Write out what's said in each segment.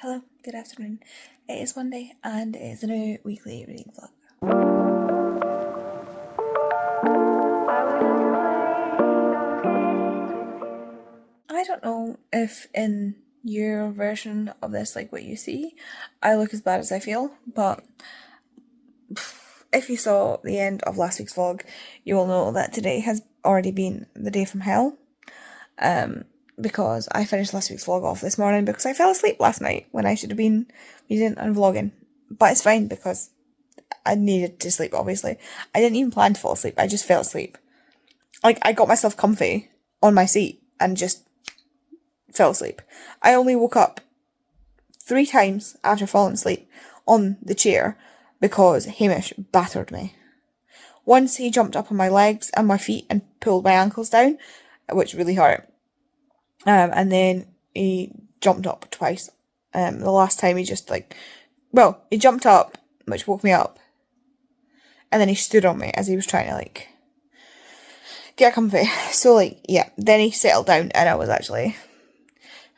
Hello, good afternoon. It is Monday and it is a new weekly reading vlog. I don't know if in your version of this, like what you see, I look as bad as I feel, but if you saw the end of last week's vlog, you will know that today has already been the day from hell. Because I finished last week's vlog off this morning because I fell asleep last night when I should have been reading and vlogging. But it's fine because I needed to sleep, obviously. I didn't even plan to fall asleep, I just fell asleep. Like, I got myself comfy on my seat and just fell asleep. I only woke up 3 times after falling asleep on the chair because Hamish battered me. Once he jumped up on my legs and my feet and pulled my ankles down, which really hurt. And then he jumped up twice. The last time he just he jumped up, which woke me up. And then he stood on me as he was trying to get comfy. So then he settled down and I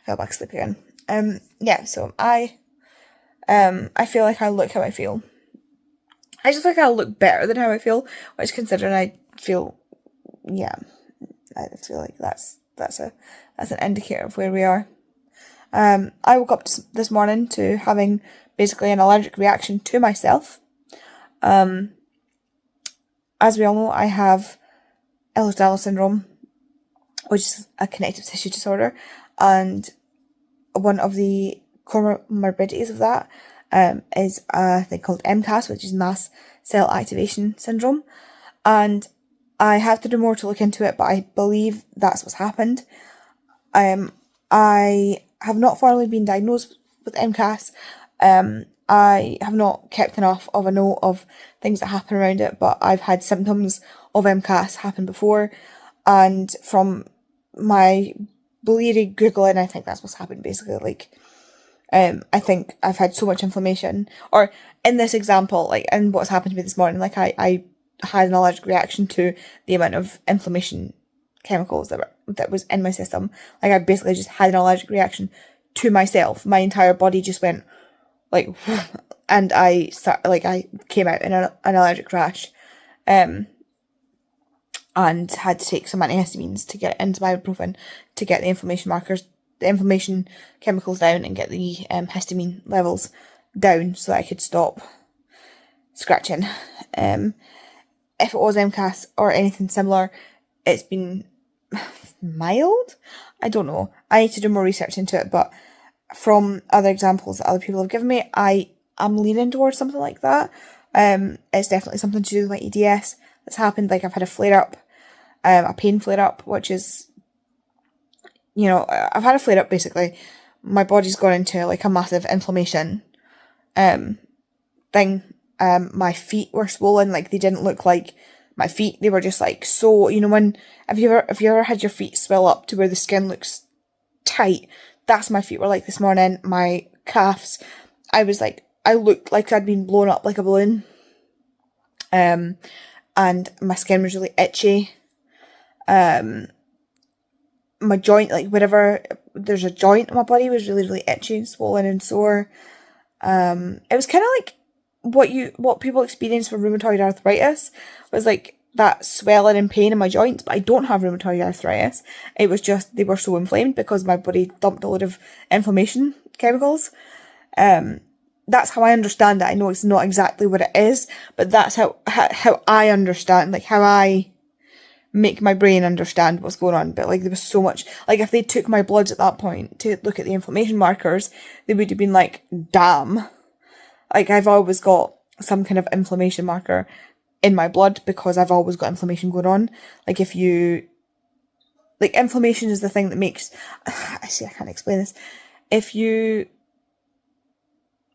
fell back asleep again. So I feel like I look how I feel. I just feel like I look better than how I feel, which considering I feel like that's an indicator of where we are. I woke up this morning to having basically an allergic reaction to myself. As we all know, I have Ehlers-Danlos syndrome, which is a connective tissue disorder, and one of the comorbidities of that is a thing called MCAS, which is mast cell activation syndrome, and I have to do more to look into it, but I believe that's what's happened. I have not formally been diagnosed with MCAS. I have not kept enough of a note of things that happen around it, but I've had symptoms of MCAS happen before, and from my bleary Googling, I think that's what's happened basically. I think I've had so much inflammation, or in this example, and what's happened to me this morning, I had an allergic reaction to the amount of inflammation chemicals that was in my system. I basically just had an allergic reaction to myself. My entire body just went and I came out in an allergic rash, and had to take some antihistamines to get into my ibuprofen to get the inflammation chemicals down and get the histamine levels down so that I could stop scratching. If it was MCAS or anything similar, it's been mild? I don't know. I need to do more research into it, but from other examples that other people have given me, I am leaning towards something like that. It's definitely something to do with my EDS that's happened. I've had a flare-up, a pain flare-up, which is, I've had a flare-up basically. My body's gone into a massive inflammation thing. My feet were swollen, they didn't look like my feet, they were just so, when, have you ever had your feet swell up to where the skin looks tight? That's my feet were like this morning. My calves, I looked like I'd been blown up like a balloon. And my skin was really itchy. My joint, wherever there's a joint in my body, was really, really itchy and swollen and sore. It was kind of what people experience for rheumatoid arthritis, was that swelling and pain in my joints, but I don't have rheumatoid arthritis. It was just, they were so inflamed because my body dumped a load of inflammation chemicals. That's how I understand it. I know it's not exactly what it is, but that's how I understand, how I make my brain understand what's going on. But there was so much, if they took my bloods at that point to look at the inflammation markers, they would have been damn. I've always got some kind of inflammation marker in my blood because I've always got inflammation going on. Inflammation is the thing that makes, I can't explain this. If you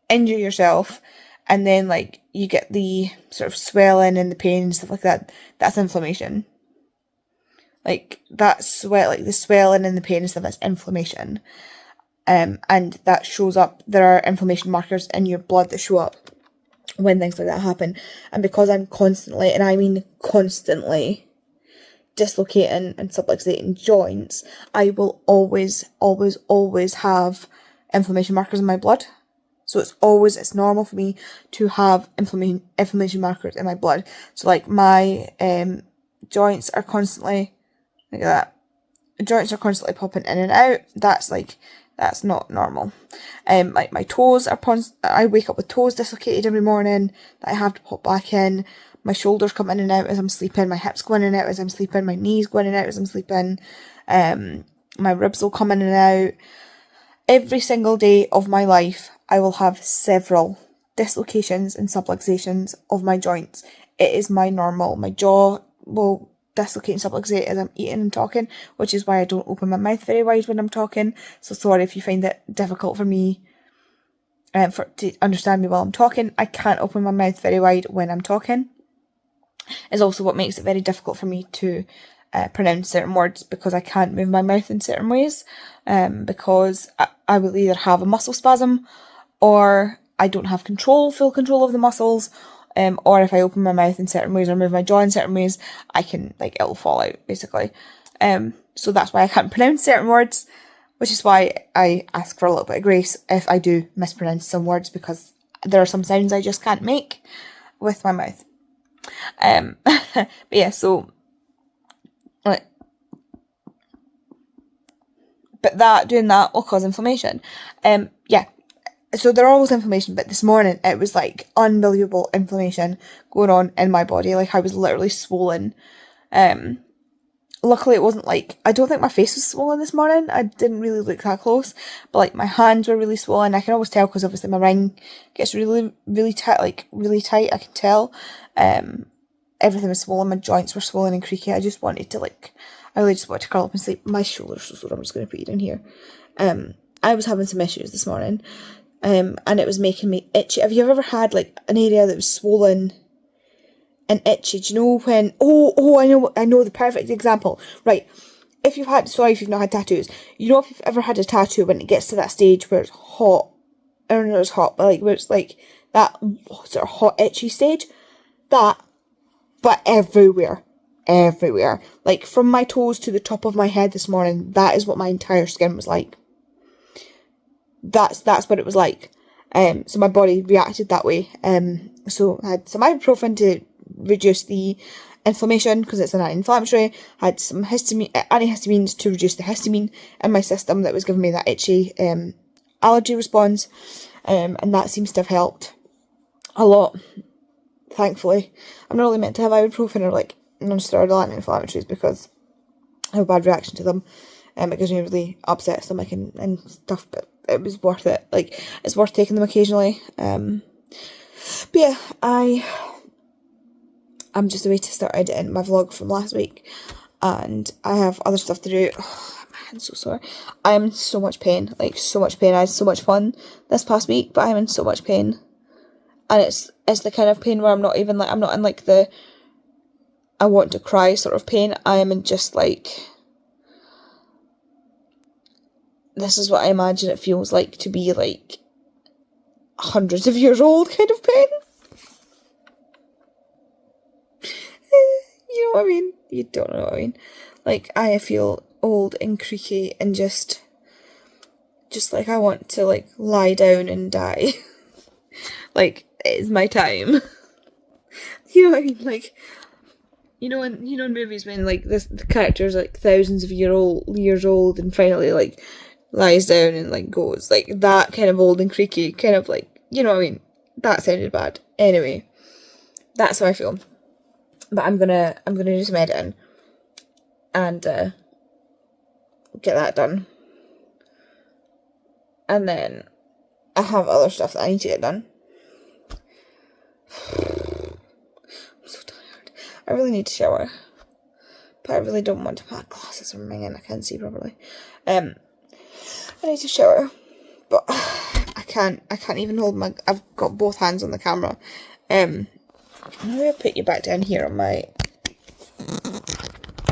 injure yourself and then you get the sort of swelling and the pain and stuff like that, that's inflammation. The swelling and the pain and stuff, that's inflammation. And that shows up, there are inflammation markers in your blood that show up when things like that happen. And because I'm constantly, and I mean constantly, dislocating and subluxating joints, I will always have inflammation markers in my blood. So it's normal for me to have inflammation markers in my blood. So like my joints are constantly, like that. Joints are constantly popping in and out. That's not normal. Like my toes are I wake up with toes dislocated every morning that I have to pop back in. My shoulders come in and out as I'm sleeping. My hips go in and out as I'm sleeping. My knees go in and out as I'm sleeping. My ribs will come in and out. Every single day of my life, I will have several dislocations and subluxations of my joints. It is my normal. My jaw will dislocate and subluxate as I'm eating and talking, which is why I don't open my mouth very wide when I'm talking. So sorry if you find it difficult for me to understand me while I'm talking. I can't open my mouth very wide when I'm talking. It's also what makes it very difficult for me to pronounce certain words, because I can't move my mouth in certain ways, because I will either have a muscle spasm, or I don't have full control of the muscles, or if I open my mouth in certain ways or move my jaw in certain ways, it'll fall out, basically. So that's why I can't pronounce certain words, which is why I ask for a little bit of grace if I do mispronounce some words, because there are some sounds I just can't make with my mouth. But yeah, so like, but doing that will cause inflammation. Yeah. So they're always inflammation, but this morning it was like unbelievable inflammation going on in my body. Like I was literally swollen. Luckily it wasn't like, I don't think my face was swollen this morning. I didn't really look that close, but like my hands were really swollen. I can always tell because obviously my ring gets really, really tight, really tight. I can tell. Everything was swollen. My joints were swollen and creaky. I really just wanted to curl up and sleep. My shoulders was what I'm just going to put it in here. I was having some issues this morning. And it was making me itchy. Have you ever had like an area that was swollen and itchy? Do you know when? I know the perfect example. Right. If you've not had tattoos, you know if you've ever had a tattoo when it gets to that stage where it's hot, or not as hot, but like where it's like that sort of hot itchy stage, that, but everywhere. Like from my toes to the top of my head this morning, that is what my entire skin was like. That's what it was like. So my body reacted that way. So I had some ibuprofen to reduce the inflammation because it's an anti-inflammatory. I had some antihistamines to reduce the histamine in my system that was giving me that itchy allergy response. And that seems to have helped a lot, thankfully. I'm not really meant to have ibuprofen or like non-steroidal anti-inflammatories because I have a bad reaction to them. It gives me a really upset stomach and stuff, but it was worth it. Like, it's worth taking them occasionally. But yeah, I'm just away to start editing my vlog from last week, and I have other stuff to do. Oh, my hand's so sore. I am in so much pain, I had so much fun this past week, but I'm in so much pain. And it's the kind of pain where I'm not in like the I want to cry sort of pain. I am in just like, this is what I imagine it feels like to be like hundreds of years old kind of pain. You know what I mean? You don't know what I mean. Like, I feel old and creaky and just like I want to like lie down and die. Like, it is my time. You know what I mean? Like, in movies when like the character's like thousands of years old and finally like lies down and like goes, like that kind of old and creaky, kind of like, you know what I mean? That sounded bad. Anyway, that's how I feel. But I'm gonna do some editing and get that done. And then I have other stuff that I need to get done. I'm so tired. I really need to shower. But I really don't want to put glasses on my I can't see properly. I need to shower. But I can't even hold I've got both hands on the camera. Maybe I'll put you back down here on my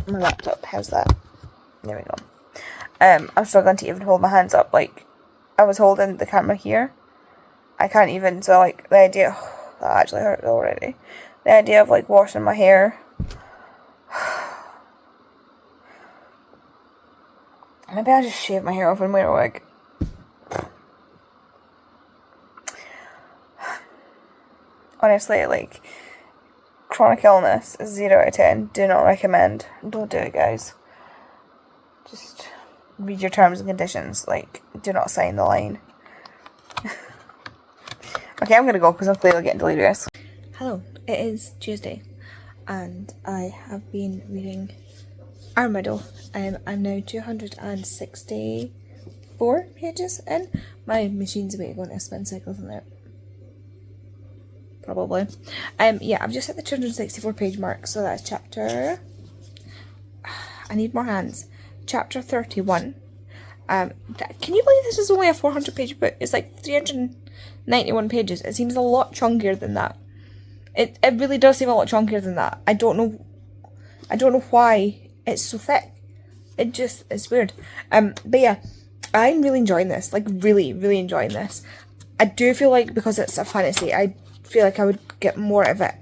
laptop. How's that? There we go. I'm struggling to even hold my hands up. Like, I was holding the camera here. I can't even, so like, the idea, that actually hurt already. The idea of like washing my hair. Maybe I'll just shave my hair off and wear a wig. Honestly, like, chronic illness, 0 out of 10. Do not recommend. Don't do it, guys. Just read your terms and conditions. Like, do not sign the line. Okay, I'm gonna go because I'm clearly getting delirious. Hello, it is Tuesday, and I have been reading Our Middle. I'm now 264 pages in. My machine's about to go into a spin cycle, isn't it? Probably. Yeah, I've just hit the 264 page mark, so that's chapter... I need more hands. Chapter 31. Can you believe this is only a 400 page book? It's like 391 pages. It seems a lot chunkier than that. It really does seem a lot chunkier than that. I don't know why it's so thick. It's weird. But yeah, I'm really enjoying this. Like, really, really enjoying this. I do feel like because it's a fantasy, I feel like I would get more of it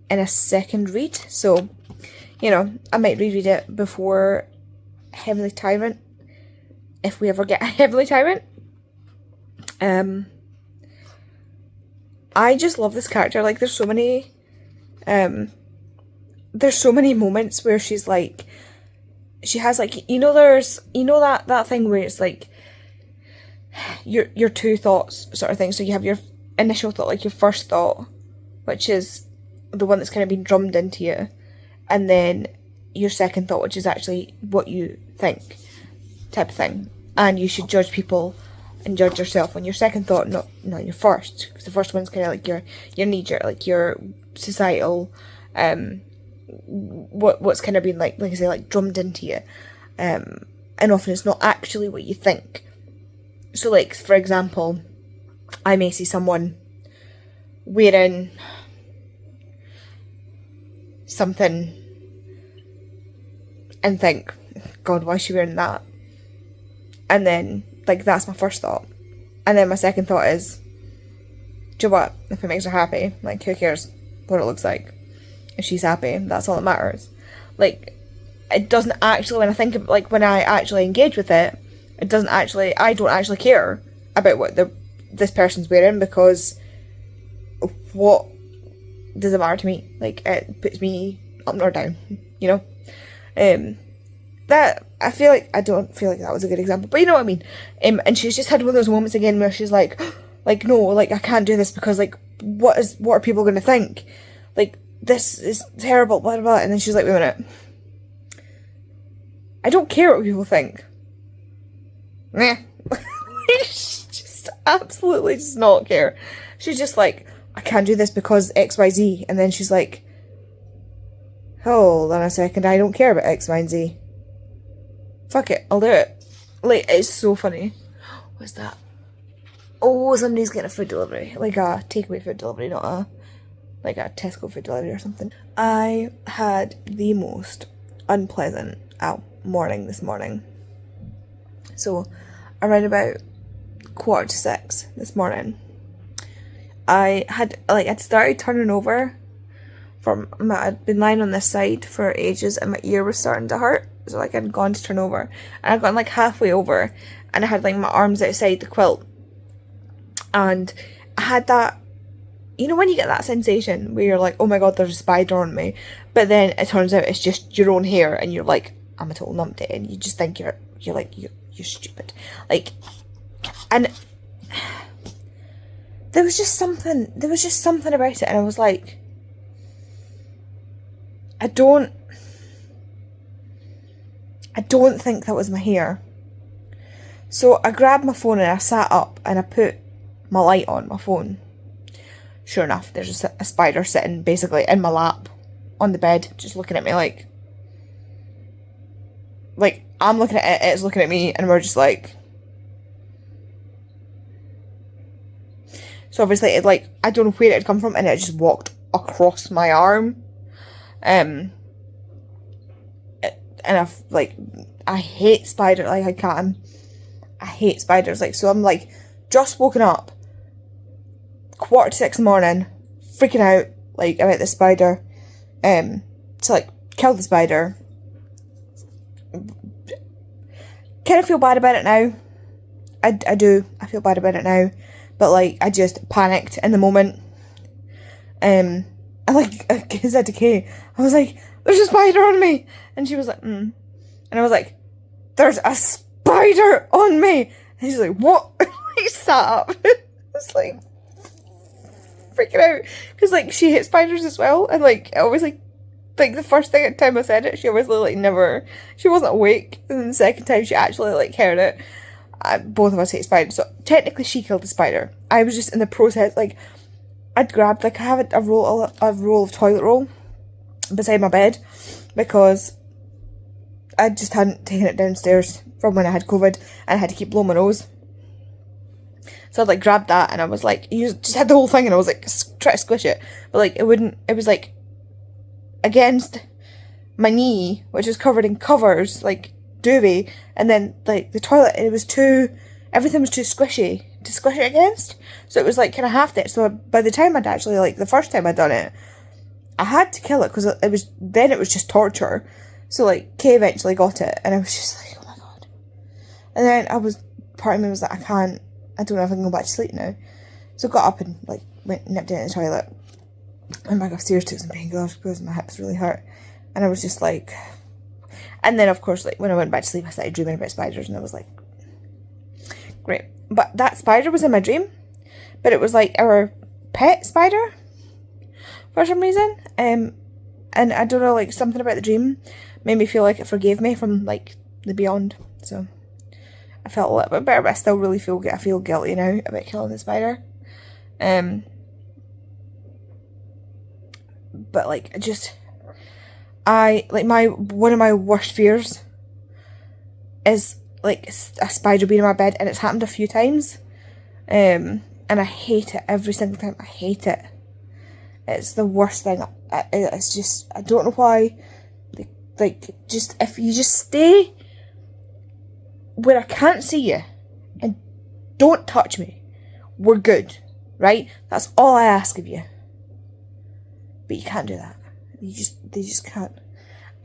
in a second read. So, you know, I might reread it before Heavenly Tyrant, if we ever get a Heavenly Tyrant. I just love this character. Like, there's so many moments where she's like, she has like, that thing where it's like your two thoughts sort of thing. So you have your initial thought, like your first thought, which is the one that's kind of been drummed into you, and then your second thought, which is actually what you think, type of thing. And you should judge people and judge yourself on your second thought, not your first, because the first one's kind of like your knee-jerk, like your societal, what's kind of been like I say, like drummed into you, and often it's not actually what you think. So, like, for example, I may see someone wearing something and think, God, why is she wearing that? And then, like, that's my first thought. And then my second thought is, do you know what? If it makes her happy, like, who cares what it looks like? If she's happy, that's all that matters. Like, it doesn't actually, when I think of, like, when I actually engage with it, I don't actually care about what this person's wearing, because what does it matter to me? Like, it puts me up or down, you know? That, I don't feel like that was a good example, but you know what I mean. And she's just had one of those moments again where she's like, no, like, I can't do this because, like, what are people going to think? Like, this is terrible, blah, blah, blah. And then she's like, wait a minute. I don't care what people think. Meh. She just absolutely does not care. She's just like, I can't do this because XYZ. And then she's like, hold on a second, I don't care about X, Y, and Z. Fuck it, I'll do it. Like, it's so funny. What's that? Oh, somebody's getting a food delivery. Like a takeaway food delivery, not a Tesco food delivery or something. I had the most unpleasant morning this morning. So, around about 5:45 this morning, I'd started turning over I'd been lying on this side for ages and my ear was starting to hurt. So, like, I'd gone to turn over and I'd gotten, like, halfway over and I had, like, my arms outside the quilt. And I had that, you know when you get that sensation where you're like, oh my god, there's a spider on me. But then it turns out it's just your own hair and you're like, I'm a total numpty, and you just think you're stupid. Like, and there was just something about it, and I was like, I don't think that was my hair. So I grabbed my phone and I sat up and I put my light on my phone. Sure enough, there's just a spider sitting basically in my lap on the bed, just looking at me like I'm looking at it, it's looking at me, and we're just like... So obviously it, like, I don't know where it had come from, and it just walked across my arm. And I've, like, I hate spiders, like, I hate spiders, like, so I'm, like, just woken up, 5:45 in the morning, freaking out, like, about the spider, to, like, kill the spider. Kind of feel bad about it now. I do, I feel bad about it now, but, like, I just panicked in the moment, And like, I said to Kay, I was like, there's a spider on me. And she was like, And I was like, there's a spider on me. And she's like, what? He sat up. It's like, freaking out. Because, like, she hates spiders as well. And, like, I always, like the first time I said it, she always, like, she wasn't awake. And then the second time she actually, like, heard it. Both of us hate spiders. So, technically, she killed the spider. I was just in the process, like, I'd grabbed, like, I have a roll of toilet roll beside my bed because I just hadn't taken it downstairs from when I had COVID and I had to keep blowing my nose. So I'd, like, grabbed that and I was like, you just had the whole thing and I was like, try to squish it. But, like, it was, like, against my knee, which was covered in covers, like, duvet, and then, like, the toilet, everything was too squishy to squish it against. So it was, like, kind of half it. So by the time I'd actually, like, the first time I'd done it, I had to kill it because it was just torture. So, like, Kay eventually got it and I was just like, oh my god. And then part of me was like, I don't know if I can go back to sleep now. So I got up and, like, nipped into the toilet. Went back upstairs, took some painkillers because my hips really hurt. And I was just like... And then, of course, like, when I went back to sleep, I started dreaming about spiders and I was like... Great. But that spider was in my dream. But it was, like, our pet spider. For some reason. And I don't know, like, something about the dream made me feel like it forgave me from, like, the beyond. So... I felt a little bit better, but I still really feel guilty now about killing the spider. But like, one of my worst fears is like a spider being in my bed, and it's happened a few times. And I hate it every single time. I hate it. It's the worst thing. It's just, I don't know why. Like, just, if you just stay where I can't see you and don't touch me, we're good, right? That's all I ask of you. But you can't do that. They just can't.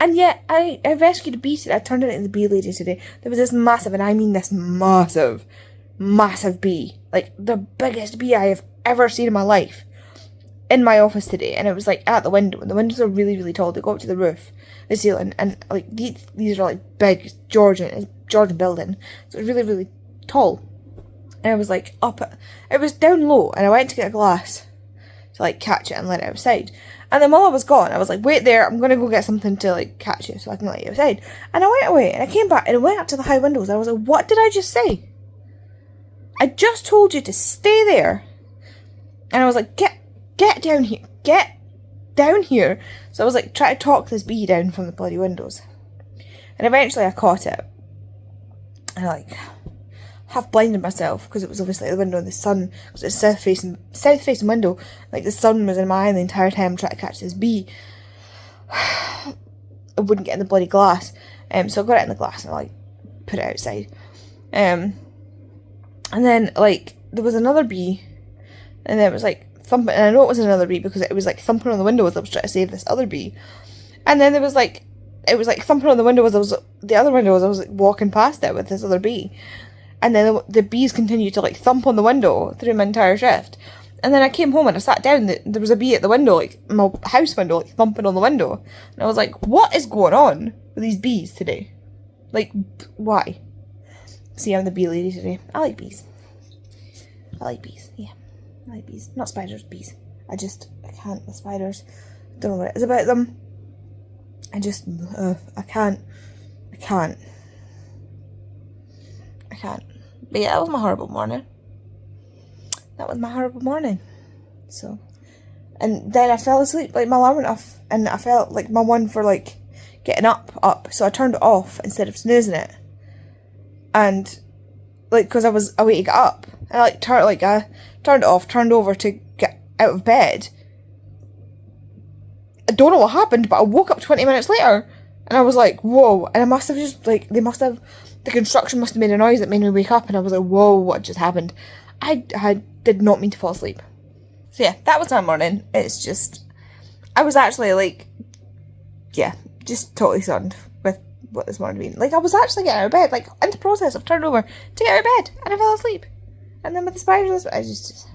And yet, I rescued a bee today. I turned it into the bee lady today. There was this massive, and I mean this massive bee. Like, the biggest bee I have ever seen in my life. In my office today. And it was, like, at the window. And the windows are really, really tall. They go up to the roof, the ceiling. And, like, these are, like, big Georgian building. So it was really, really tall. And I was, like, it was down low. And I went to get a glass to, like, catch it and let it outside. And then while I was gone, I was like, wait there, I'm going to go get something to, like, catch you so I can let you outside. And I went away, and I came back, and I went up to the high windows, and I was like, what did I just say? I just told you to stay there. And I was like, get down here. Get down here. So I was like, trying to talk this bee down from the bloody windows. And eventually I caught it. And I, like, half blinded myself, because it was obviously at the window in the sun, because it's south facing window. Like, the sun was in my eye the entire time trying to catch this bee. I wouldn't get in the bloody glass. So I got it in the glass and I, like, put it outside. And then, like, there was another bee, and then it was, like, thumping, and I know it was another bee because it was, like, thumping on the window as I was trying to save this other bee. And then there was, like, it was, like, thumping on the window as I was, like, walking past it with this other bee. And then the bees continued to, like, thump on the window through my entire shift. And then I came home and I sat down, there was a bee at the window, like, my house window, like, thumping on the window. And I was like, what is going on with these bees today? Like, why? See, I'm the bee lady today. I like bees. Yeah. I like bees. Not spiders, bees. I can't with spiders. Don't know what it is about them. I can't. But yeah, that was my horrible morning. So, and then I fell asleep, like, my alarm went off, and I felt like my one for, like, getting up, so I turned it off instead of snoozing it. And, like, because I was away to get up, and I turned it off, turned over to get out of bed. I don't know what happened, but I woke up 20 minutes later, and I was like, whoa, and I must have just, like, the construction must have made a noise that made me wake up, and I was like, whoa, what just happened? I did not mean to fall asleep. So yeah, that was my morning. It's just, I was actually, like, yeah, just totally stunned with what this morning means. Like, I was actually getting out of bed, like, in the process of turning over to get out of bed, and I fell asleep. And then with the spiders, I just...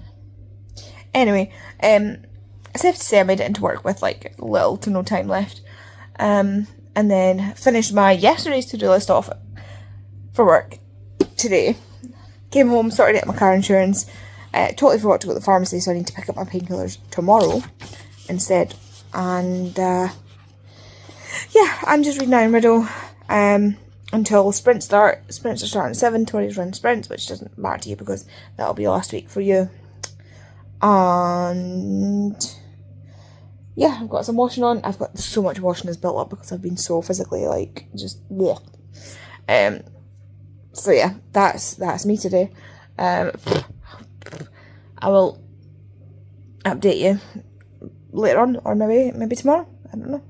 Anyway, safe to say I made it into work with like little to no time left. And then finished my yesterday's to-do list off for work today. Came home, sorted out my car insurance. Totally forgot to go to the pharmacy, so I need to pick up my painkillers tomorrow instead. And yeah, I'm just reading Iron Riddle until sprints start. Sprints are starting at 7. Tori's run sprints, which doesn't matter to you because that'll be last week for you. And yeah, I've got some washing on. I've got so much washing has built up because I've been so physically like just bleh. So yeah, that's me today. I will update you later on, or maybe tomorrow. I don't know.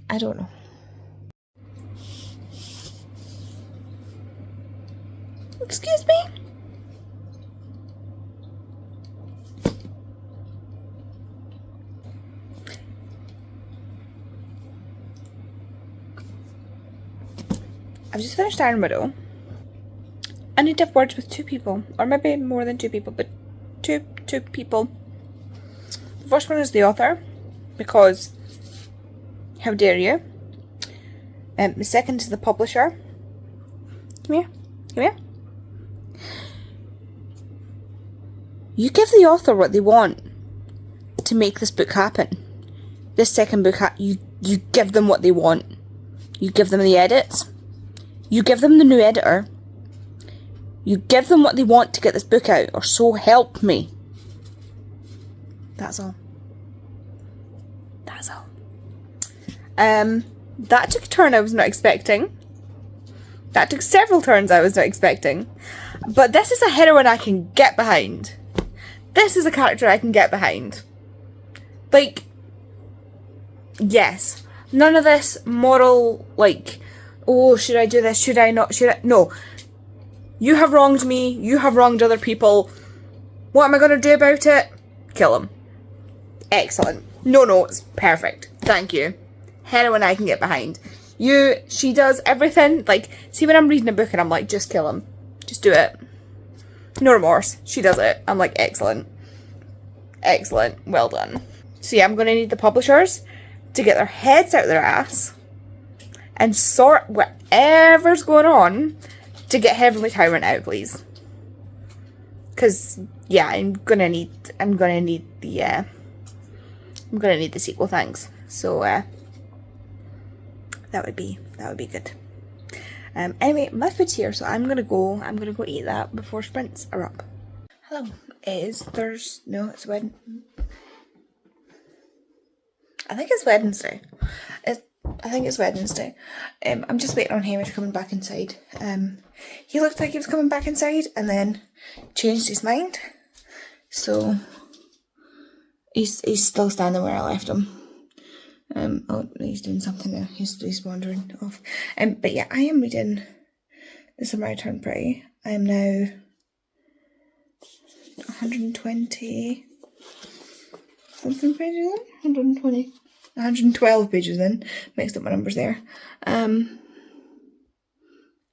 I don't know. Excuse me? I've just finished Iron Widow. I need to have words with 2 people, or maybe more than 2 people, but two people. The first one is the author, because how dare you? The second is the publisher. Come here, come here. You give the author what they want to make this book happen. This second book, you give them what they want. You give them the edits. You give them the new editor. You give them what they want to get this book out, or so help me. That's all. That's all. That took a turn I was not expecting. That took several turns I was not expecting. But this is a heroine I can get behind. This is a character I can get behind. Like, yes. None of this moral, like, oh, should I do this? Should I not? Should I? No. You have wronged me. You have wronged other people. What am I going to do about it? Kill him. Excellent. No notes. Perfect. Thank you. Heroine I can get behind. She does everything. Like, see when I'm reading a book and I'm like, just kill him. Just do it. No remorse. She does it. I'm like, excellent. Excellent. Well done. So yeah, I'm going to need the publishers to get their heads out their ass and sort whatever's going on to get Heavenly Tyrant out, please. Because yeah, I'm gonna need the sequel, thanks. So that would be good. Anyway, my food's here, so I'm gonna go eat that before sprints are up. Hello, it's Thursday. No, it's Wednesday. I think it's Wednesday. I think it's Wednesday. I'm just waiting on Hamish coming back inside. He looked like he was coming back inside and then changed his mind. So he's still standing where I left him. Oh, he's doing something now. He's wandering off. But yeah, I am reading The Summer I Turned Pretty. I am now 120 something pages in. 112 pages in. Mixed up my numbers there. Are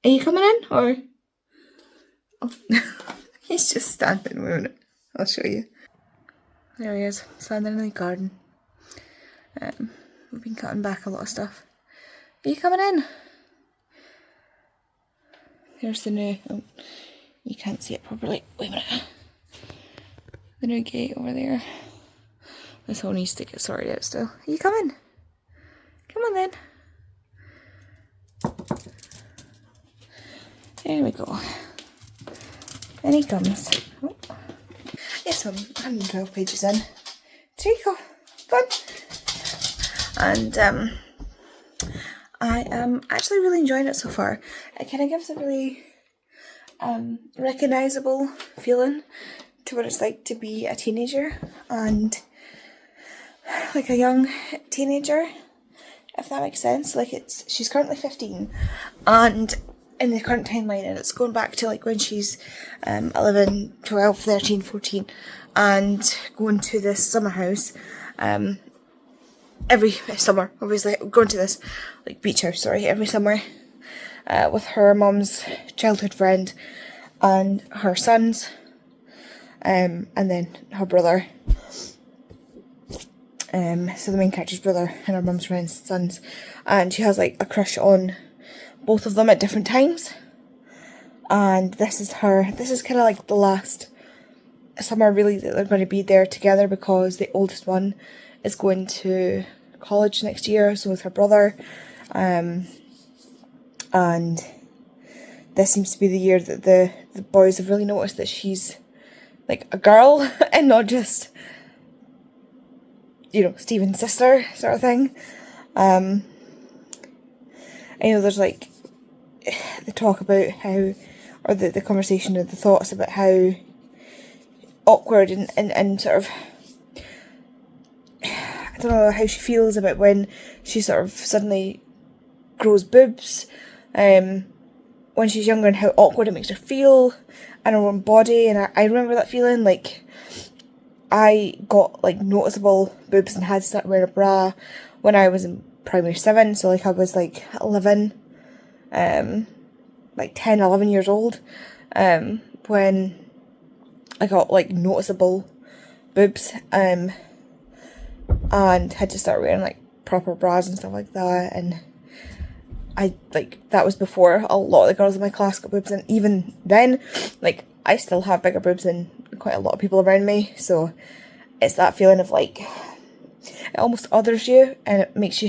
you coming in or? Oh. He's just standing. Wait a minute. I'll show you. There he is, standing in the garden. We've been cutting back a lot of stuff. Are you coming in? Here's the new. Oh, you can't see it properly. Wait a minute. The new gate over there. This whole needs to get sorted out still. Are you coming? Come on then. There we go. And he comes. Oh. Yes, I'm 112 pages in. There you go. Go on. And I am actually really enjoying it so far. It kind of gives a really recognisable feeling to what it's like to be a teenager and like a young teenager, if that makes sense. Like she's currently 15 and in the current timeline, and it's going back to like when she's 11, 12, 13, 14 and going to this summer house every summer, obviously going to this like beach house, every summer with her mum's childhood friend and her sons and then her brother So the main character's brother and her mum's friend's sons, and she has like a crush on both of them at different times. And this is kind of like the last summer really that they're going to be there together, because the oldest one is going to college next year, so is her brother. And this seems to be the year that the boys have really noticed that she's like a girl and not just, you know, Stephen's sister sort of thing. I know there's like the talk about how, or the conversation or the thoughts about how awkward and sort of, I don't know how she feels about when she sort of suddenly grows boobs, when she's younger, and how awkward it makes her feel in her own body. And I remember that feeling, like, I got like noticeable boobs and had to start wearing a bra when I was in primary 7, so like I was like 11, like 10, 11 years old, when I got like noticeable boobs, and had to start wearing like proper bras and stuff like that. And I, like, that was before a lot of the girls in my class got boobs, and even then, like, I still have bigger boobs than quite a lot of people around me, so it's that feeling of like, it almost others you, and it makes you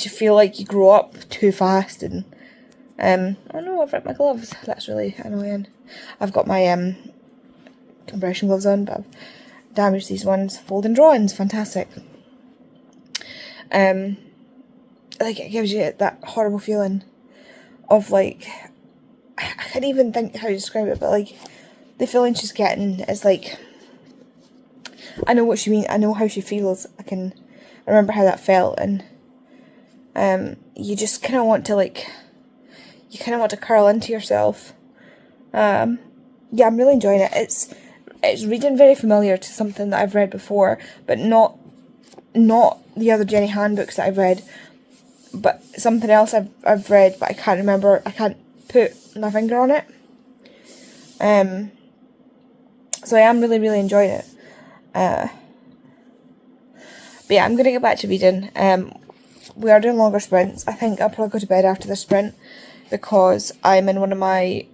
feel like you grow up too fast. And oh no, I've ripped my gloves, that's really annoying. I've got my compression gloves on, but I've damaged these ones. Folding drawings, fantastic. Like, it gives you that horrible feeling of like, I can't even think how to describe it, but like, the feeling she's getting is like, I know what she means, I know how she feels, I remember how that felt. And you just kind of want to like, you kind of want to curl into yourself. Yeah, I'm really enjoying it. It's reading very familiar to something that I've read before, but not the other Jenny Han books that I've read, but something else I've read, but I can't remember, I can't put my finger on it. So I am really, really enjoying it. But yeah, I'm going to get back to reading. We are doing longer sprints. I think I'll probably go to bed after this sprint, because I'm in one of my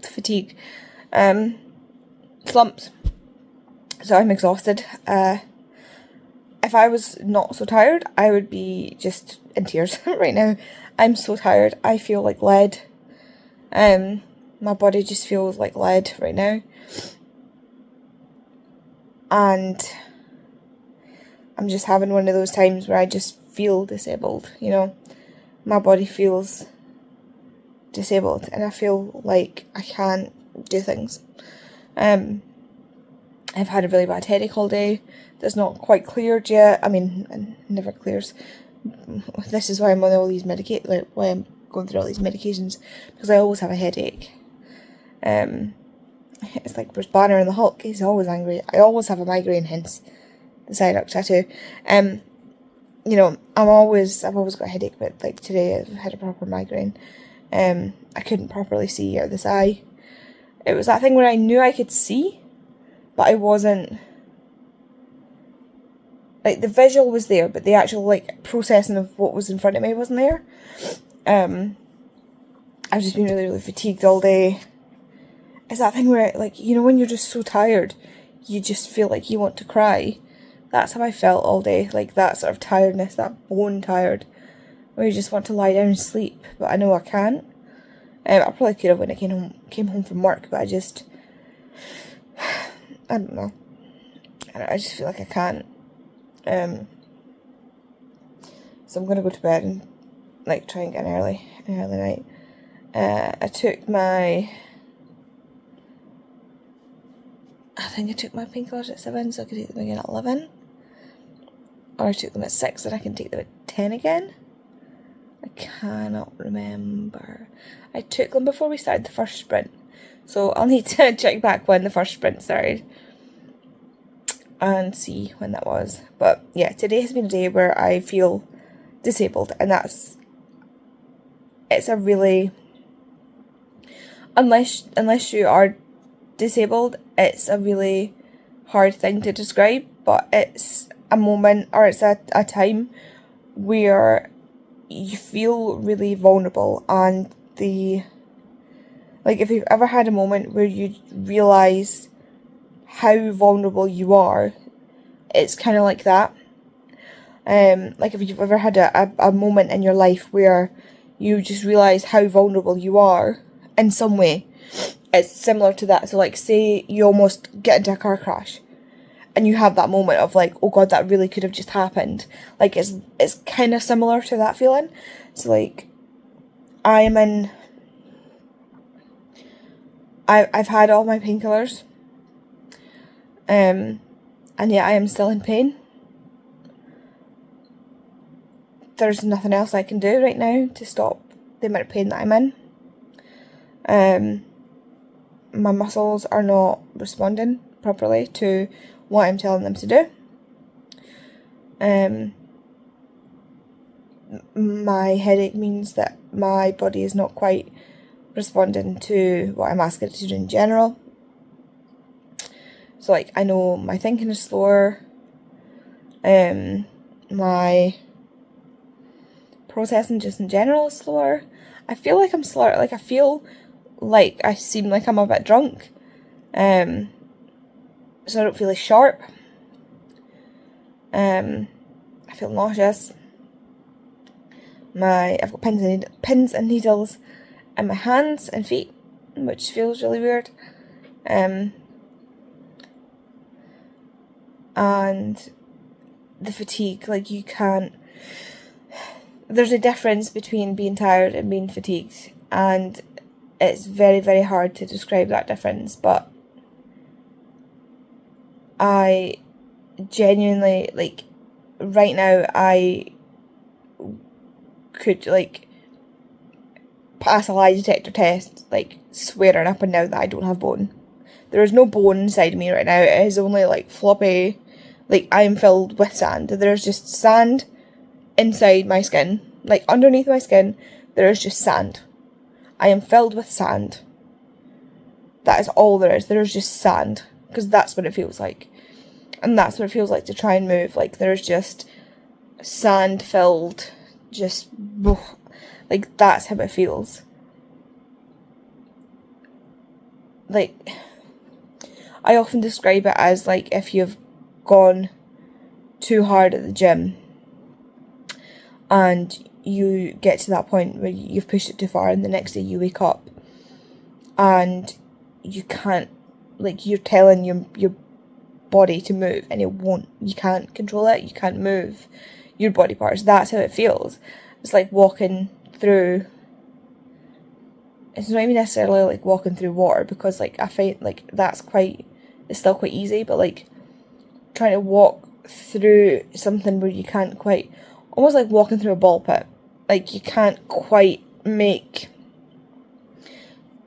fatigue slumps, so I'm exhausted. If I was not so tired, I would be just in tears right now. I'm so tired. I feel like lead. My body just feels like lead right now. And I'm just having one of those times where I just feel disabled, you know. My body feels disabled, and I feel like I can't do things. I've had a really bad headache all day that's not quite cleared yet. I mean, it never clears. This is why I'm on all these why I'm going through all these medications, because I always have a headache. It's like Bruce Banner in the Hulk, he's always angry. I always have a migraine, hence the Psyduck tattoo. You know, I've always got a headache, but like today I've had a proper migraine. I couldn't properly see out this eye. It was that thing where I knew I could see, but I wasn't, like, the visual was there, but the actual, like, processing of what was in front of me wasn't there. I've just been really, really fatigued all day. It's that thing where, like, you know, when you're just so tired, you just feel like you want to cry. That's how I felt all day, like, that sort of tiredness, that bone tired, where you just want to lie down and sleep, but I know I can't. I probably could have when I came home from work, but I don't know. I just feel like I can't. So I'm going to go to bed and, like, try and get an early night. I think I took my painkillers at 7, so I could take them again at 11. Or I took them at 6, and I can take them at 10 again. I cannot remember. I took them before we started the first sprint, so I'll need to check back when the first sprint started and see when that was. But yeah, today has been a day where I feel disabled, and it's a really, unless you are disabled, it's a really hard thing to describe, but it's a moment, or it's a time where you feel really vulnerable, and if you've ever had a moment where you realise how vulnerable you are, it's kind of like that. If you've ever had a moment in your life where you just realise how vulnerable you are in some way, it's similar to that. So say you almost get into a car crash and you have that moment of oh god, that really could have just happened. It's kind of similar to that feeling. So I've had all my painkillers, and yet I am still in pain. There's nothing else I can do right now to stop the amount of pain that I'm in. My muscles are not responding properly to what I'm telling them to do. My headache means that my body is not quite responding to what I'm asking it to do in general. So I know my thinking is slower. My processing just in general is slower. I feel like I'm slower. I feel like I seem like I'm a bit drunk. So I don't feel as sharp. I feel nauseous. I've got pins and needles in my hands and feet, which feels really weird. And the fatigue, you can't. There's a difference between being tired and being fatigued, and it's very, very hard to describe that difference, but I genuinely, right now, I could, pass a lie detector test, swearing up and down that I don't have bone. There is no bone inside of me right now. It is only, floppy, I am filled with sand. There's just sand inside my skin. Underneath my skin, there is just sand. I am filled with sand. That is all there is. There is just sand. Because that's what it feels like. And that's what it feels like to try and move. There's just sand filled, just, that's how it feels. I often describe it as, if you've gone too hard at the gym, and you get to that point where you've pushed it too far, and the next day you wake up and you can't, you're telling your body to move and you can't control it, you can't move your body parts. That's how it feels. It's like walking through, it's not even necessarily walking through water, because I find it's still quite easy, but trying to walk through something where you can't quite, almost like walking through a ball pit. You can't quite make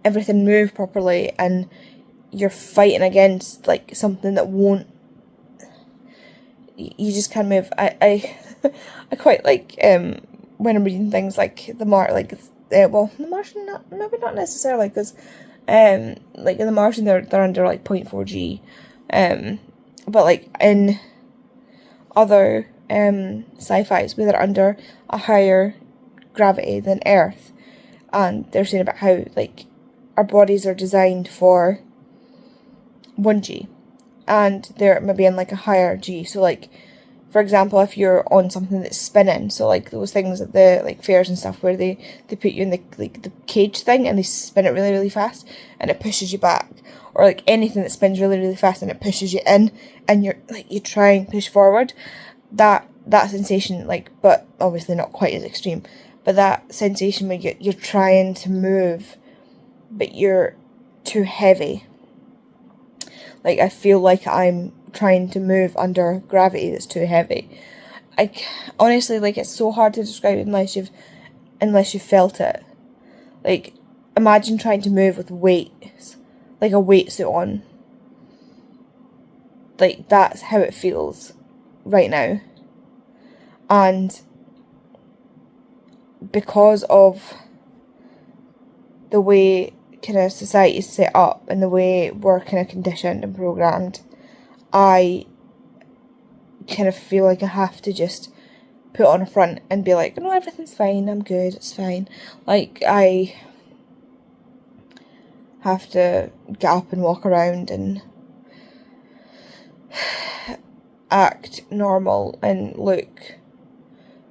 everything move properly, and you're fighting against something that won't. You just can't move. I quite like when I'm reading things like the Martian, maybe not necessarily, because in the Martian they're under 0.4 g, but in other sci-fis where they're under a higher gravity than Earth, and they're saying about how our bodies are designed for 1 g, and they're maybe in a higher g. So for example, if you're on something that's spinning, so those things at the fairs and stuff where they put you in the cage thing and they spin it really, really fast and it pushes you back, or anything that spins really, really fast and it pushes you in, and you try and push forward, that sensation, but obviously not quite as extreme, but that sensation where you're trying to move but you're too heavy. I feel like I'm trying to move under gravity that's too heavy. Honestly, it's so hard to describe it unless you've felt it. Imagine trying to move with weights, a weight suit on. That's how it feels right now. And because of the way kind of society's set up and the way we're kind of conditioned and programmed, I kind of feel like I have to just put on a front and be like, no, everything's fine, I'm good, it's fine. Like, I have to get up and walk around and act normal and look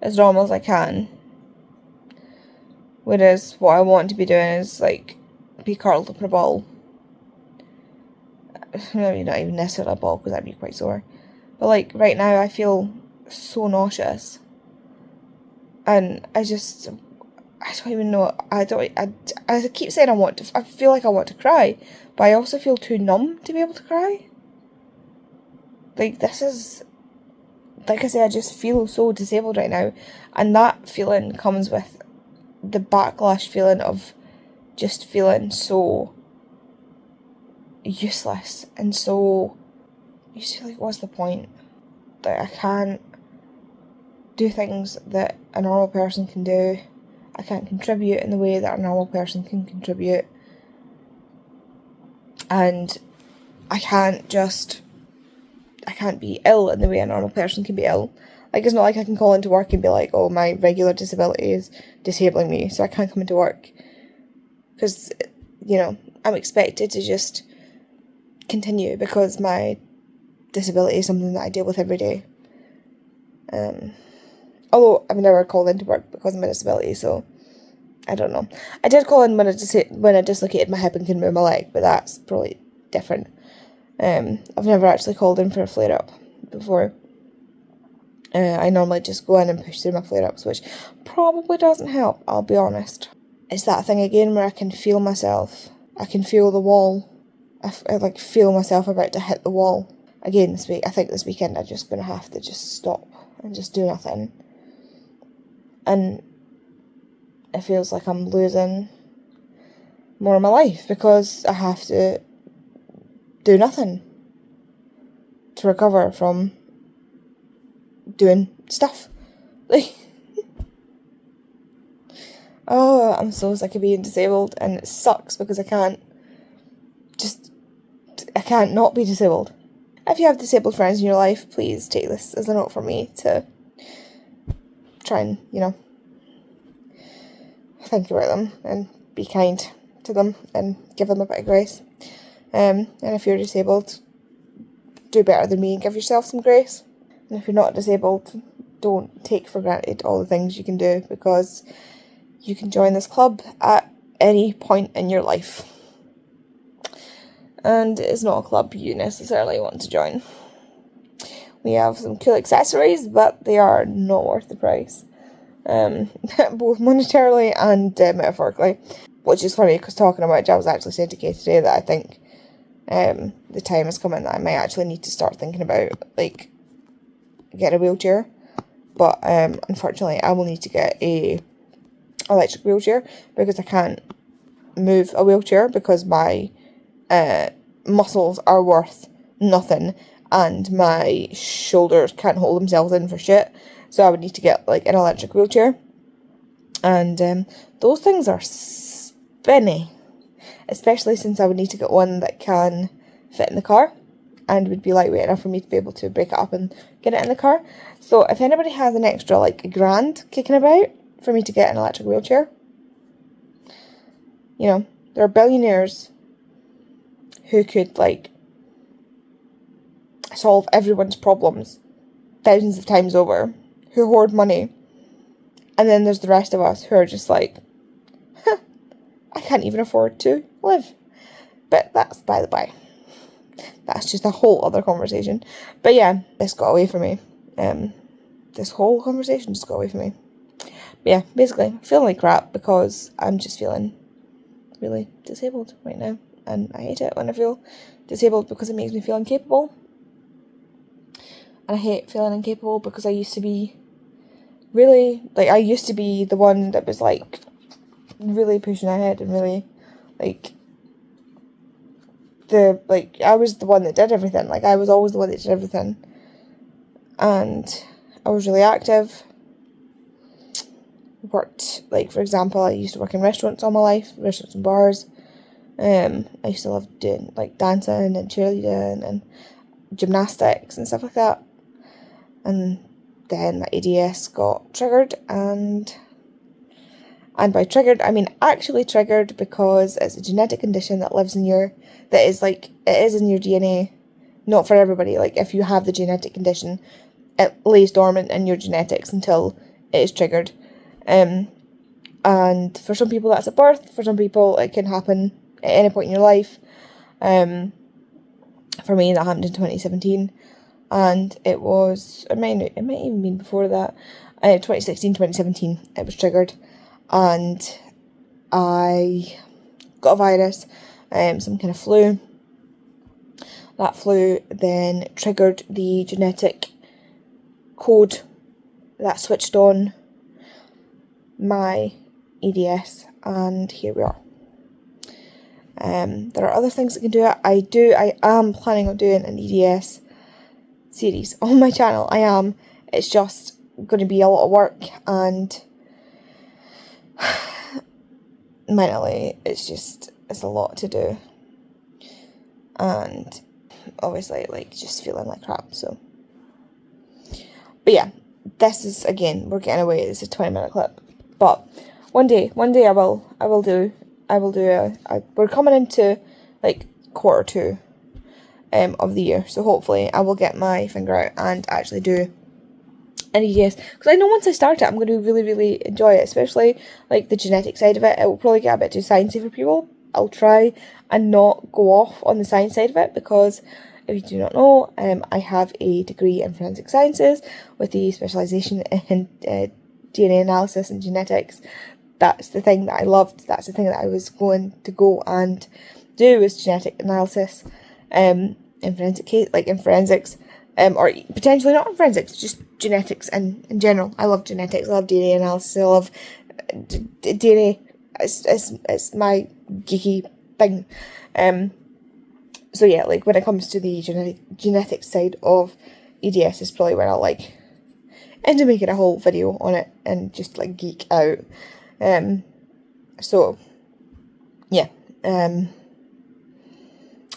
as normal as I can. Whereas what I want to be doing is, like, be curled up in a ball. Maybe not even necessarily a ball, because that'd be quite sore. But, like, right now I feel so nauseous. And I don't even know, I keep saying I feel like I want to cry, but I also feel too numb to be able to cry. Like, this is, like I say, I just feel so disabled right now, and that feeling comes with the backlash feeling of just feeling so useless, and so, you just feel like, what's the point? Like, I can't do things that a normal person can do. I can't contribute in the way that a normal person can contribute. And I can't be ill in the way a normal person can be ill. Like, it's not like I can call into work and be like, oh, my regular disability is disabling me, so I can't come into work. Because, you know, I'm expected to just continue because my disability is something that I deal with every day. Although I've never called into work because of my disability, so I don't know. I did call in when I dislocated my hip and couldn't move my leg, but that's probably different. I've never actually called in for a flare-up before. I normally just go in and push through my flare-ups, which probably doesn't help, I'll be honest. It's that thing again where I can feel myself. I can feel the wall. I like feel myself about to hit the wall. Again this week, I think this weekend I'm just going to have to just stop and just do nothing. And it feels like I'm losing more of my life because I have to do nothing to recover from doing stuff. Like, oh, I'm so sick of being disabled, and it sucks because I can't not be disabled. If you have disabled friends in your life, please take this as a note from me to try and, you know, think about them and be kind to them and give them a bit of grace. And if you're disabled, do better than me and give yourself some grace. And if you're not disabled, don't take for granted all the things you can do, because you can join this club at any point in your life. And it's not a club you necessarily want to join. We have some cool accessories, but they are not worth the price. Both monetarily and metaphorically. Which is funny, because talking about it, I was actually saying to Kate today that I think the time is coming that I might actually need to start thinking about, like, getting a wheelchair. But unfortunately, I will need to get a electric wheelchair, because I can't move a wheelchair because my muscles are worth nothing and my shoulders can't hold themselves in for shit. So I would need to get, like, an electric wheelchair. And those things are spinny. Especially since I would need to get one that can fit in the car and would be lightweight enough for me to be able to break it up and get it in the car. So if anybody has an extra, like, £1,000 kicking about for me to get an electric wheelchair, you know, there are billionaires who could, like, solve everyone's problems thousands of times over, who hoard money. And then there's the rest of us who are just like, I can't even afford to live. But that's by the by. That's just a whole other conversation. But yeah, this got away from me. This whole conversation just got away from me. But yeah, basically, feeling like crap because I'm just feeling really disabled right now. And I hate it when I feel disabled because it makes me feel incapable. And I hate feeling incapable because I used to be really, like, I used to be the one that was, like, really pushing ahead and really, like, I was the one that did everything. Like, I was always the one that did everything. And I was really active. Worked, like, for example, I used to work in restaurants all my life, restaurants and bars. I used to love doing, like, dancing and cheerleading and gymnastics and stuff like that. and then my ADS got triggered, and by triggered I mean actually triggered, because it's a genetic condition that lives in your, that is like, it is in your DNA. Not for everybody. Like, if you have the genetic condition, it lays dormant in your genetics until it is triggered. And for some people that's at birth, for some people it can happen at any point in your life. For me that happened in 2017, and it might even been before that, 2016, 2017 it was triggered, and I got a virus, some kind of flu. That flu then triggered the genetic code that switched on my EDS, and here we are. There are other things that can do it. I am planning on doing an EDS series on my channel. I am. It's just going to be a lot of work, and mentally it's a lot to do, and obviously like just feeling like crap. So, but yeah, this is, again, we're getting away. This is a 20-minute clip, but one day I will do we're coming into like quarter 2 of the year, so hopefully I will get my finger out and actually do an EDS, because I know once I start it I'm going to really, really enjoy it, especially like the genetic side of it. It will probably get a bit too sciencey for people. I'll try and not go off on the science side of it, because if you do not know, I have a degree in forensic sciences with the specialisation in DNA analysis and genetics. That's the thing that I loved. That's the thing that I was going to go and do, was genetic analysis, in forensics, or potentially not in forensics, just genetics and in general. I love genetics. I love DNA analysis. I love DNA. It's my geeky thing. So yeah, like when it comes to the genetic side of EDS is probably where I'll like end up making a whole video on it and just like geek out. So yeah, I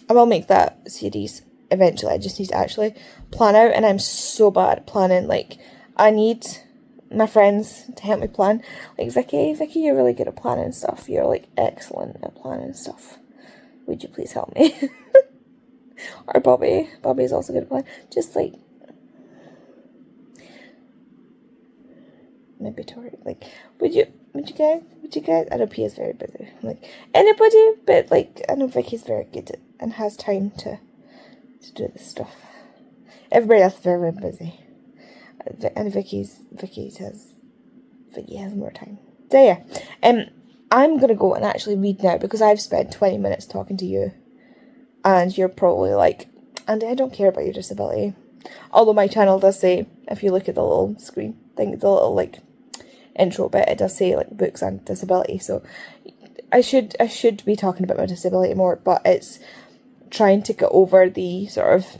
will make that series eventually. I just need to actually plan out, and I'm so bad at planning. Like, I need my friends to help me plan. Like, Vicky, you're really good at planning stuff. You're like excellent at planning stuff. Would you please help me? Or Bobby's also good at planning. Just like, maybe Tori, like, would you guys, I know Pia's very busy, like, anybody, but like, I know Vicky's very good at, and has time to do this stuff. Everybody else is very, very busy, and Vicky has more time. So yeah, I'm gonna go and actually read now, because I've spent 20 minutes talking to you, and you're probably like, Andy, I don't care about your disability. Although my channel does say, if you look at the little screen thing, the little like intro bit, it does say like books and disability. So I should be talking about my disability more, but it's trying to get over the sort of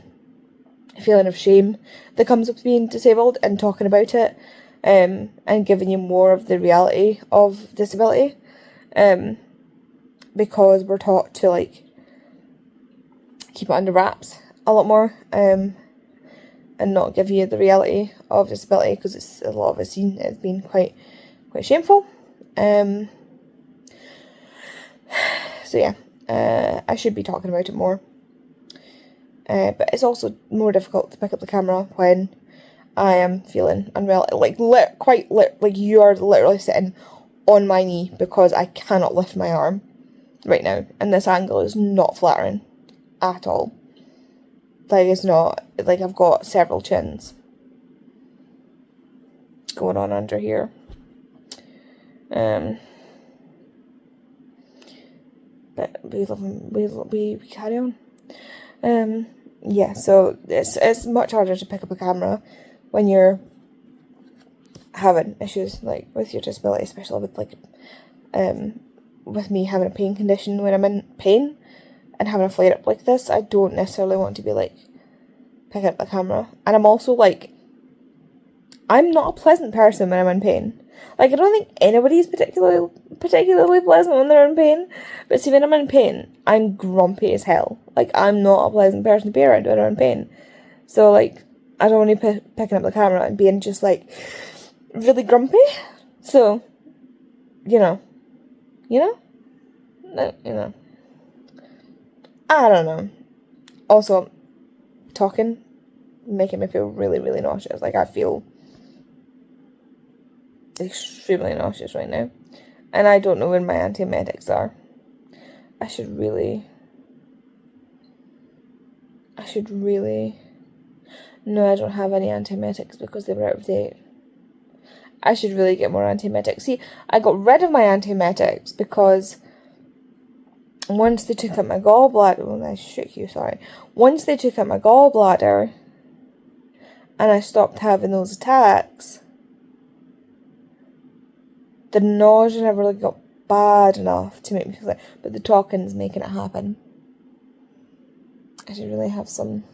feeling of shame that comes with being disabled and talking about it, and giving you more of the reality of disability, because we're taught to like keep it under wraps a lot more, and not give you the reality of disability, because it's a lot of it's seen as being quite shameful. So yeah, I should be talking about it more, but it's also more difficult to pick up the camera when I am feeling unwell. Like like you are literally sitting on my knee, because I cannot lift my arm right now, and this angle is not flattering at all. Like, it's not, like, I've got several chins going on under here. But we carry on. Yeah, so it's much harder to pick up a camera when you're having issues like with your disability, especially with like with me having a pain condition. When I'm in pain and having a flare up like this, I don't necessarily want to be like picking up the camera. And I'm also like, I'm not a pleasant person when I'm in pain. Like, I don't think anybody's particularly pleasant when they're in pain. But see, when I'm in pain, I'm grumpy as hell. Like, I'm not a pleasant person to be around when I'm in pain. So, like, I don't want to be picking up the camera and being just like really grumpy. So, you know, I don't know. Also, talking making me feel really, really nauseous. Like, I feel extremely nauseous right now. And I don't know where my antiemetics are. I should really... No, I don't have any antiemetics because they were out of date. I should really get more antiemetics. See, I got rid of my antiemetics because once they took out my gallbladder... Oh, I shook you, sorry. Once they took out my gallbladder and I stopped having those attacks, the nausea never really got bad enough to make me feel like... But the talking's making it happen. I should really have some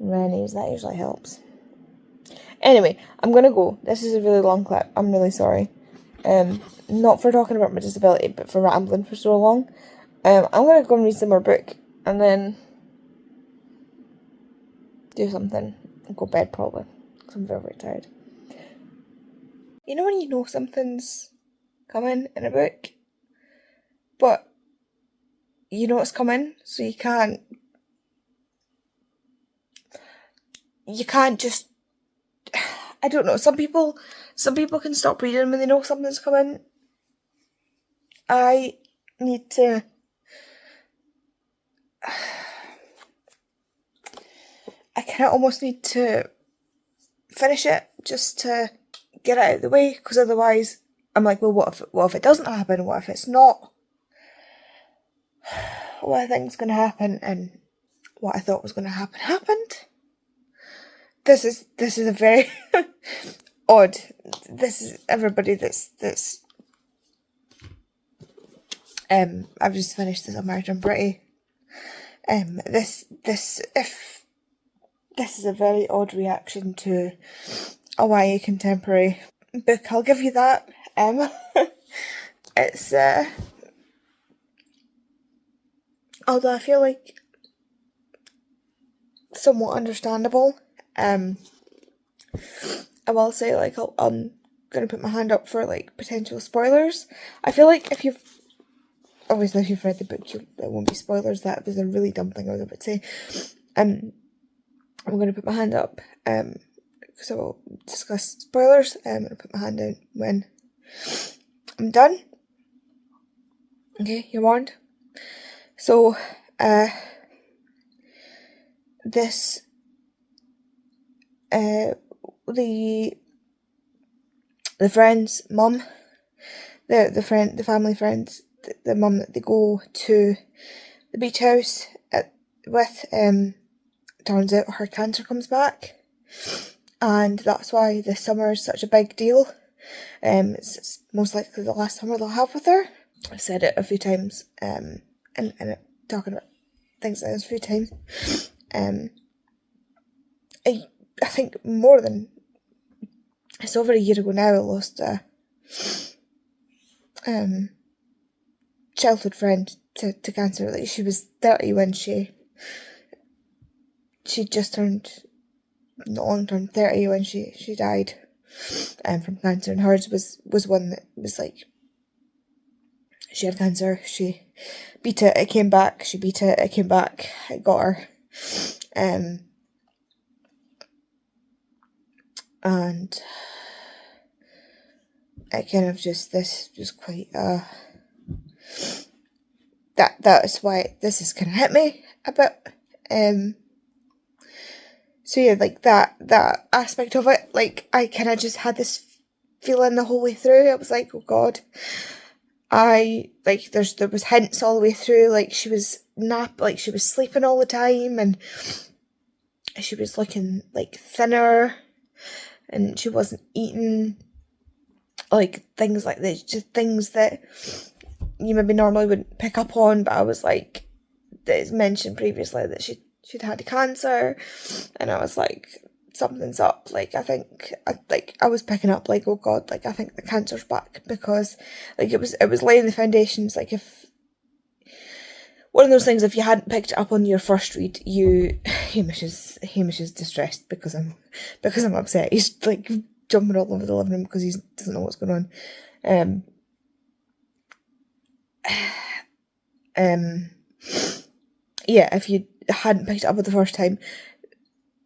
Rennies. That usually helps. Anyway, I'm gonna go. This is a really long clip. I'm really sorry. Not for talking about my disability, but for rambling for so long. I'm gonna go and read some more book, and then do something, and go to bed probably, because I'm very, very tired. You know when you know something's coming in a book, but you know it's coming, so you can't just... I don't know, some people can stop reading when they know something's coming. I need to... I kind of almost need to finish it just to get it out of the way, because otherwise I'm like, well, what if it doesn't happen? What if it's not what I think's going to happen? And what I thought was going to happen happened. This is a very odd. This is everybody that's I've just finished this American Pretty. This is a very odd reaction to a YA contemporary book, I'll give you that. It's although I feel like somewhat understandable. I will say, like, I'm gonna put my hand up for like potential spoilers. I feel like if you've read the book, it won't be spoilers. That was a really dumb thing I was about to say. I'm gonna put my hand up. So we'll discuss spoilers. I'm gonna put my hand down when I'm done. Okay, you're warned. So, this, the friend's mum, the family friends, the mum that they go to the beach house with, turns out her cancer comes back, and that's why this summer is such a big deal. It's most likely the last summer they'll have with her. I've said it a few times, and talking about things like this a few times. I think it's over a year ago now, I lost a childhood friend to cancer. Like, she was 30 when she just turned 30 when she died from cancer, and hers was one that was like, she had cancer, she beat it, it came back, she beat it, it came back, it got her. And it kind of just, this was quite that's why this has kind of hit me a bit. So yeah, like that aspect of it, like, I kind of just had this feeling the whole way through. I was like, oh God. There was hints all the way through, like she was she was sleeping all the time, and she was looking like thinner, and she wasn't eating, like things like this, just things that you maybe normally wouldn't pick up on. But I was like, it's mentioned previously that she'd had cancer, and I was like, something's up. Like, I think, I was picking up, like, oh God, like, I think the cancer's back, because, like, it was laying the foundations. Like, if one of those things, if you hadn't picked it up on your first read, Hamish is distressed because I'm upset. He's like jumping all over the living room because he doesn't know what's going on. Yeah, if you hadn't picked it up at the first time,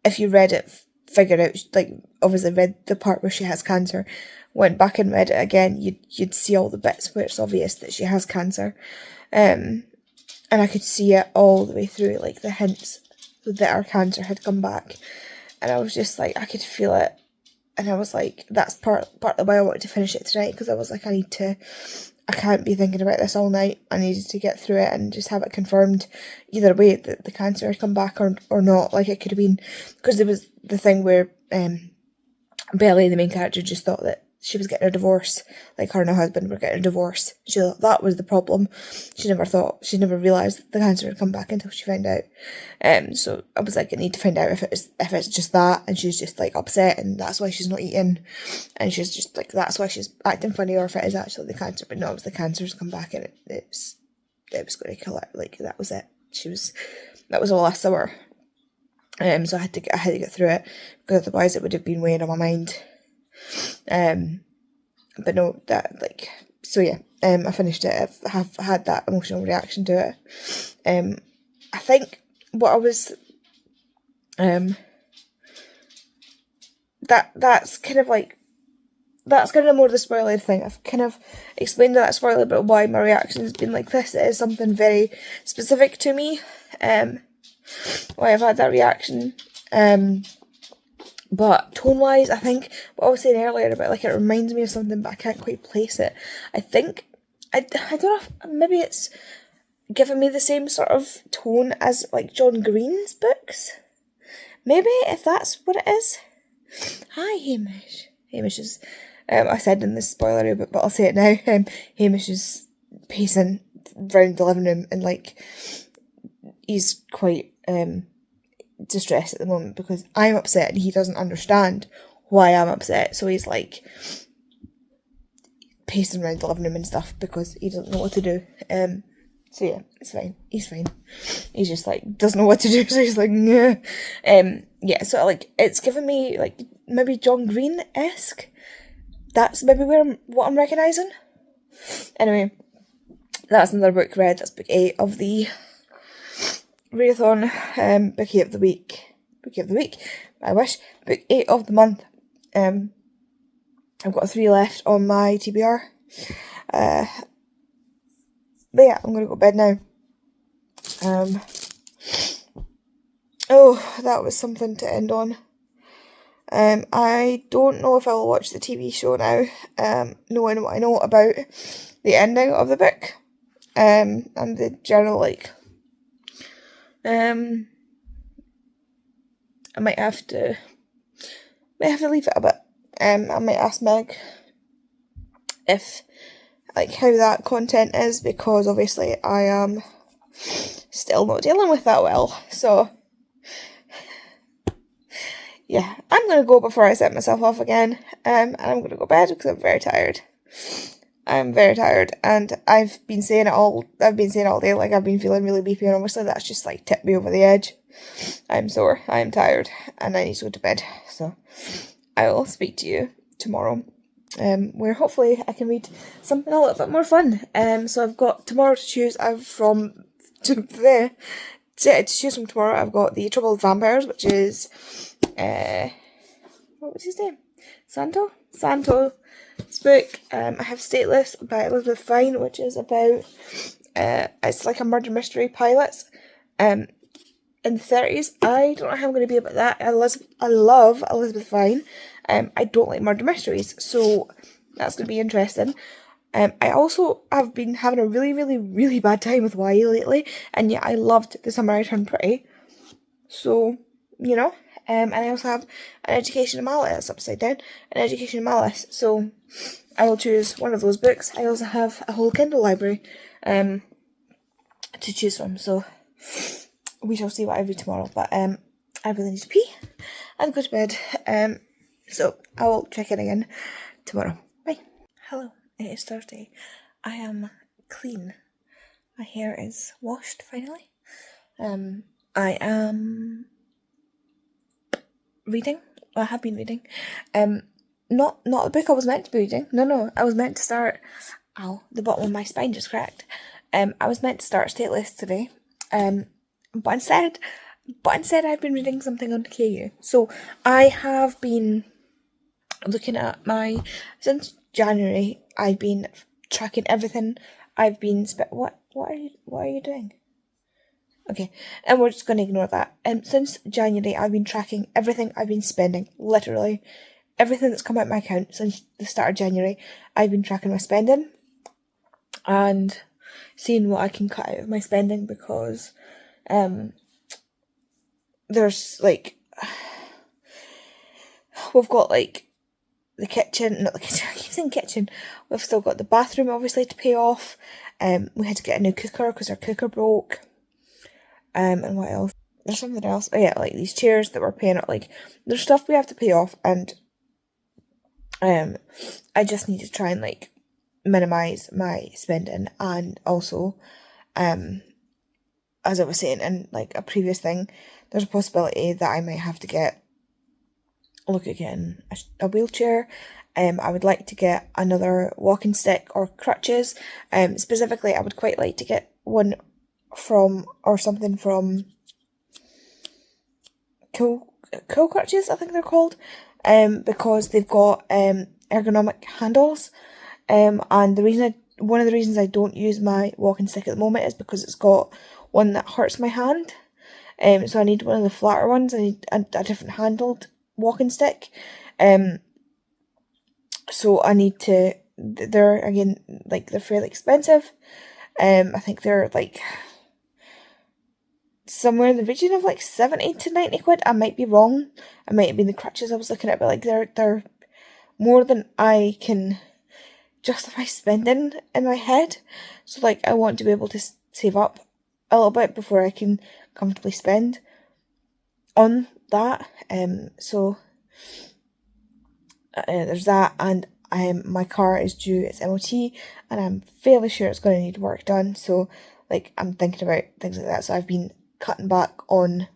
if you read it, figured out, like, obviously read the part where she has cancer, went back and read it again, you'd see all the bits where it's obvious that she has cancer. And I could see it all the way through, like, the hints that her cancer had come back. And I was just like, I could feel it. And I was like, that's partly why I wanted to finish it tonight, because I was like, I can't be thinking about this all night. I needed to get through it and just have it confirmed either way that the cancer had come back or not. Like, it could have been, because there was the thing where Belly, the main character, just thought that she was getting a divorce, like her and her husband were getting a divorce. She thought that was the problem. She never realised that the cancer had come back until she found out. So I was like, I need to find out if it's just that, and she's just like upset and that's why she's not eating, and she's just like, that's why she's acting funny, or if it is actually the cancer. But no, it was the cancer's come back and it was going to kill her. Like, that was it. That was all I saw her. So I had to get through it, because otherwise it would have been weighing on my mind. But no, that, like, so yeah, I finished it. I have had that emotional reaction to it. I think what I was, that's kind of more the spoiler thing. I've kind of explained that spoiler, but why my reaction has been like this. It is something very specific to me, why I've had that reaction. But tone-wise, I think what I was saying earlier about, like, it reminds me of something, but I can't quite place it. I think, I don't know if maybe it's given me the same sort of tone as, like, John Green's books. Maybe, if that's what it is. Hi, Hamish. Hamish is, I said in this spoiler, but I'll say it now. Hamish is pacing round the living room, and, like, he's quite, distressed at the moment because I'm upset and he doesn't understand why I'm upset, so he's like pacing around the living room and stuff because he doesn't know what to do. So yeah, it's fine. He's fine. He's just like doesn't know what to do, so he's like, yeah. Yeah. So like it's given me like maybe John Green-esque. That's maybe what I'm recognising. Anyway, that's another book read. That's book 8 of the readathon, Bookie of the week, I wish, book 8 of the month. I've got 3 left on my TBR, but yeah, I'm gonna go to bed now. Oh, that was something to end on. I don't know if I'll watch the TV show now, knowing what I know about the ending of the book, and the general, like, I might have to leave it a bit. I might ask Meg if, like, how that content is, because obviously I am still not dealing with that well, so yeah, I'm gonna go before I set myself off again, and I'm gonna go to bed because I'm very tired. I'm very tired, and I've been saying all day, like, I've been feeling really beepy, and obviously that's just, like, tipped me over the edge. I'm sore, I'm tired, and I need to go to bed, so I will speak to you tomorrow, where hopefully I can read something a little bit more fun. So I've got tomorrow to choose from. To choose from tomorrow, I've got The Trouble with Vampires, which is, what was his name? Santo's book. I have Stateless by Elizabeth Fine, which is about, it's like a murder mystery pilot, in the 30s. I don't know how I'm going to be about that. I love Elizabeth Fine. I don't like murder mysteries, so that's going to be interesting. I also have been having a really, really, really bad time with YA lately, and yet I loved The Summer I Turned Pretty. So, you know, and I also have An Education in Malice, upside down, An Education in Malice, so I will choose one of those books. I also have a whole Kindle library to choose from, so we shall see what I read tomorrow, but I really need to pee and go to bed, so I will check in again tomorrow. Bye. Hello, it is Thursday. I am clean. My hair is washed finally. I am reading. I have been reading. Not the book I was meant to be reading. No. I was meant to start. Ow, the bottom of my spine just cracked. I was meant to start Stateless today. But instead I've been reading something on KU. So I have been looking at since January. I've been tracking everything. I've been what are you doing? Okay, and we're just going to ignore that. Since January, I've been tracking everything I've been spending. Literally, everything that's come out of my account since the start of January, I've been tracking my spending and seeing what I can cut out of my spending, because there's like, we've got like the kitchen, not the kitchen, I keep saying kitchen, we've still got the bathroom obviously to pay off. We had to get a new cooker because our cooker broke. And what else? There's something else. Oh yeah, like these chairs that we're paying off. Like, there's stuff we have to pay off, and I just need to try and like minimize my spending. And also, as I was saying in like a previous thing, there's a possibility that I might have to look at getting a wheelchair. I would like to get another walking stick or crutches. Specifically, I would quite like to get one from Cool Crutches, I think they're called, because they've got ergonomic handles, and one of the reasons I don't use my walking stick at the moment is because it's got one that hurts my hand, so I need one of the flatter ones. I need a different handled walking stick, so I need to. They're again they're fairly expensive. I think they're like somewhere in the region of like 70 to 90 quid. I might be wrong. I might have been the crutches I was looking at, but like they're more than I can justify spending in my head. So like I want to be able to save up a little bit before I can comfortably spend on that. So there's that, and my car is due its MOT, and I'm fairly sure it's going to need work done. So like I'm thinking about things like that. So I've been cutting back on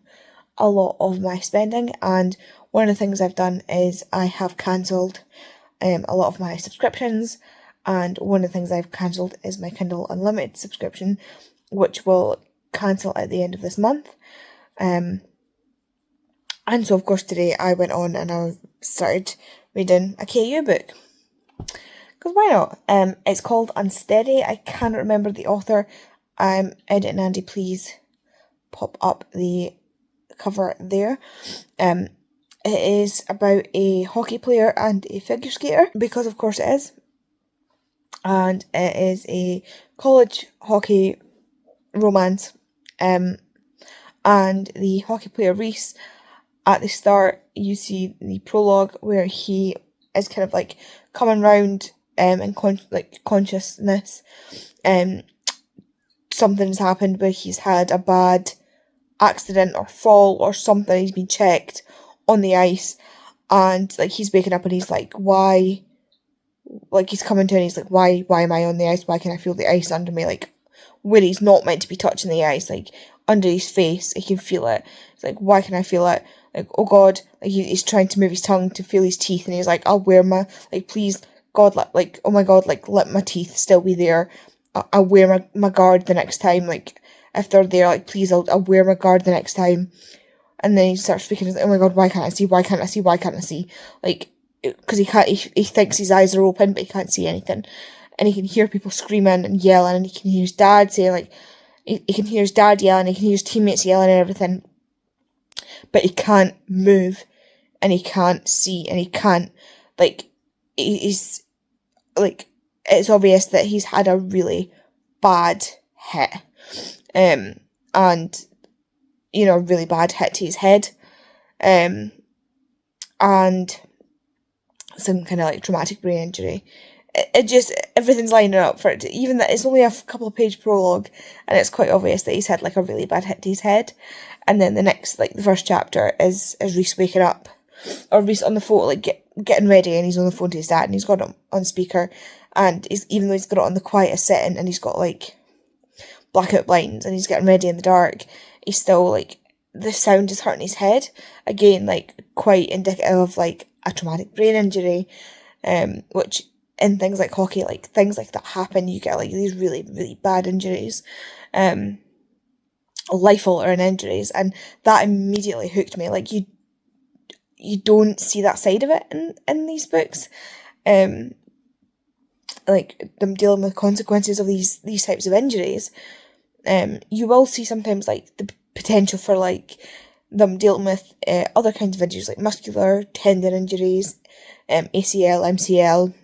a lot of my spending, and one of the things I've done is I have cancelled a lot of my subscriptions, and one of the things I've cancelled is my Kindle Unlimited subscription, which will cancel at the end of this month. And so of course today I went on and I started reading a KU book, because why not? It's called Unsteady. I cannot remember the author. Edit and Andy, please pop up the cover there. It is about a hockey player and a figure skater, because of course it is, and it is a college hockey romance. And the hockey player Reese, at the start you see the prologue where he is kind of like coming round in consciousness. Something's happened where he's had a bad accident or fall or something. He's been checked on the ice, and like he's waking up and he's like, why? Like he's coming to and he's like, why am I on the ice? Why can I feel the ice under me? Like where he's not meant to be touching the ice, like under his face, he can feel it. It's like, why can I feel it? Like, oh God, like he's trying to move his tongue to feel his teeth, and he's like, I'll wear my, like, please, God, like, oh my God, like, let my teeth still be there. I'll wear my guard the next time, like, if they're there, like, please, I'll wear my guard the next time. And then he starts speaking, he's like, oh my God, why can't I see? Why can't I see? Why can't I see? Like, because he thinks his eyes are open, but he can't see anything. And he can hear people screaming and yelling, and he can hear his dad saying, like, he can hear his dad yelling, he can hear his teammates yelling and everything. But he can't move, and he can't see, and he can't, like, he's, like, it's obvious that he's had a really bad hit. And, you know, a really bad hit to his head. And some kind of, like, traumatic brain injury. It just, everything's lining up for it. Even that it's only a couple of page prologue, and it's quite obvious that he's had like a really bad hit to his head. And then the next, like the first chapter is Reese waking up, or Reese on the phone, like getting ready, and he's on the phone to his dad, and he's got it on speaker, and even though he's got it on the quietest setting, and he's got like blackout blinds and he's getting ready in the dark, he's still, like, the sound is hurting his head. Again, like, quite indicative of, like, a traumatic brain injury, which in things like hockey, like, things like that happen. You get, like, these really, really bad injuries, life-altering injuries, and that immediately hooked me. Like, you don't see that side of it in these books. Like, them dealing with consequences of these types of injuries. You will see sometimes, like, the potential for, like, them dealing with other kinds of injuries, like muscular, tendon injuries, ACL, MCL,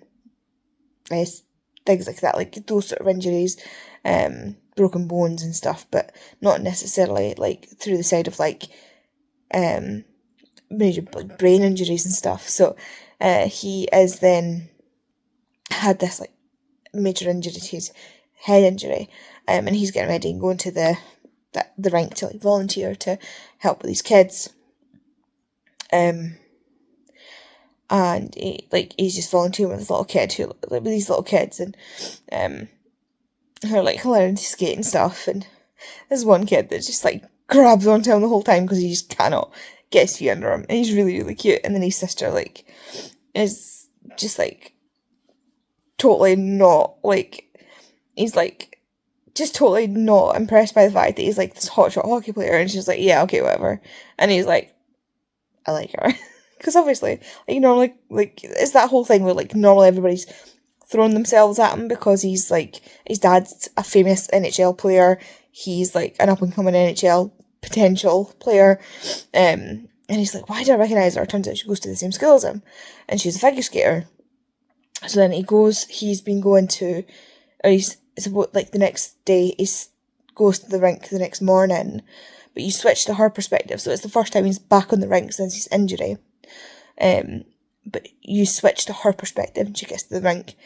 things like that, like those sort of injuries, broken bones and stuff, but not necessarily, like, through the side of, like, major, like, brain injuries and stuff. So he is then had this, like, major injury to his head injury, and he's getting ready and going to the rink to, like, volunteer to help with these kids, and he's just volunteering with this little kid with these little kids, and who are, like, learning to skate and stuff, and there's one kid that just, like, grabs onto him the whole time because he just cannot get his feet under him, and he's really, really cute. And then his sister, like, is just, like, totally not, like, he's, like, just totally not impressed by the fact that he's, like, this hotshot hockey player, and she's like, yeah, okay, whatever. And he's like, I like her. Because obviously, like, normally, like, it's that whole thing where, like, normally everybody's throwing themselves at him because he's, like, his dad's a famous NHL player, he's, like, an up-and-coming NHL potential player, and he's like, why do I recognise her? Turns out she goes to the same school as him, and she's a figure skater. So then he's been going to, or he's, like, the next day, he goes to the rink the next morning, but you switch to her perspective, so it's the first time he's back on the rink since his injury, but you switch to her perspective, and she gets to the rink,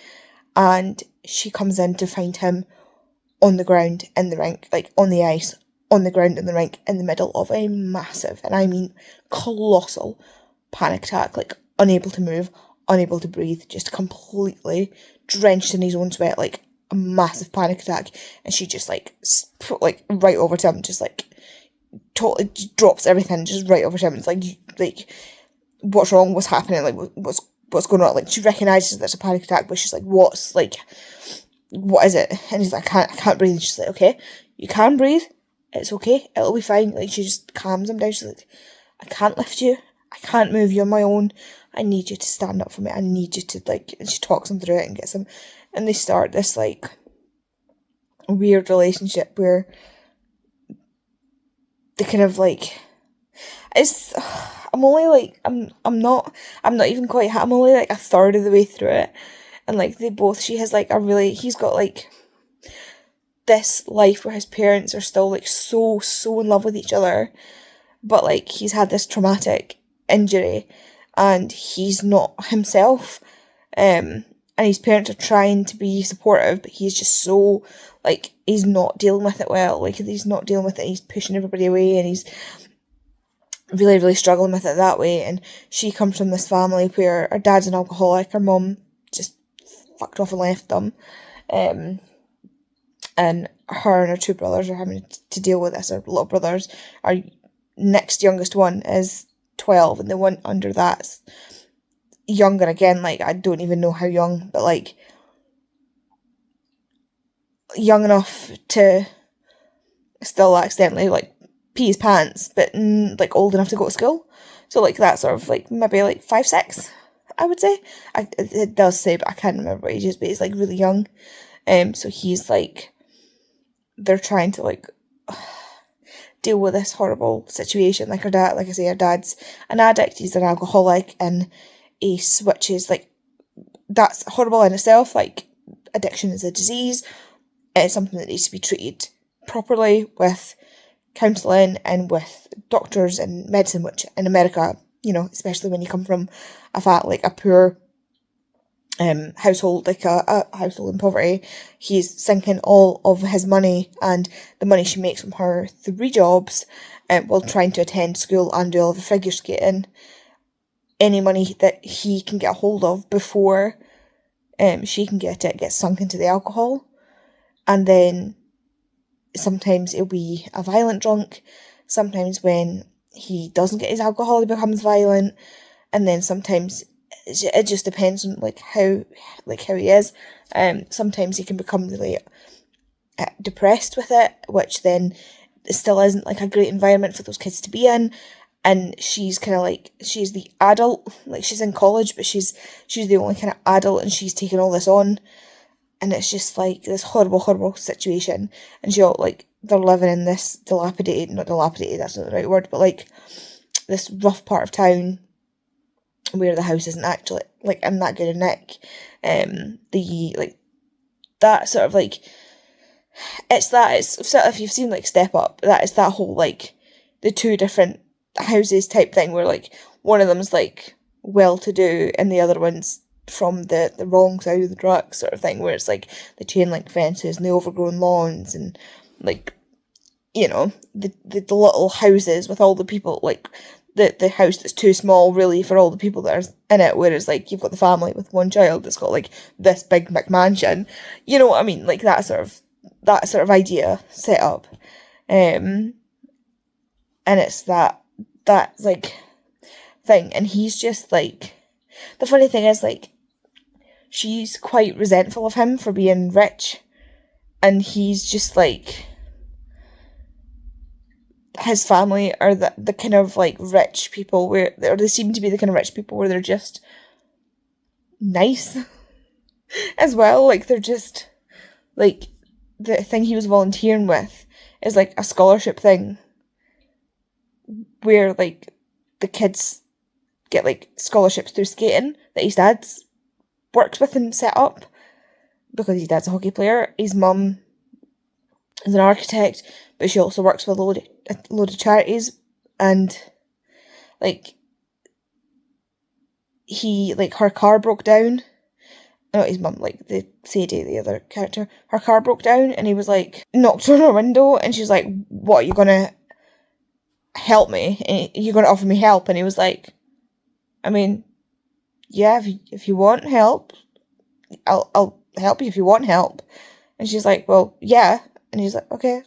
and she comes in to find him on the ground in the rink, like, on the ice, on the ground in the rink, in the middle of a massive, and I mean colossal, panic attack, like, unable to move, unable to breathe, just completely drenched in his own sweat, like, a massive panic attack, and she just, like, right over to him, just, like, totally just drops everything, just right over to him. It's like, what's wrong, what's happening, like, what's going on, like, she recognises there's a panic attack, but she's like, what is it? And he's like, I can't breathe, and she's like, okay, you can breathe, it's okay, it'll be fine. Like, she just calms him down. She's like, I can't lift you, I can't move you on my own, I need you to stand up for me, I need you to, like, and she talks him through it and gets him, and they start this, like, weird relationship where they kind of, like, it's, I'm only, like, I'm not even quite, I'm only, like, a third of the way through it, and, like, she has, like, he's got, like, this life where his parents are still, like, so in love with each other, but, like, he's had this traumatic injury, and he's not himself, and his parents are trying to be supportive, but he's just so, like, he's not dealing with it well, like, he's not dealing with it, he's pushing everybody away, and he's really, really struggling with it that way. And she comes from this family where her dad's an alcoholic, her mum just fucked off and left them, and her and her two brothers are having to deal with this. Her little brothers, our next youngest one is 12, and the one under that's younger again, like, I don't even know how young, but, like, young enough to still accidentally, like, pee his pants, but, like, old enough to go to school. So, like, that sort of, like, maybe, like, 5, 6, I would say. It does say, but I can't remember what age is, but he's, like, really young. So he's, like, they're trying to, like, deal with this horrible situation. Like, her dad, like I say, her dad's an addict, he's an alcoholic, and he switches, like, that's horrible in itself. Like, addiction is a disease, it's something that needs to be treated properly with counselling and with doctors and medicine, which in America, you know, especially when you come from a poor household, like a household in poverty, he's sinking all of his money and the money she makes from her 3 jobs while trying to attend school and do all the figure skating. Any money that he can get a hold of before she can get it gets sunk into the alcohol, and then sometimes he'll be a violent drunk, sometimes when he doesn't get his alcohol he becomes violent, and then sometimes it just depends on how he is. Sometimes he can become really depressed with it, which then still isn't a great environment for those kids to be in. And she's kind of she's the adult, she's in college, but she's the only kind of adult, and she's taking all this on, and it's just this horrible situation. And they're living in this not dilapidated, that's not the right word, but this rough part of town where the house isn't actually in that good a nick. That sort of it's sort of, if you've seen Step Up, that is that whole the two different houses type thing where one of them's well to do and the other one's from the wrong side of the tracks sort of thing, where it's the chain link fences and the overgrown lawns and the little houses with all the people, the house that's too small really for all the people that are in it, whereas you've got the family with one child that's got this big McMansion, you know what I mean, that sort of idea set up, and it's that thing. And he's just the funny thing is she's quite resentful of him for being rich, and he's just his family are the kind of rich people or they seem to be the kind of rich people where they're just nice as well. They're just the thing he was volunteering with is a scholarship thing where the kids get scholarships through skating that his dad works with and set up, because his dad's a hockey player. His mum is an architect, but she also works with a load of charities, and her car broke down. Not his mum, the Sadie, the other character. Her car broke down, and he was knocked on her window, and she's like, "What, are you gonna help me? You're gonna offer me help?" And he was like, "I mean, yeah, if you want help, I'll help you if you want help." And she's like, "Well, yeah." And he's like, "Okay."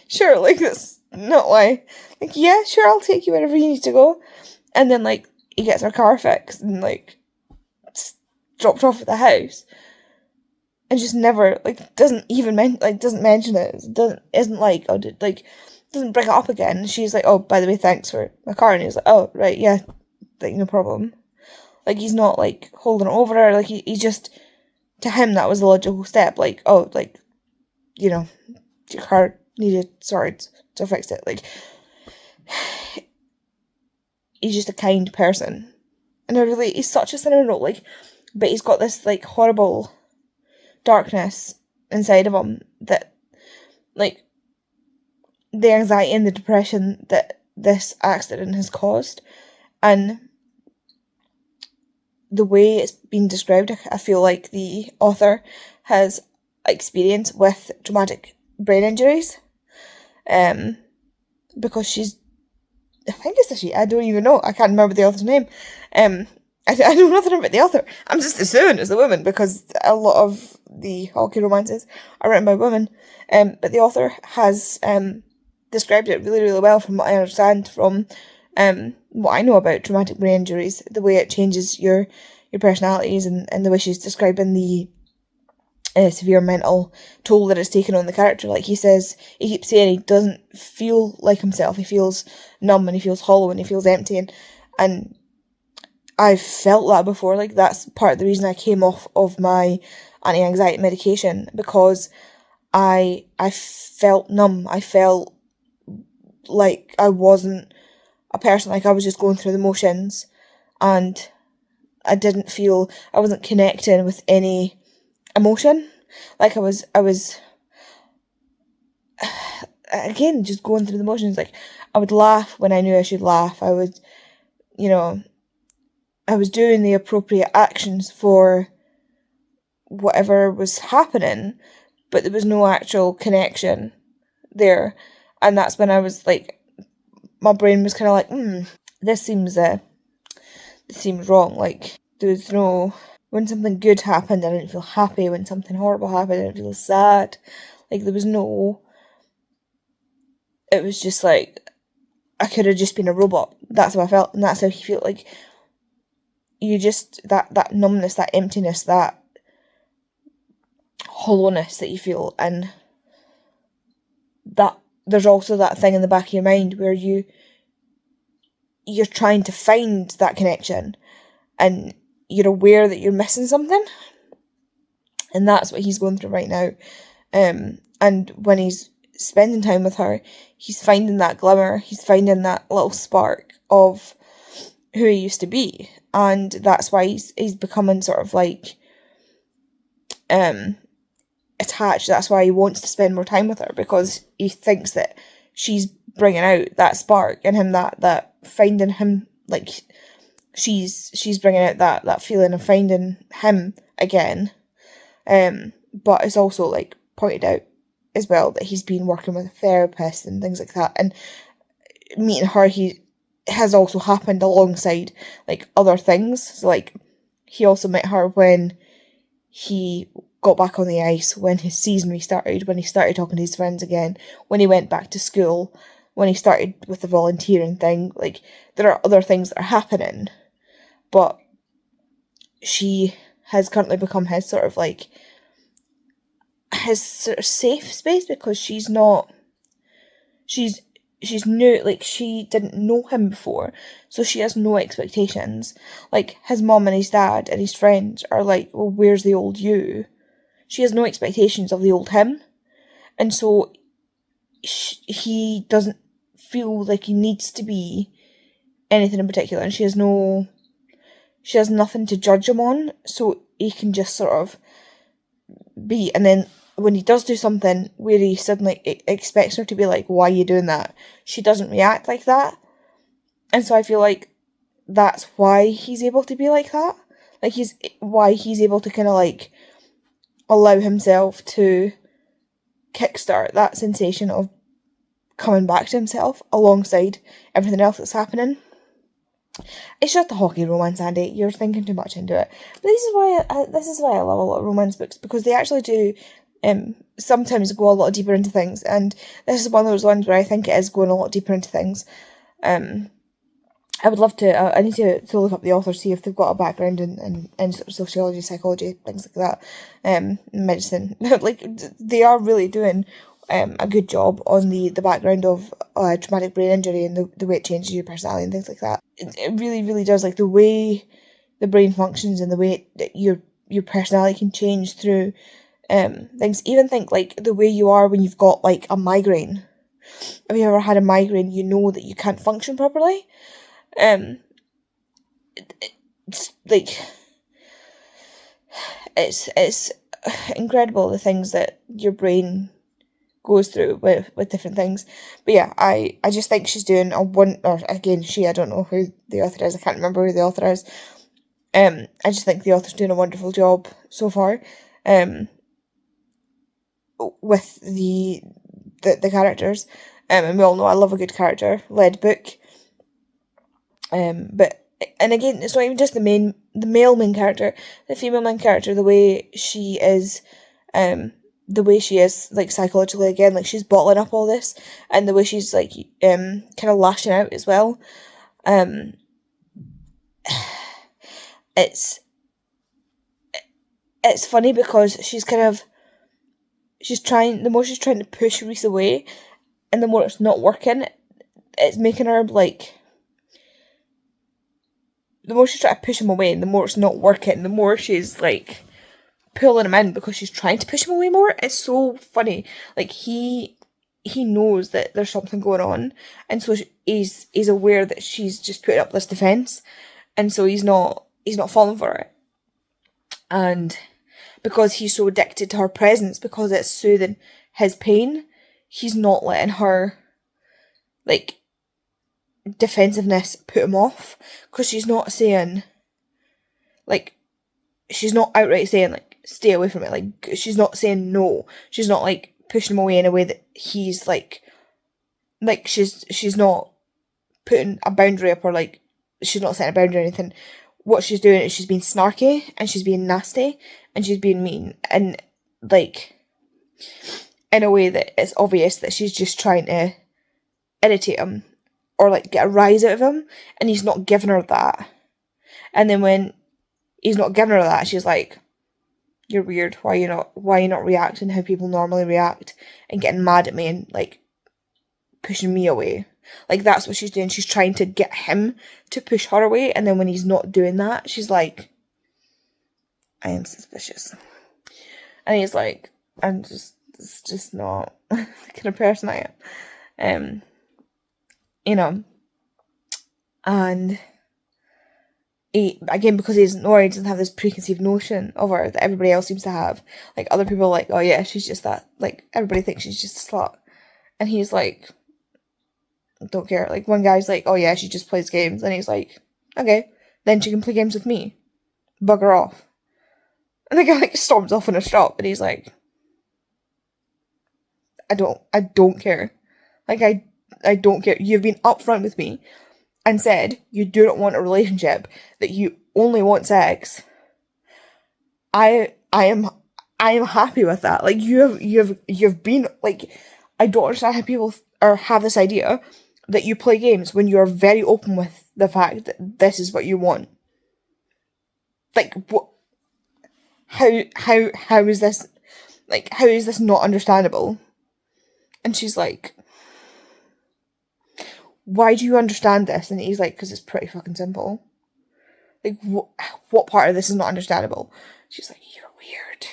Sure, that's not why. Yeah, sure, I'll take you wherever you need to go. And then, he gets her car fixed and, dropped off at the house. And just never, doesn't even doesn't mention it. Doesn't bring it up again. And she's like, "Oh, by the way, thanks for my car." And he's like, "Oh, right, yeah, no problem." He's not, holding it over her. He just, to him, that was the logical step. Your car needed sorted, so I fixed it. He's just a kind person. And he's such a cinnamon roll, but he's got this, horrible darkness inside of him that, the anxiety and the depression that this accident has caused, and the way it's been described, I feel the author has experience with traumatic brain injuries, because she's, I think it's a she, I don't even know, I can't remember the author's name, I know nothing about the author, I'm just assuming it's a woman, because a lot of the hockey romances are written by women, but the author has described it really, really well, from what I understand, from what I know about traumatic brain injuries, the way it changes your personalities, and the way she's describing the severe mental toll that it's taken on the character. He says, he keeps saying he doesn't feel like himself, he feels numb, and he feels hollow, and he feels empty, and I've felt that before. That's part of the reason I came off of my anti-anxiety medication, because I felt numb. I felt like I wasn't a person, I was just going through the motions, and I wasn't connecting with any emotion. I was again, just going through the motions. I would laugh when I knew I should laugh. I would, I was doing the appropriate actions for whatever was happening, but there was no actual connection there. And that's when I was my brain was kind of this seems wrong. There was no, when something good happened, I didn't feel happy. When something horrible happened, I didn't feel sad. Like, there was no... It was just like, I could have just been a robot. That's how I felt, and that's how he felt. Like, you just, that numbness, that emptiness, that hollowness that you feel, and that there's also that thing in the back of your mind where you're trying to find that connection, and you're aware that you're missing something, and that's what he's going through right now. And when he's spending time with her, he's finding that glimmer, he's finding that little spark of who he used to be, and that's why he's becoming sort of like attached. That's why he wants to spend more time with her, because he thinks that she's bringing out that spark in him, that finding him, like she's bringing out that feeling of finding him again. But it's also like pointed out as well that he's been working with a therapist and things like that, and meeting her has also happened alongside like other things. So like he also met her when he got back on the ice, when his season restarted, when he started talking to his friends again, when he went back to school, when he started with the volunteering thing. Like, there are other things that are happening, but she has currently become his sort of like, his sort of safe space, because she's new, like, she didn't know him before, so she has no expectations. Like, his mum and his dad and his friends are like, well, where's the old you? She has no expectations of the old him, and so he doesn't feel like he needs to be anything in particular, and she has nothing to judge him on, so he can just sort of be. And then when he does do something where he suddenly expects her to be like, why are you doing that? She doesn't react like that. And so I feel like that's why he's able to be like that. Like, why he's able to kind of like allow himself to kickstart that sensation of coming back to himself alongside everything else that's happening. It's just the hockey romance, Andy. You're thinking too much into it. But this is why I love a lot of romance books, because they actually do sometimes go a lot deeper into things, and this is one of those ones where I think it is going a lot deeper into things. I would love to, I need to look up the author, see if they've got a background in sort of sociology, psychology, things like that, medicine. Like, they are really doing a good job on the background of traumatic brain injury and the way it changes your personality and things like that. It really, really does, like, the way the brain functions and the way that your personality can change through things. Even think, like, the way you are when you've got, like, a migraine. Have you ever had a migraine? You know that you can't function properly. It's like, it's incredible the things that your brain goes through with different things. But yeah, I just think she's doing I don't know who the author is, I can't remember who the author is. I just think the author's doing a wonderful job so far, with the characters, and we all know I love a good character-led book. But, and again, it's not even just the male main character, the female main character, the way she is, like, psychologically, again, like, she's bottling up all this, and the way she's, like, kind of lashing out as well. It's funny because the more she's trying to push Reese away, and the more it's not working, it's making her, like, the more she's trying to push him away, and the more it's not working, the more she's, like, pulling him in because she's trying to push him away more. It's so funny. Like, he knows that there's something going on, and so he's aware that she's just putting up this defence, and so he's not falling for it. And because he's so addicted to her presence, because it's soothing his pain, he's not letting her, like, defensiveness put him off, because she's not saying, like, she's not outright saying, like, stay away from it, like, she's not saying no, she's not, like, pushing him away in a way that he's, like, she's not putting a boundary up, or, like, she's not setting a boundary or anything. What she's doing is she's being snarky, and she's being nasty, and she's being mean, and, like, in a way that it's obvious that she's just trying to irritate him or like get a rise out of him, and he's not giving her that. And then when he's not giving her that, she's like, "You're weird. Why are you not reacting how people normally react and getting mad at me and like pushing me away?" Like, that's what she's doing. She's trying to get him to push her away, and then when he's not doing that, she's like, "I am suspicious." And he's like, it's just not the kind of person I am. You know, and again, because he doesn't know her, he doesn't have this preconceived notion of her that everybody else seems to have. Like, other people are like, "Oh yeah, she's just that," like, everybody thinks she's just a slut. And he's like, "Don't care." Like, one guy's like, "Oh yeah, she just plays games," and he's like, "Okay, then she can play games with me. Bugger off." And the guy like storms off in a shop, and he's like, I don't care. Like, I don't care. You've been upfront with me and said you do not want a relationship, that you only want sex. I am happy with that. Like, you've been like, I don't understand how people have this idea that you play games when you're very open with the fact that this is what you want. Like, what? How is this? Like, how is this not understandable? And she's like, "Why do you understand this?" And he's like, "Because it's pretty fucking simple." Like, what part of this is not understandable? She's like, "You're weird."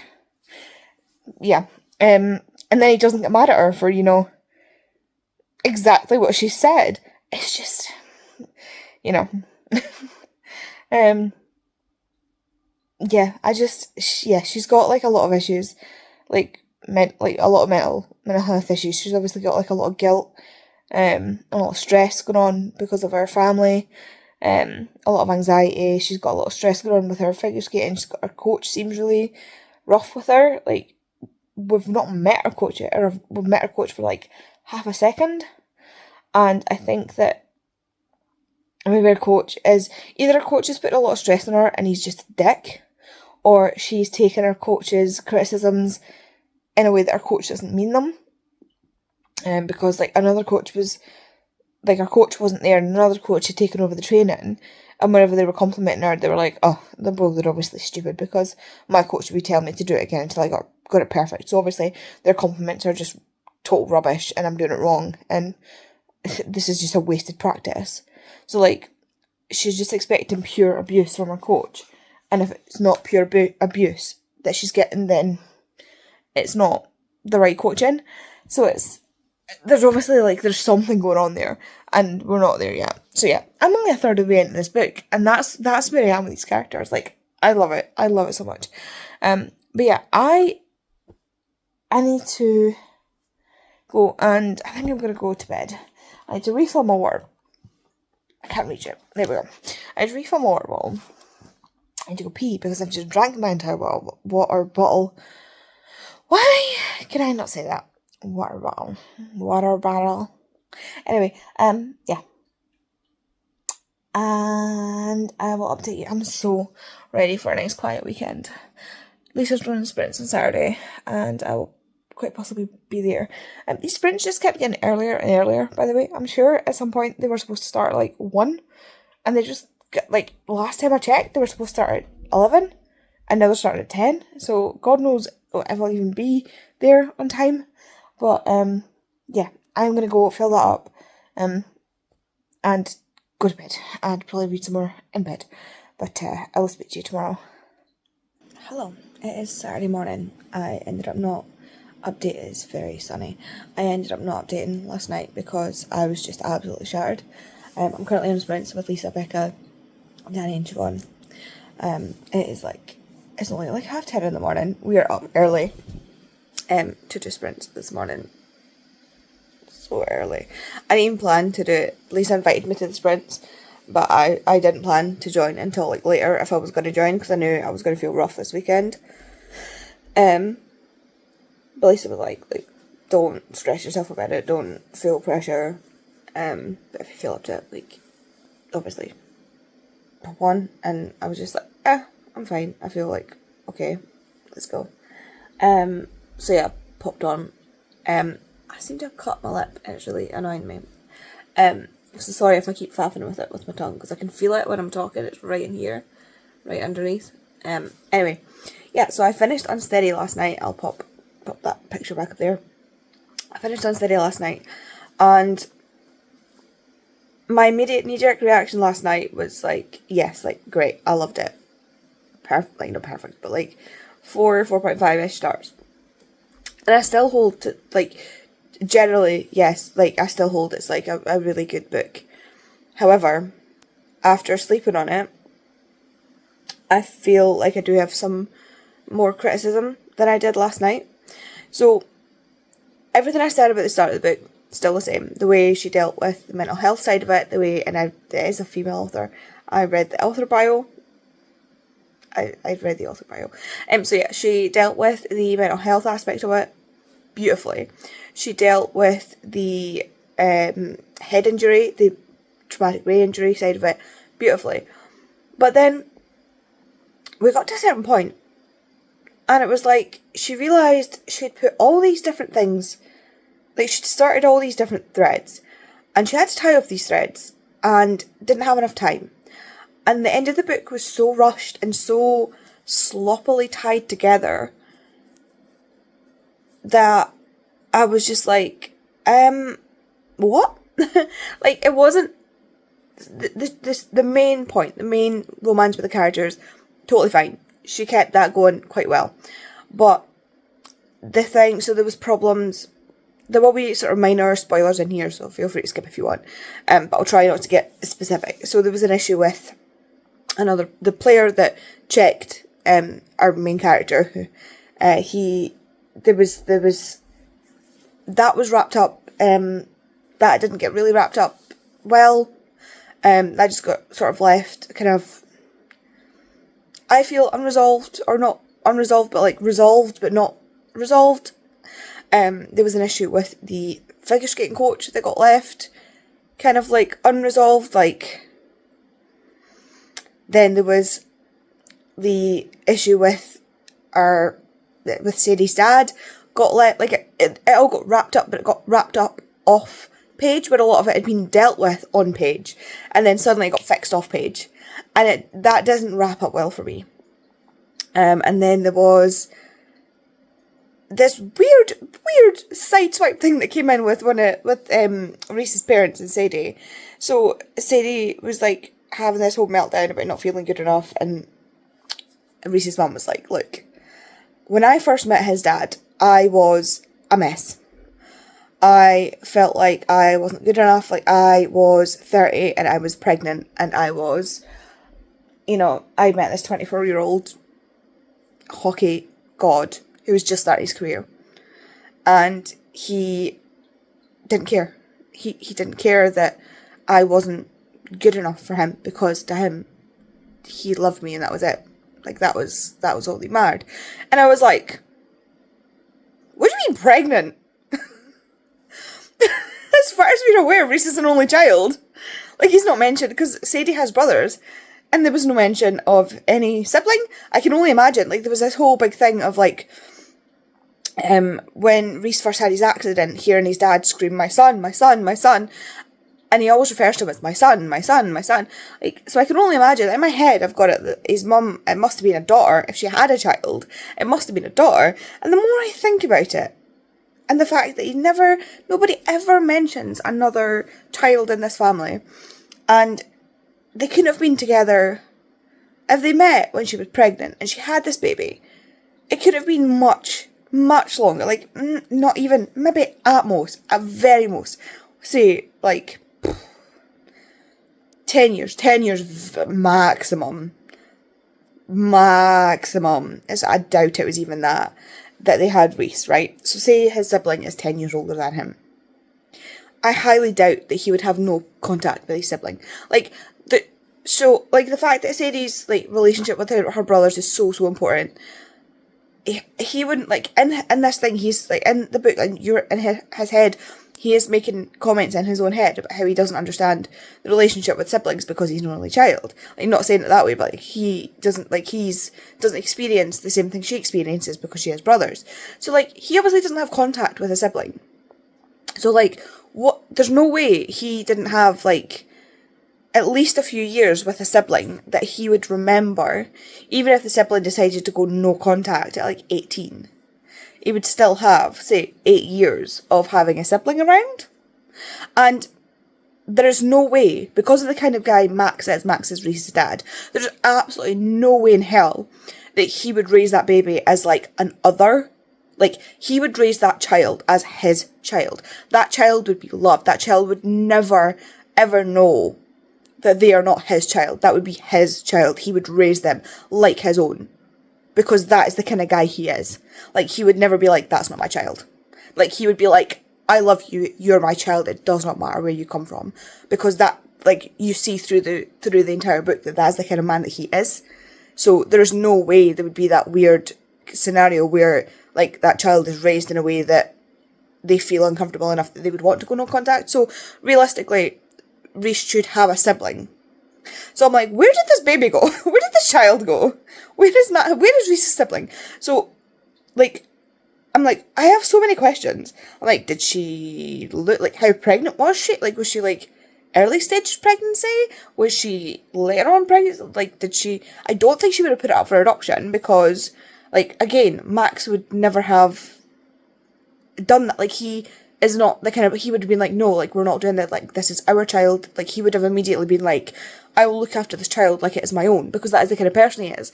Yeah. And then he doesn't get mad at her for, exactly what she said. It's just, she's got like a lot of issues, like a lot of mental health issues. She's obviously got like a lot of guilt, a lot of stress going on because of her family, a lot of anxiety. She's got a lot of stress going on with her figure skating. She's got her coach seems really rough with her. Like, we've not met her coach yet, or we've met her coach for like half a second, and I think that maybe her coach is either her coach has put a lot of stress on her and he's just a dick, or she's taken her coach's criticisms in a way that her coach doesn't mean them. Because like another coach was, like, her coach wasn't there, and another coach had taken over the training, and whenever they were complimenting her, they were like, "Oh, they're obviously stupid, because my coach would be telling me to do it again until I got it perfect. So obviously their compliments are just total rubbish, and I'm doing it wrong, and this is just a wasted practice." So like, she's just expecting pure abuse from her coach, and if it's not pure abuse that she's getting, then it's not the right coaching. So there's obviously like, there's something going on there, and we're not there yet. So yeah, I'm only a third of the way into this book, and that's where I am with these characters. Like, I love it so much. But yeah, I need to go, and I think I'm gonna go to bed. I need to refill my water. I can't reach it. There we go. I need to refill my water bottle. I need to go pee because I've just drank my entire water bottle. Why can I not say that? Water bottle. Anyway, yeah. And I will update you. I'm so ready for a nice quiet weekend. Lisa's running sprints on Saturday, and I will quite possibly be there. These sprints just kept getting earlier and earlier, by the way. I'm sure at some point they were supposed to start at like 1, and they just like, last time I checked, they were supposed to start at 11, and now they're starting at 10. So God knows if I'll even be there on time. But yeah, I'm gonna go fill that up, and go to bed. I'd probably read some more in bed. But I will speak to you tomorrow. Hello, it is Saturday morning. I ended up not updating. It's very sunny. I ended up not updating last night because I was just absolutely shattered. I'm currently on sprints with Lisa, Becca, Dani and Siobhan. It's only like 10:30 in the morning. We are up early to do sprints this morning. So early. I didn't even plan to do it. Lisa invited me to the sprints, but I didn't plan to join until like later if I was going to join, because I knew I was going to feel rough this weekend. But Lisa was like, don't stress yourself about it, don't feel pressure. But if you feel up to it, like, obviously pop on. And I was just like, I'm fine. I feel like, okay, let's go. So yeah, popped on, I seem to have cut my lip and it's really annoying me. So sorry if I keep faffing with it with my tongue, because I can feel it when I'm talking. It's right in here, right underneath. Anyway, yeah, so I finished Unsteady last night. I'll pop that picture back up there. I finished Unsteady last night, and my immediate knee-jerk reaction last night was like, yes, like, great, I loved it. Perfect, like, not perfect, but like 4.5-ish stars. And I still hold to, like, generally, yes, like, I still hold it's like a really good book. However, after sleeping on it, I feel like I do have some more criticism than I did last night. So, everything I said about the start of the book, still the same. The way she dealt with the mental health side of it, the way, and it is a female author. I read the author bio. I've read the author bio. So yeah, she dealt with the mental health aspect of it beautifully. She dealt with the head injury, the traumatic brain injury side of it beautifully. But then we got to a certain point, and it was like she realised she'd put all these different things, like she'd started all these different threads, and she had to tie off these threads and didn't have enough time. And the end of the book was so rushed and so sloppily tied together that I was just like, what? Like, it wasn't the main point, the main romance with the characters, totally fine. She kept that going quite well. But the thing, so there was problems. There will be sort of minor spoilers in here, so feel free to skip if you want. But I'll try not to get specific. So there was an issue with the player that checked our main character. That was wrapped up. That didn't get really wrapped up well. That just got sort of left kind of, I feel, unresolved, or not unresolved, but like resolved, but not resolved. There was an issue with the figure skating coach that got left kind of like unresolved. Like, then there was the issue with Sadie's dad got left, like it all got wrapped up, but it got wrapped up off page, where a lot of it had been dealt with on page, and then suddenly it got fixed off page, and that doesn't wrap up well for me. And then there was this weird sideswipe thing that came in with Reese's parents and Sadie. So Sadie was like having this whole meltdown about not feeling good enough, and Reese's mum was like, look, when I first met his dad, I was a mess. I felt like I wasn't good enough. Like, I was 30 and I was pregnant, and I was, I met this 24-year-old hockey god who was just starting his career, and he didn't care. He didn't care that I wasn't good enough for him, because to him, he loved me and that was it. Like, that was all that mattered. And I was like, what do you mean pregnant? As far as we're aware, Reese is an only child. Like, he's not mentioned, because Sadie has brothers, and there was no mention of any sibling. I can only imagine, like, there was this whole big thing of, like, when Reese first had his accident, hearing his dad scream, my son, my son, my son, and he always refers to him as my son, my son, my son. Like, so I can only imagine, in my head, I've got it that his mum, it must have been a daughter. If she had a child, it must have been a daughter. And the more I think about it, and the fact that nobody ever mentions another child in this family, and they couldn't have been together. If they met when she was pregnant and she had this baby, it could have been much, much longer. Like, not even, maybe at very most, say, like, 10 years maximum. I doubt it was even that they had Reese, right? So say his sibling is 10 years older than him. I highly doubt that he would have no contact with his sibling. Like, the fact that Sadie's, like, relationship with her brothers is so important. He wouldn't, like, in this thing, he's, like, in the book, and you're in his head, he is making comments in his own head about how he doesn't understand the relationship with siblings because he's an only child. Like, not saying it that way, but like, he doesn't, like, doesn't experience the same thing she experiences because she has brothers. So, like, he obviously doesn't have contact with a sibling. So, like, there's no way he didn't have, like, at least a few years with a sibling that he would remember, even if the sibling decided to go no contact at, like, 18. He would still have, say, 8 years of having a sibling around. And there is no way, because of the kind of guy Max is Reese's dad, there's absolutely no way in hell that he would raise that baby as, like, an other. Like, he would raise that child as his child. That child would be loved. That child would never, ever know that they are not his child. That would be his child. He would raise them like his own. Because that is the kind of guy he is. Like, he would never be like, that's not my child. Like, he would be like, I love you, you're my child, it does not matter where you come from. Because that, like, you see through the entire book that that's the kind of man that he is. So there's no way there would be that weird scenario where, like, that child is raised in a way that they feel uncomfortable enough that they would want to go no contact. So, realistically, Reese should have a sibling. So I'm like, where did this baby go? Where did this child go? Where is Reese's sibling? So, like, I'm like, I have so many questions. I'm like, did she look, like, how pregnant was she? Like, was she, like, early stage pregnancy? Was she later on pregnancy? Like, I don't think she would have put it up for adoption because, like, again, Max would never have done that. Like, he is not the kind of, he would have been like, no, like, we're not doing that, like, this is our child. Like, he would have immediately been like, I will look after this child like it is my own, because that is the kind of person he is.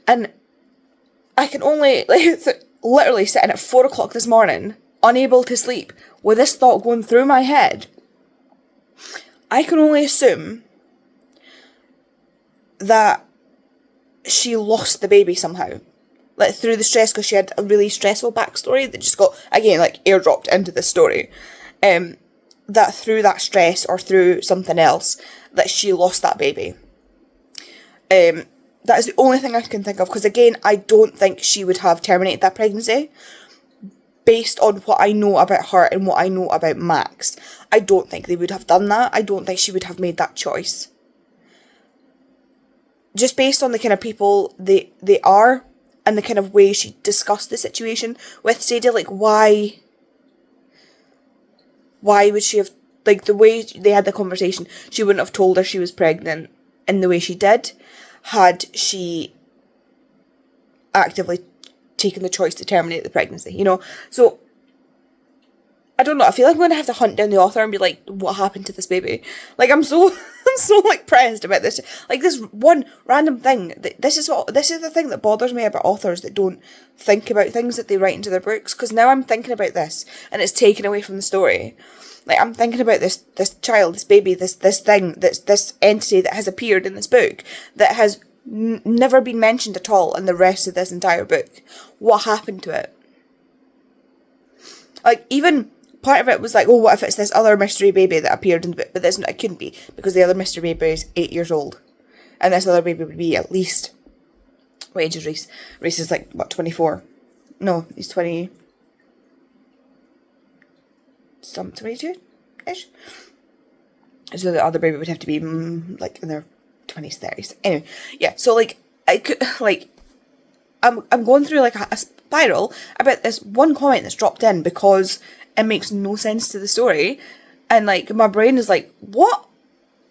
And I can only, like, literally sitting at 4 o'clock this morning, unable to sleep, with this thought going through my head, I can only assume that she lost the baby somehow. Like, through the stress, because she had a really stressful backstory that just got, again, like, airdropped into this story. That through that stress, or through something else, that she lost that baby. That is the only thing I can think of, because, again, I don't think she would have terminated that pregnancy. Based on what I know about her and what I know about Max, I don't think they would have done that. I don't think she would have made that choice. Just based on the kind of people they are, and the kind of way she discussed the situation with Sadie, like, why would she have, like, the way they had the conversation, she wouldn't have told her she was pregnant in the way she did, had she actively taken the choice to terminate the pregnancy, you know? So, I don't know, I feel like I'm going to have to hunt down the author and be like, what happened to this baby? Like, I'm so like, pressed about this. Like, this one random thing, this is the thing that bothers me about authors that don't think about things that they write into their books, because now I'm thinking about this, and it's taken away from the story. Like, I'm thinking about this child, this baby, this thing, this entity that has appeared in this book, that has never been mentioned at all in the rest of this entire book. What happened to it? Like, even part of it was like, oh, what if it's this other mystery baby that appeared in the book? But it couldn't be, because the other mystery baby is 8 years old. And this other baby would be at least, what age is Reese? Reese is like, what, 24? No, he's 20... 22-ish? So the other baby would have to be, like, in their 20s, 30s. Anyway, yeah, so, like, I could, like, I'm going through, like, a spiral about this one comment that's dropped in because it makes no sense to the story, and, like, my brain is like, what?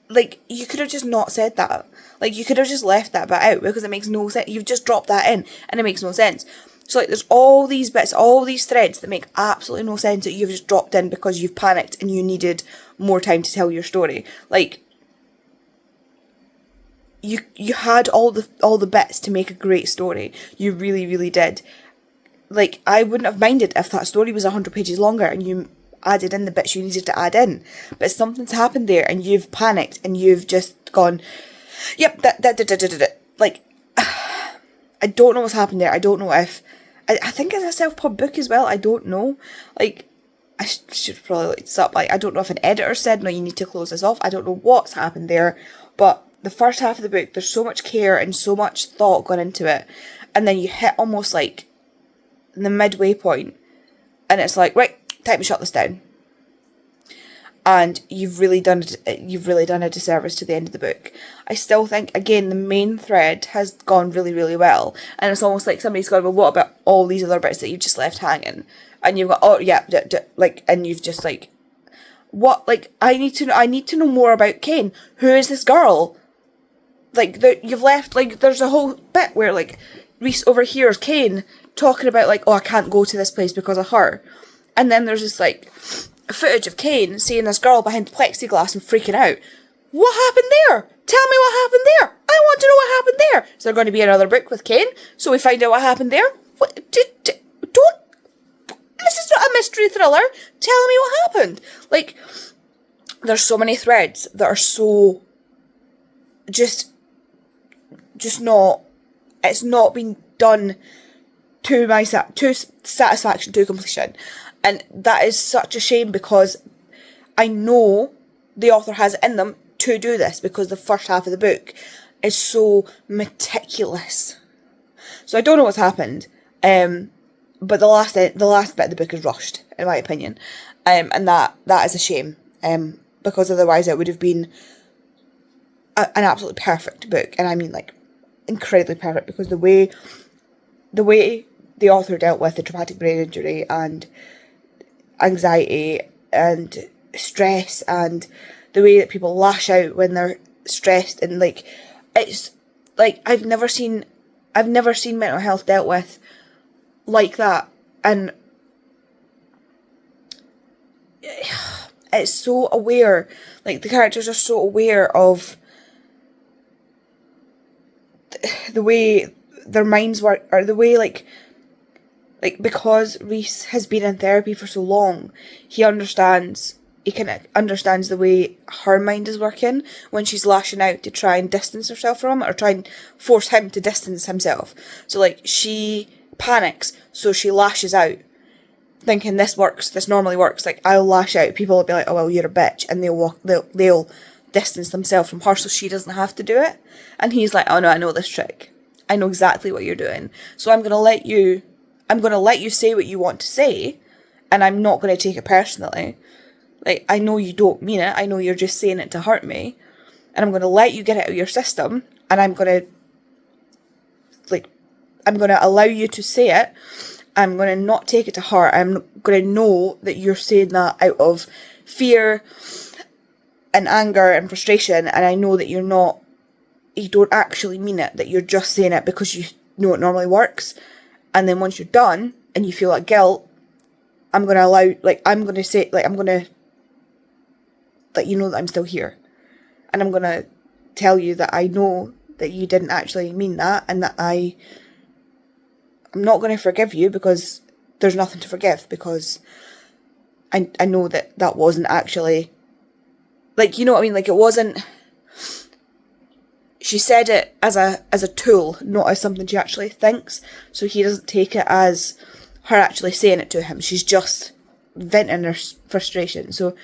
Like, you could have just not said that. Like, you could have just left that bit out, because it makes no sense. You've just dropped that in, and it makes no sense. So, like, there's all these bits, all these threads that make absolutely no sense that you've just dropped in because you've panicked and you needed more time to tell your story. Like, you had all the bits to make a great story. You really, really did. Like, I wouldn't have minded if that story was 100 pages longer and you added in the bits you needed to add in. But something's happened there and you've panicked and you've just gone, yep, that. Like, I don't know what's happened there. I don't know if... I think it's a self-pub book as well. I don't know. Like, I should probably look this up. Like, I don't know if an editor said, no, you need to close this off. I don't know what's happened there. But the first half of the book, there's so much care and so much thought gone into it. And then you hit almost, like, the midway point. And it's like, right, time to shut this down. and you've really done a disservice to the end of the book. I still think, again, the main thread has gone really, really well, and it's almost like somebody's gone, well, what about all these other bits that you've just left hanging? And you've got, oh yeah, like, and you've just like, what, like, I need to know more about Kane. Who is this girl? Like, you've left, like, there's a whole bit where, like, Rhys overhears Kane talking about, like, oh, I can't go to this place because of her. And then there's this, like, footage of Kane seeing this girl behind the plexiglass and freaking out. What happened there? Tell me what happened there. I want to know what happened there. Is there going to be another book with Kane? So we find out what happened there? What, don't... This is not a mystery thriller. Tell me what happened. Like, there's so many threads that are so... Just not... It's not been done to my satisfaction, to completion. And that is such a shame, because I know the author has it in them to do this, because the first half of the book is so meticulous. So I don't know what's happened, but the last bit of the book is rushed, in my opinion, and that is a shame, because otherwise it would have been an absolutely perfect book, and I mean, like, incredibly perfect, because the way the author dealt with the traumatic brain injury and anxiety and stress, and the way that people lash out when they're stressed, and like, it's like I've never seen mental health dealt with like that, and it's so aware, like, the characters are so aware of the way their minds work, or the way, like, because Rhys has been in therapy for so long, he understands the way her mind is working when she's lashing out to try and distance herself from it, or try and force him to distance himself. So, like, she panics, so she lashes out, thinking this works, this normally works, like, I'll lash out, people will be like, oh well, you're a bitch, and they'll distance themselves from her so she doesn't have to do it. And he's like, oh no, I know this trick. I know exactly what you're doing. So I'm going to let you say what you want to say, and I'm not going to take it personally. Like, I know you don't mean it. I know you're just saying it to hurt me. And I'm going to let you get it out of your system, and I'm going to allow you to say it. I'm going to not take it to heart. I'm going to know that you're saying that out of fear and anger and frustration, and I know that you don't actually mean it, that you're just saying it because you know it normally works. And then once you're done and you feel like guilt, I'm going to let you know that I'm still here. And I'm going to tell you that I know that you didn't actually mean that, and that I'm not going to forgive you, because there's nothing to forgive, because I know that wasn't actually, like, you know what I mean? Like, it wasn't, she said it as a tool, not as something she actually thinks, so he doesn't take it as her actually saying it to him. She's just venting her frustration. So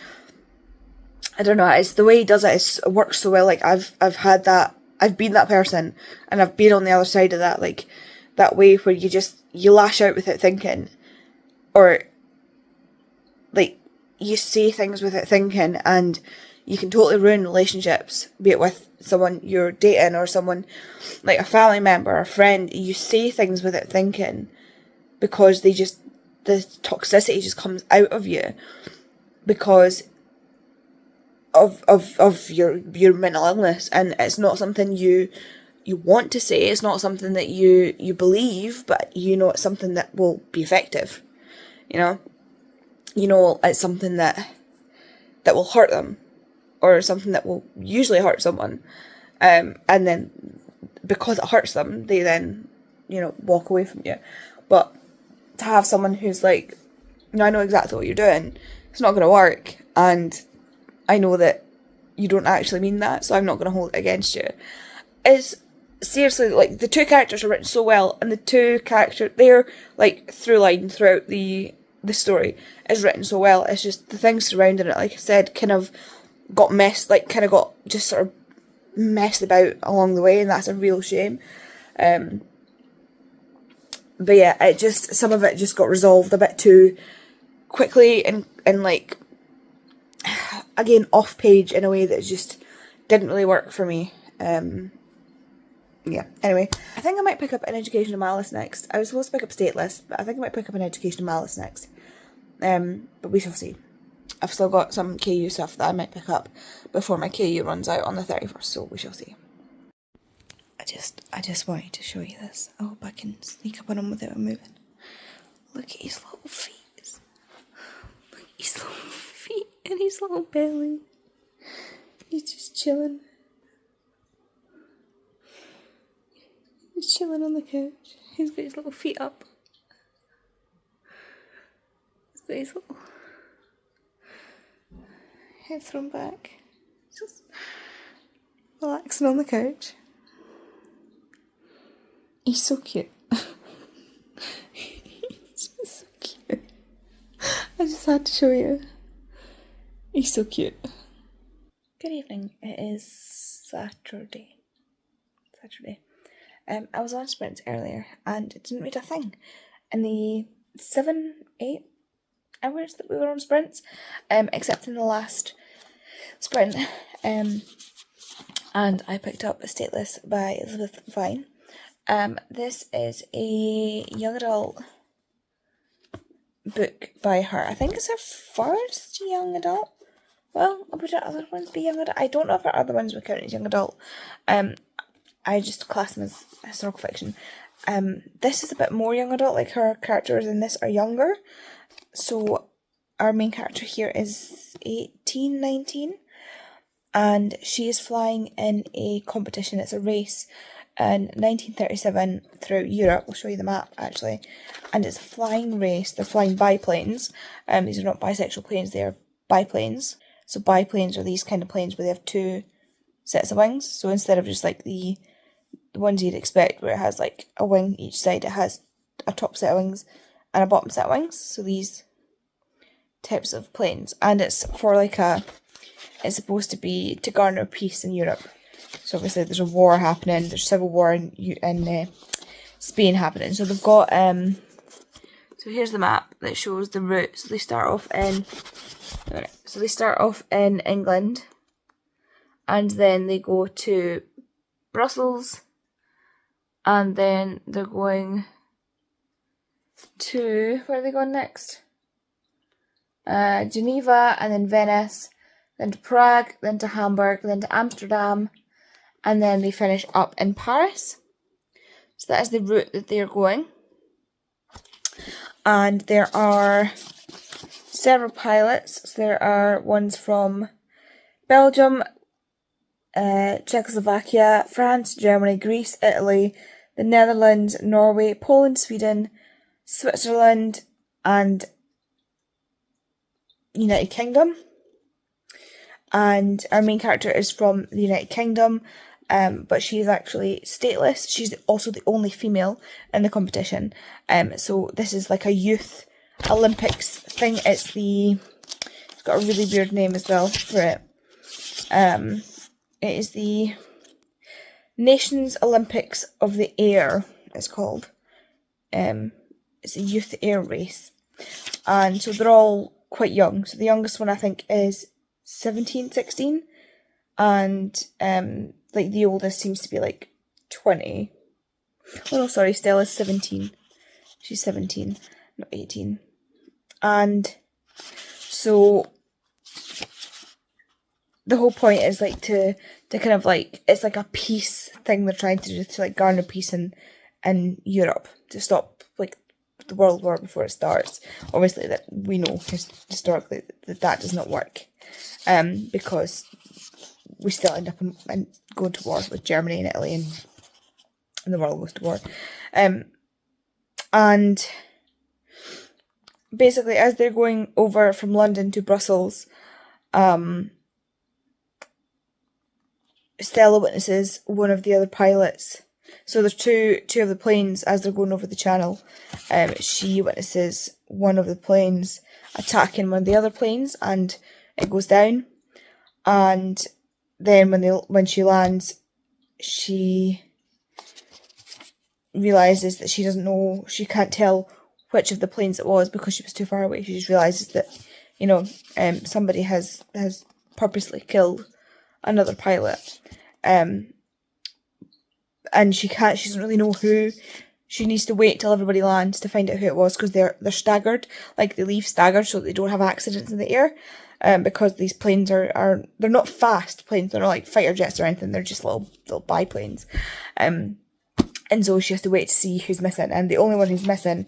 I don't know, it's the way he does it, it works so well. Like, I've had that, I've been that person, and I've been on the other side of that, like, that way where you lash out without thinking, or, like, you say things without thinking, and you can totally ruin relationships, be it with someone you're dating, or someone, like a family member, or a friend. You say things without thinking, because the toxicity just comes out of you, because of your mental illness, and it's not something you want to say, it's not something that you believe, but you know it's something that will be effective, you know it's something that will hurt them, or something that will usually hurt someone, and then because it hurts them, they then walk away from you. But to have someone who's like, I know exactly what you're doing, it's not going to work, and I know that you don't actually mean that, so I'm not going to hold it against you. It's seriously, like, the two characters are written so well, and the two characters, their, like, through line throughout the story is written so well. It's just the things surrounding it, like I said, kind of got just sort of messed about along the way, and that's a real shame. But yeah, some of it just got resolved a bit too quickly, and like, I again, off page in a way that just didn't really work for me. Yeah, anyway, I think I might pick up an Education of Malice next. I was supposed to pick up Stateless, but I think I might pick up an Education of Malice next. But we shall see. I've still got some KU stuff that I might pick up before my KU runs out on the 31st, so we shall see. I just wanted to show you this. I hope I can sneak up on him without him moving. Look at his little feet. Look at his little feet and his little belly. He's just chilling. He's chilling on the couch. He's got his little feet up. He's got his little head thrown back. Just relaxing on the couch. He's so cute. He's so cute. I just had to show you. He's so cute. Good evening. It is Saturday. I was on sprints earlier and it didn't read a thing. In the 7-8 hours that we were on sprints, except in the last sprint. And I picked up Stateless by Elizabeth Vine. This is a young adult book by her. I think it's her first young adult. Well, would her other ones be young adult? I don't know if her other ones would count as young adult. I just class them as historical fiction. This is a bit more young adult, like her characters in this are younger. So our main character here is 18, 19. And she is flying in a competition. It's a race in 1937 throughout Europe. I'll show you the map actually. And it's a flying race. They're flying biplanes. These are not bisexual planes, they are biplanes. So biplanes are these kind of planes where they have two sets of wings. So instead of just like the ones you'd expect where it has like a wing each side, it has a top set of wings and a bottom set of wings. So these types of planes. And it's for like it's supposed to be to garner peace in Europe. So obviously there's a war happening, there's civil war in Spain happening. So they've got, so here's the map that shows the route. So they start off in England, and then they go to Brussels, and then they're going to, where are they going next? Geneva, and then Venice, then to Prague, then to Hamburg, then to Amsterdam, and then they finish up in Paris. So that is the route that they're going. And there are several pilots. So there are ones from Belgium, Czechoslovakia, France, Germany, Greece, Italy, the Netherlands, Norway, Poland, Sweden, Switzerland, and United Kingdom. And our main character is from the United Kingdom, but she is actually stateless. She's also the only female in the competition. So this is like a youth Olympics thing. It's got a really weird name as well for it. It is the Nations Olympics of the Air, it's called. It's a youth air race. And so they're all quite young. So the youngest one I think is 17, 16. And like the oldest seems to be like 20. Oh no, sorry, Stella's 17. She's 17, not 18. And so the whole point is like to kind of like, it's like a peace thing they're trying to do to like garner peace in Europe, to stop like the world war before it starts. Obviously that we know historically that does not work, because we still end up in going to war with Germany and Italy, and the world goes to war. And basically as they're going over from London to Brussels, Stella witnesses one of the other pilots. So there's two of the planes as they're going over the channel. She witnesses one of the planes attacking one of the other planes, and it goes down. And then when she lands, she realizes that she doesn't know, she can't tell which of the planes it was because she was too far away. She just realizes that, somebody has purposely killed another pilot. And she doesn't really know who. She needs to wait till everybody lands to find out who it was, because they're staggered. Like, they leave staggered so they don't have accidents in the air. Because these planes they're not fast planes, they're not like fighter jets or anything, they're just little biplanes. And so she has to wait to see who's missing, and the only one who's missing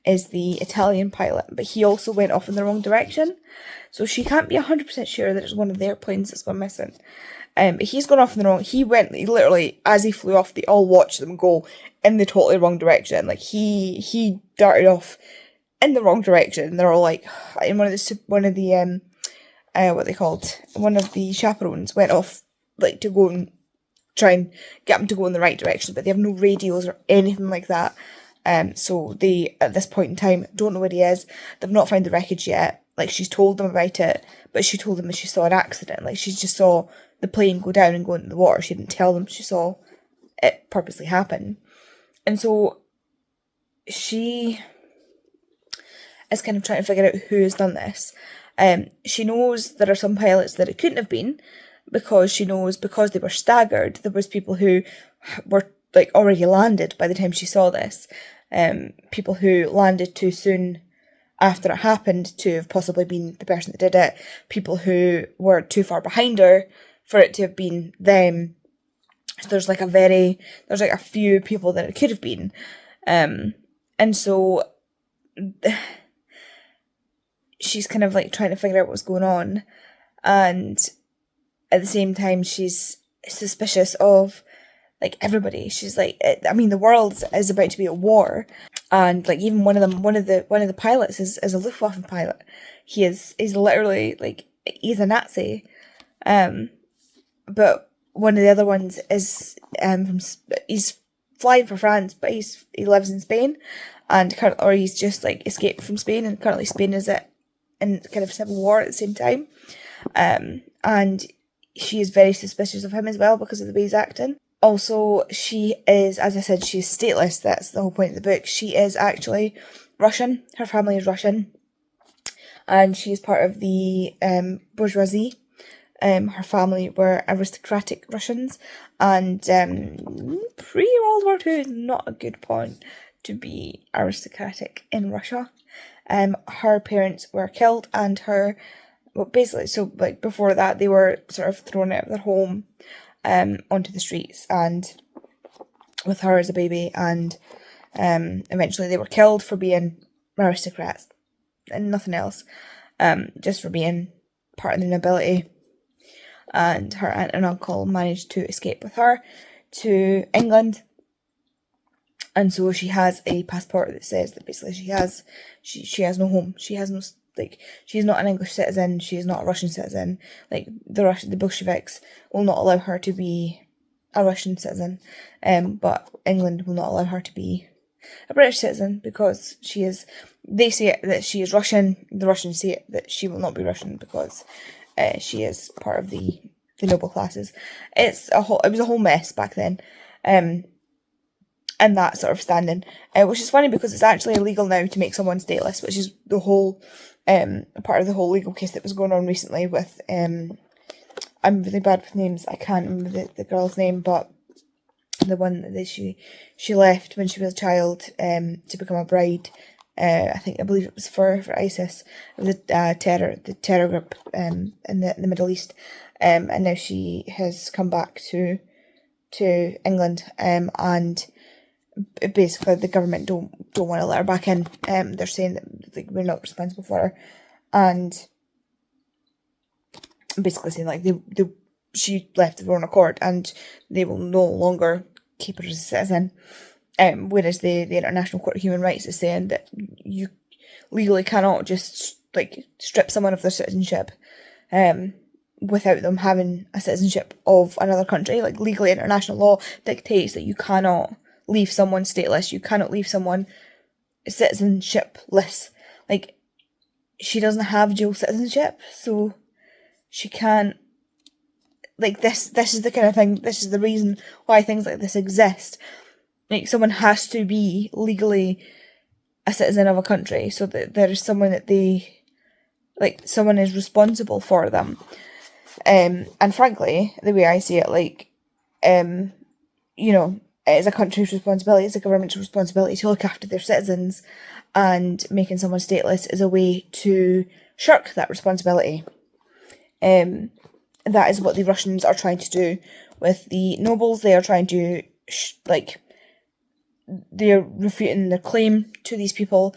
is the Italian pilot, but he also went off in the wrong direction, so she can't be 100% sure that it's one of their planes that's gone missing. But he's gone off in the wrong. He literally, as he flew off, they all watched them go in the totally wrong direction. Like, he darted off in the wrong direction. They're all like, and one of the chaperones went off, like, to go and try and get them to go in the right direction, but they have no radios or anything like that. So they, at this point in time, don't know where he is. They've not found the wreckage yet. Like, she's told them about it, but she told them that she saw an accident. Like, she just saw the plane go down and go into the water. She didn't tell them she saw it purposely happen. And so she is kind of trying to figure out who has done this. She knows there are some pilots that it couldn't have been, because she knows, because they were staggered, there was people who were, like, already landed by the time she saw this. People who landed too soon after it happened to have possibly been the person that did it. People who were too far behind her for it to have been them. So there's like a few people that it could have been. And so she's kind of like trying to figure out what's going on. And at the same time, she's suspicious of, like, everybody. She's like, I mean, the world is about to be at war, and like, even one of the pilots is a Luftwaffe pilot. He's literally, like, he's a Nazi, but one of the other ones is he's flying for France, but he lives in Spain, and he's just like escaped from Spain, and currently Spain is in kind of civil war at the same time, and she is very suspicious of him as well because of the way he's acting. Also, she is, as I said, she's stateless. That's the whole point of the book. She is actually Russian. Her family is Russian. And she is part of the bourgeoisie. Her family were aristocratic Russians. And pre-World War II is not a good point to be aristocratic in Russia. Her parents were killed, and before that, they were sort of thrown out of their home onto the streets, and with her as a baby, and eventually they were killed for being aristocrats and nothing else, just for being part of the nobility. And her aunt and uncle managed to escape with her to England, and so she has a passport that says that basically she has no home. She has no, like, she's not an English citizen, she is not a Russian citizen. Like, the Bolsheviks will not allow her to be a Russian citizen, but England will not allow her to be a British citizen, because they say it that she is Russian, the Russians say it that she will not be Russian because she is part of the noble classes. It was a whole mess back then. And that sort of standing, which is funny because it's actually illegal now to make someone stateless, which is the whole part of the whole legal case that was going on recently with I'm really bad with names. I can't remember the girl's name, but the one that she left when she was a child to become a bride. I believe it was for ISIS, the terror group in the Middle East, and now she has come back to England, and basically the government don't want to let her back in. They're saying that, like, we're not responsible for her, and basically saying, like, she left of her own accord, and they will no longer keep her as a citizen. Whereas the International Court of Human Rights is saying that you legally cannot just, like, strip someone of their citizenship without them having a citizenship of another country. Like, legally, international law dictates that you cannot leave someone stateless. You cannot leave someone citizenshipless. Like, she doesn't have dual citizenship, so she can't. Like, this is the kind of thing. This is the reason why things like this exist. Like, someone has to be legally a citizen of a country so that there is someone that someone is responsible for them. And frankly, the way I see it, like, you know, it is a country's responsibility, it's a government's responsibility to look after their citizens, and making someone stateless is a way to shirk that responsibility. That is what the Russians are trying to do with the nobles. They are trying to, they're refuting their claim to these people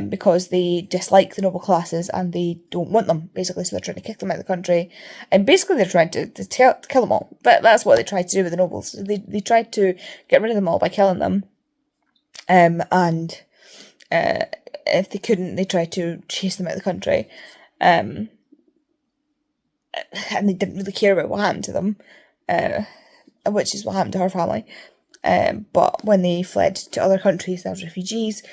because they dislike the noble classes and they don't want them, basically, so they're trying to kick them out of the country. And basically they're trying to kill them all. That's what they tried to do with the nobles. They tried to get rid of them all by killing them. And if they couldn't, they tried to chase them out of the country. And they didn't really care about what happened to them, which is what happened to her family. But when they fled to other countries as refugees,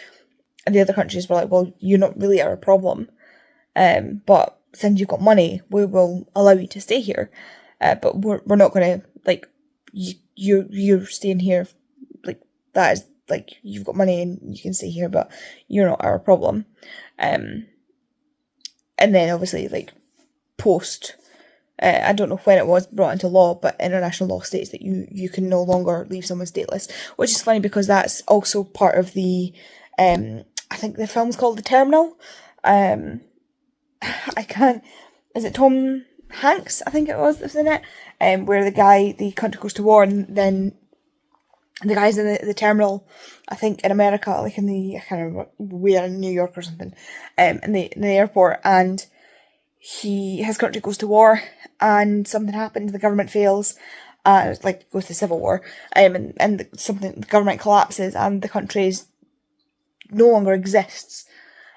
and the other countries were like, well, you're not really our problem, but since you've got money, we will allow you to stay here, but we're not going to, like, you're staying here, like, that is, like, you've got money and you can stay here, but you're not our problem. And then obviously, like, post, I don't know when it was brought into law, but international law states that you can no longer leave someone stateless, which is funny because that's also part of the, I think the film's called The Terminal. Is it Tom Hanks, I think it was, that's in it, where the country goes to war, and then the guy's in the terminal, I think in America, like I can't remember where, in New York or something, in the airport, and his country goes to war, and something happens, the government fails, goes to civil war, and the government collapses, and the country no longer exists,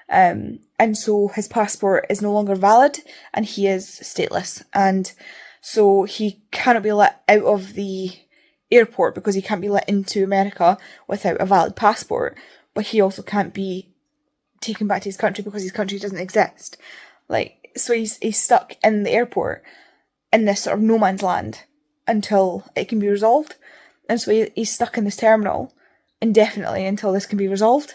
and so his passport is no longer valid, and he is stateless, and so he cannot be let out of the airport because he can't be let into America without a valid passport, but he also can't be taken back to his country because his country doesn't exist. So he's stuck in the airport in this sort of no man's land until it can be resolved. And so he's stuck in this terminal indefinitely until this can be resolved.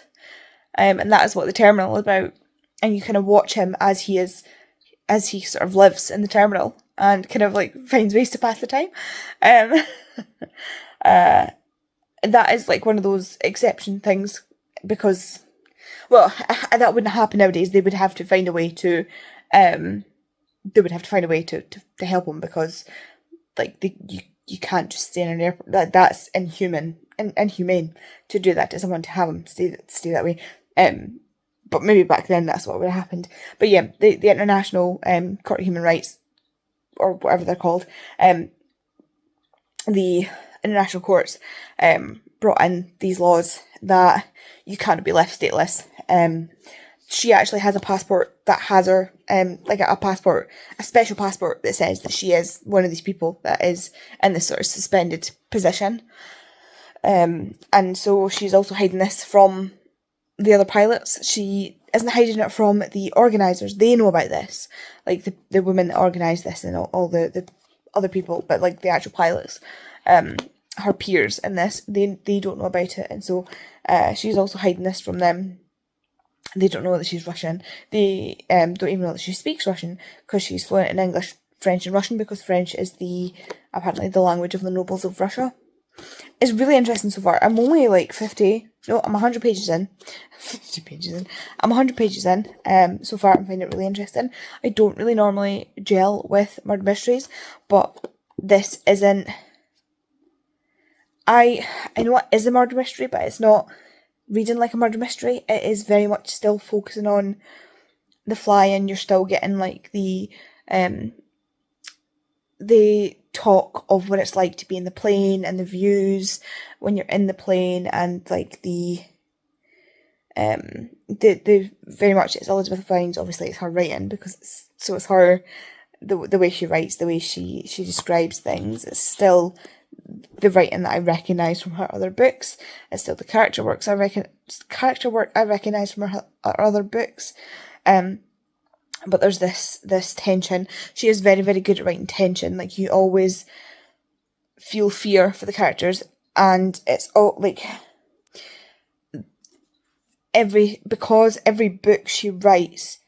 And that is what the terminal is about. And you kind of watch him as he sort of lives in the terminal and kind of like finds ways to pass the time. That is like one of those exception things because, well, that wouldn't happen nowadays. They would have to find a way to help him because, like, you can't just stay in an airport. That's inhumane to do that to someone, to have them stay that way. But maybe back then that's what would have happened. But yeah, the International Court of Human Rights, or whatever they're called, the international courts brought in these laws that you can't be left stateless. She actually has a passport that has her, a special passport that says that she is one of these people that is in this sort of suspended position. And so she's also hiding this from the other pilots. She isn't hiding it from the organisers. They know about this, like the women that organised this and all the other people, but like the actual pilots, her peers in this, they don't know about it, and so she's also hiding this from them. They don't know that she's Russian. They don't even know that she speaks Russian because she's fluent in English, French and Russian, because French is apparently the language of the nobles of Russia. It's really interesting so far. I'm only like 100 pages in. 50 pages in. I'm 100 pages in. So far I'm finding it really interesting. I don't really normally gel with murder mysteries, but this isn't. I know it is a murder mystery, but it's not reading like a murder mystery. It is very much still focusing on the fly, and you're still getting like the talk of what it's like to be in the plane and the views when you're in the plane, and like the very much, it's Elizabeth Vine's, obviously it's her writing because it's her, the way she writes, the way she describes things. It's still the writing that I recognise from her other books. It's still the character work I recognise from her other books. But there's this tension. She is very, very good at writing tension. Like, you always feel fear for the characters, and it's all like every book she writes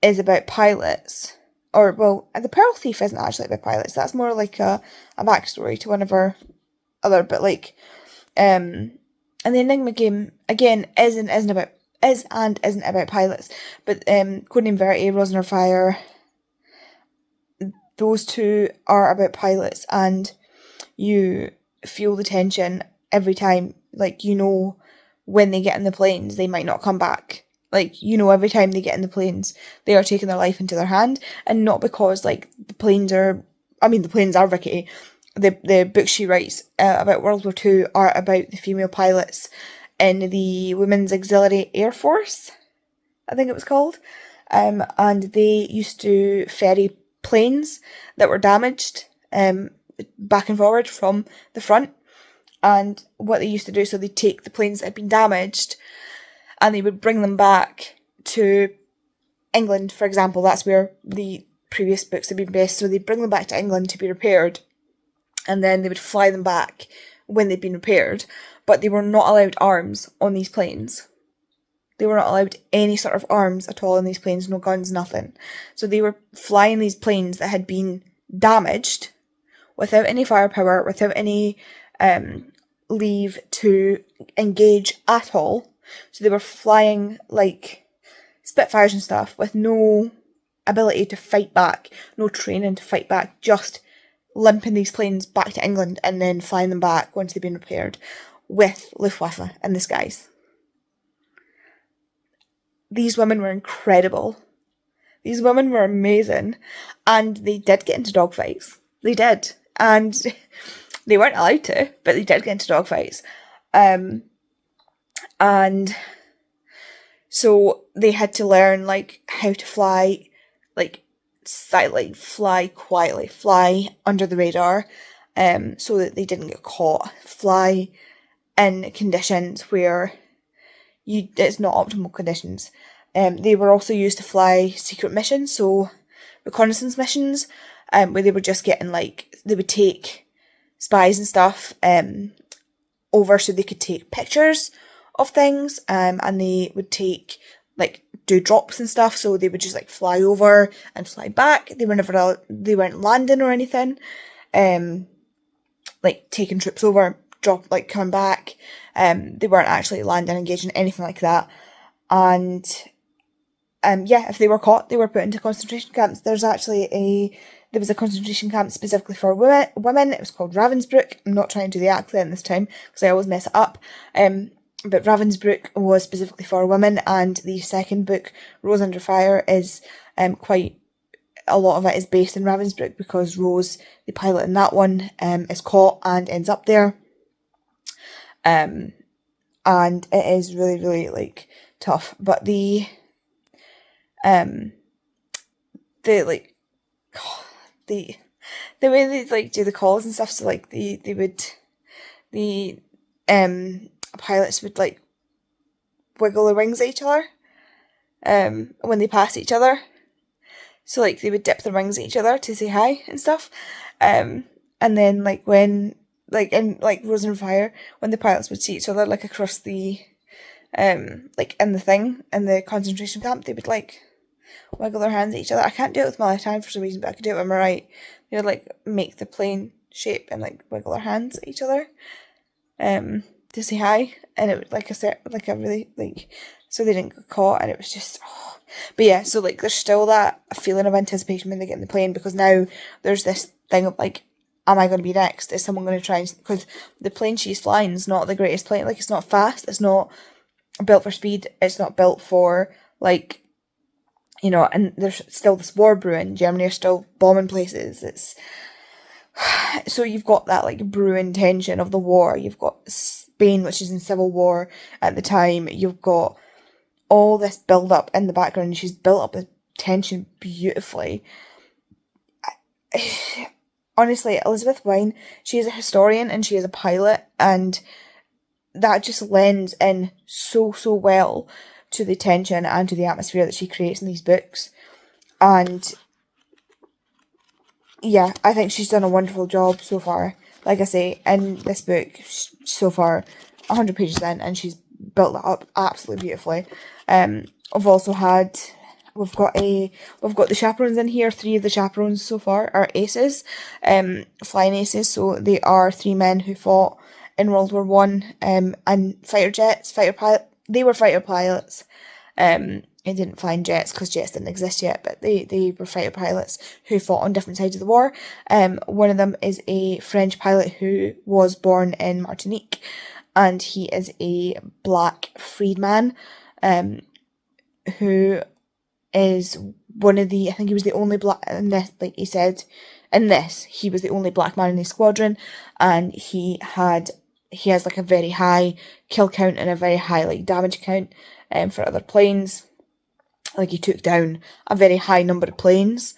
is about pilots, or, well, the Pearl Thief isn't actually about pilots. That's more like a backstory to one of our other, but like, and the Enigma game, again, is and isn't about pilots, but Codename Verity, Rose Under Fire, those two are about pilots, and you feel the tension every time. Like, you know, when they get in the planes, they might not come back. Like, you know, every time they get in the planes, they are taking their life into their hand, and not because, like, the planes are rickety. The books she writes about World War II are about the female pilots in the Women's Auxiliary Air Force, I think it was called, and they used to ferry planes that were damaged back and forward from the front. And what they used to do, so they'd take the planes that had been damaged and they would bring them back to England, for example. That's where the previous books had been based. So they'd bring them back to England to be repaired, and then they would fly them back when they'd been repaired. But they were not allowed arms on these planes. They were not allowed any sort of arms at all on these planes, no guns, nothing. So they were flying these planes that had been damaged without any firepower, without any leave to engage at all. So they were flying like Spitfires and stuff with no ability to fight back, no training to fight back, just limping these planes back to England and then flying them back once they've been repaired with Luftwaffe in the skies. These women were incredible. These women were amazing, and they did get into dogfights. They did, and they weren't allowed to, but they did get into dogfights. And so they had to learn, like, how to fly, like, silently, fly quietly, fly under the radar, so that they didn't get caught, fly in conditions where it's not optimal conditions. They were also used to fly secret missions, so reconnaissance missions, where they were just getting, like, they would take spies and stuff over so they could take pictures of things, and they would take, like, do drops and stuff, so they would just, like, fly over and fly back. They weren't landing or anything, like, taking troops over, drop, like, coming back. They weren't actually landing, engaging, anything like that. And if they were caught, they were put into concentration camps. There was a concentration camp specifically for women. It was called Ravensbrück. I'm not trying to do the accent this time because I always mess it up. But Ravensbrück was specifically for women, and the second book, Rose Under Fire, is quite a lot of it is based in Ravensbrück because Rose, the pilot in that one, is caught and ends up there. And it is really, really, like, tough. But the way they, like, do the calls and stuff, so, like, pilots would, like, wiggle their wings at each other when they pass each other. So, like, they would dip their wings at each other to say hi and stuff. And then, like, when, like, in, like, Rose and Fire, when the pilots would see each other, like, across the, like, in the concentration camp, they would, like, wiggle their hands at each other. I can't do it with my left hand for some reason, but I could do it with my right. They would, like, make the plane shape and, like, wiggle their hands at each other, to say hi, and it was, like, a really, like, so they didn't get caught, and it was just, But yeah, so, like, there's still that feeling of anticipation when they get in the plane, because now there's this thing of, like, am I going to be next? Is someone going to try and... Because the plane she's flying is not the greatest plane. Like, it's not fast. It's not built for speed. It's not built for, like, you know, and there's still this war brewing. Germany are still bombing places. It's... So you've got that, like, brewing tension of the war. You've got Spain, which is in civil war at the time. You've got all this build-up in the background. She's built up the tension beautifully. Honestly, Elizabeth Wine, she is a historian and she is a pilot, and that just lends in so well to the tension and to the atmosphere that she creates in these books. And yeah, I think she's done a wonderful job so far. Like I say, in this book, so far, 100 pages in, and she's built that up absolutely beautifully. I've also had we've got the chaperones in here. 3 of the chaperones so far are aces, flying aces. So they are 3 men who fought in World War One, and fighter jets, fighter pilot. They were fighter pilots. They didn't fly in jets because jets didn't exist yet, but they were fighter pilots who fought on different sides of the war. One of them is a French pilot who was born in Martinique, and he is a black freedman, who is one of the, I think he was the only black, in this, like he said, in this, he was the only black man in the squadron, and he has like a very high kill count and a very high like damage count for other planes. Like he took down a very high number of planes.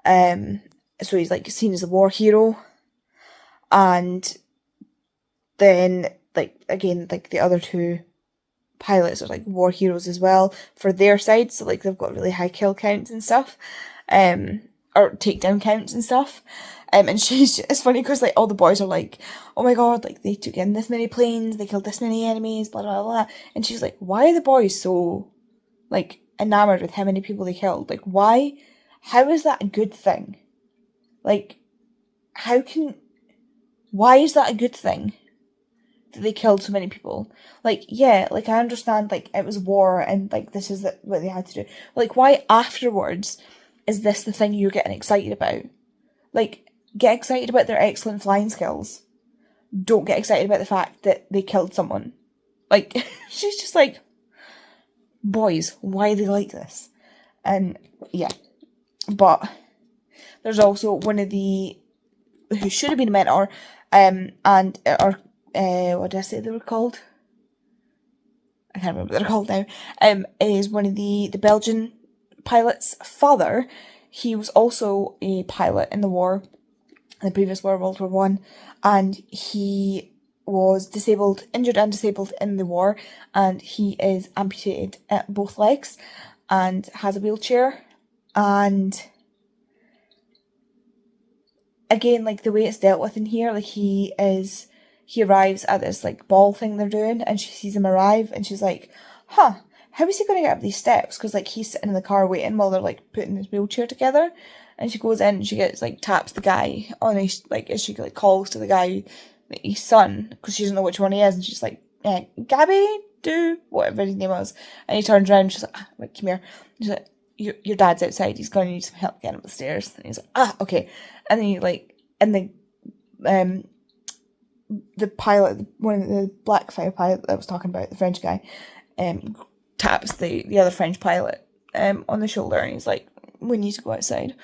So he's like seen as a war hero. And then like again, like the other 2 pilots are like war heroes as well for their side. So like they've got really high kill counts and stuff. Or takedown counts and stuff. And it's funny because like all the boys are like, oh my god, like they took in this many planes, they killed this many enemies, blah blah blah. And she's like, why are the boys so like enamored with how many people they killed? Like why? How is that a good thing? Like why is that a good thing that they killed so many people? Like, yeah, like I understand like it was war and like this is what they had to do. Like why afterwards is this the thing you're getting excited about? Like, get excited about their excellent flying skills. Don't get excited about the fact that they killed someone. Like, she's just like, boys, why are they like this? And, yeah. But there's also one of the, who should have been a mentor, what did I say they were called? I can't remember what they're called now. Is one of the Belgian pilot's father. He was also a pilot in the war, in the previous war, World War One, and he was injured and disabled in the war, and he is amputated at both legs and has a wheelchair. And again, like the way it's dealt with in here, like he arrives at this like ball thing they're doing, and she sees him arrive, and she's like, huh, how is he going to get up these steps? Because like he's sitting in the car waiting while they're like putting his wheelchair together. And she goes in and she gets like taps the guy on his, like, as she like calls to the guy, like, his son, because she doesn't know which one he is, and she's like, Gabby, do whatever his name was. And he turns around and she's like, come here. And she's like, your dad's outside, he's going to need some help getting up the stairs. And he's like, okay. And then he like, and the pilot, one of the black fire pilot that I was talking about, the French guy, taps the other French pilot on the shoulder, and he's like, we need to go outside.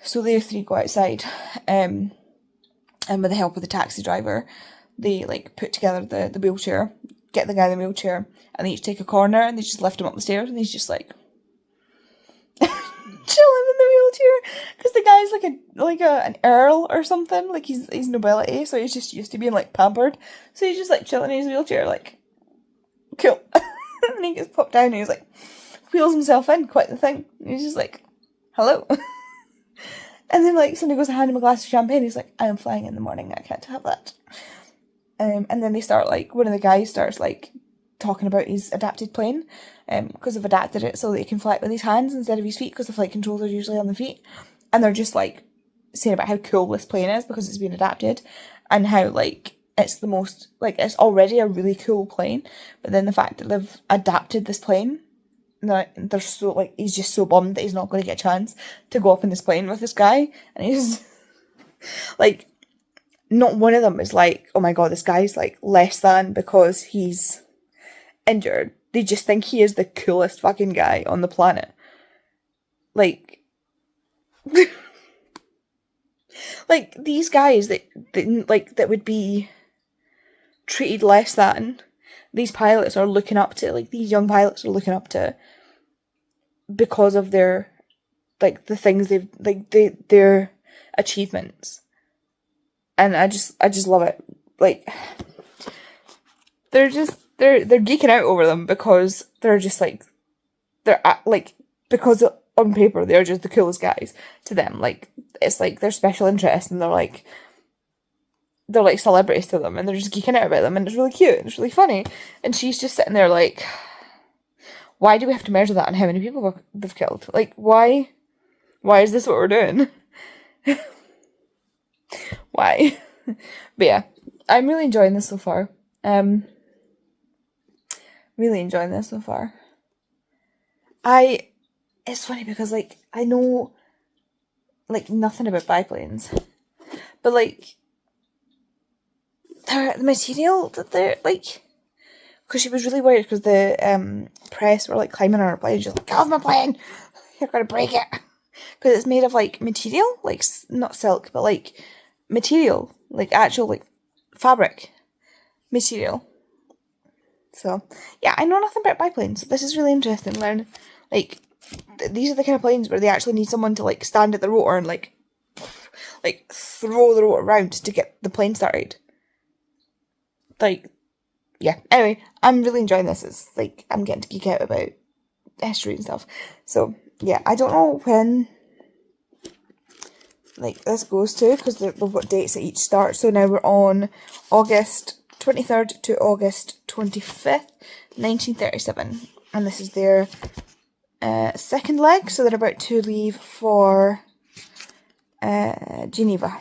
So they 3 go outside, and with the help of the taxi driver, they like put together the wheelchair, get the guy in the wheelchair, and they each take a corner and they just lift him up the stairs, and he's just like chilling in the wheelchair, because the guy's like an earl or something, like he's nobility, so he's just used to being like pampered, so he's just like chilling in his wheelchair, like cool. And he gets popped down and he's like wheels himself in, quite the thing. And he's just like, hello. And then like somebody goes to hand him a glass of champagne. He's like, I am flying in the morning, I can't have that. And then they start like, one of the guys starts like talking about his adapted plane, because they've adapted it so that he can fly it with his hands instead of his feet, because the flight controls are usually on the feet. And they're just like saying about how cool this plane is because it's been adapted, and how like it's the most, like it's already a really cool plane, but then the fact that they've adapted this plane, they're so like, he's just so bummed that he's not going to get a chance to go up in this plane with this guy. And he's like, not one of them is like, oh my god, this guy's like less than because he's injured. They just think he is the coolest fucking guy on the planet. Like like these guys that would be treated less than, these pilots are looking up to, like these young pilots are looking up to, because of their, like the things they've, like their achievements. And I just love it. Like they're geeking out over them because they're just like, because on paper they're just the coolest guys to them. Like it's like their special interest, and they're like celebrities to them, and they're just geeking out about them, and it's really cute and it's really funny. And she's just sitting there like, why do we have to measure that on how many people they've killed? Like, why is this what we're doing? Why? But yeah, I'm really enjoying this so far. Really enjoying this so far. It's funny because, like, I know, like, nothing about biplanes, but, like, the material that they're, like, because she was really worried because the press were, like, climbing on her plane. She's like, get off my plane! You're gonna break it! Because it's made of, like, material, like, not silk, but, like, material, like, actual, like, fabric material. So, yeah, I know nothing about biplanes, so this is really interesting. Learn, like, these are the kind of planes where they actually need someone to, like, stand at the rotor and, like, throw the rotor around to get the plane started. Like, yeah. Anyway, I'm really enjoying this. It's, like, I'm getting to geek out about history and stuff. So, yeah, I don't know when, like, this goes to, because we've got dates at each start. So now we're on August 23rd to August 25th, 1937. And this is their second leg, so they're about to leave for Geneva.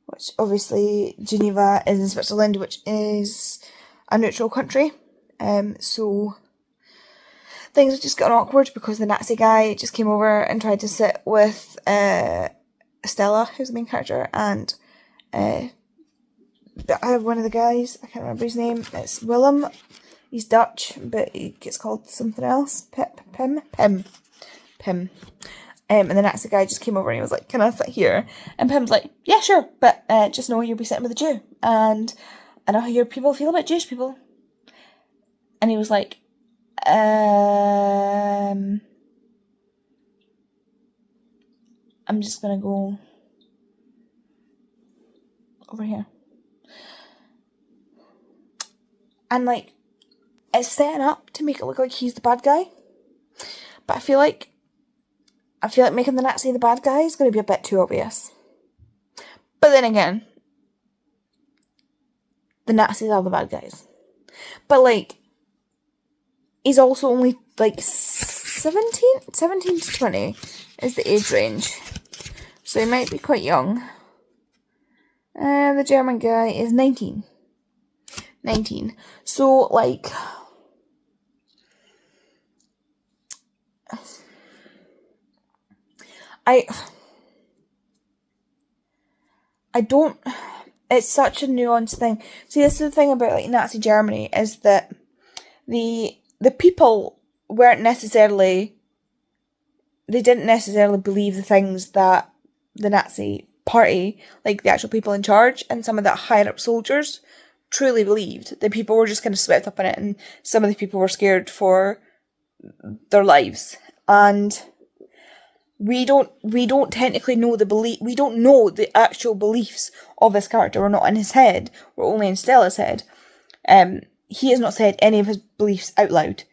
Which, obviously, Geneva is in Switzerland, which is a neutral country. So things have just gotten awkward because the Nazi guy just came over and tried to sit with Stella, who's the main character, and one of the guys, I can't remember his name, it's Willem. He's Dutch, but he gets called something else. Pim. And the Nazi guy just came over and he was like, can I sit here? And Pim's like, yeah, sure, but just know you'll be sitting with a Jew. And I know how your people feel about Jewish people. And he was like, I'm just gonna go over here. And, like, it's setting up to make it look like he's the bad guy. But I feel like making the Nazi the bad guy is going to be a bit too obvious. But then again, the Nazis are the bad guys. But, like, he's also only, like, 17 to 20 is the age range. So he might be quite young. And the German guy is 19. So, like, I don't, it's such a nuanced thing. See, this is the thing about, like, Nazi Germany, is that the people weren't necessarily, they didn't necessarily believe the things that the Nazi party, like the actual people in charge and some of the higher up soldiers, truly believed. The people were just kind of swept up in it, and some of the people were scared for their lives. And we don't technically know we don't know the actual beliefs of this character. We're not in his head. We're only in Stella's head. He has not said any of his beliefs out loud.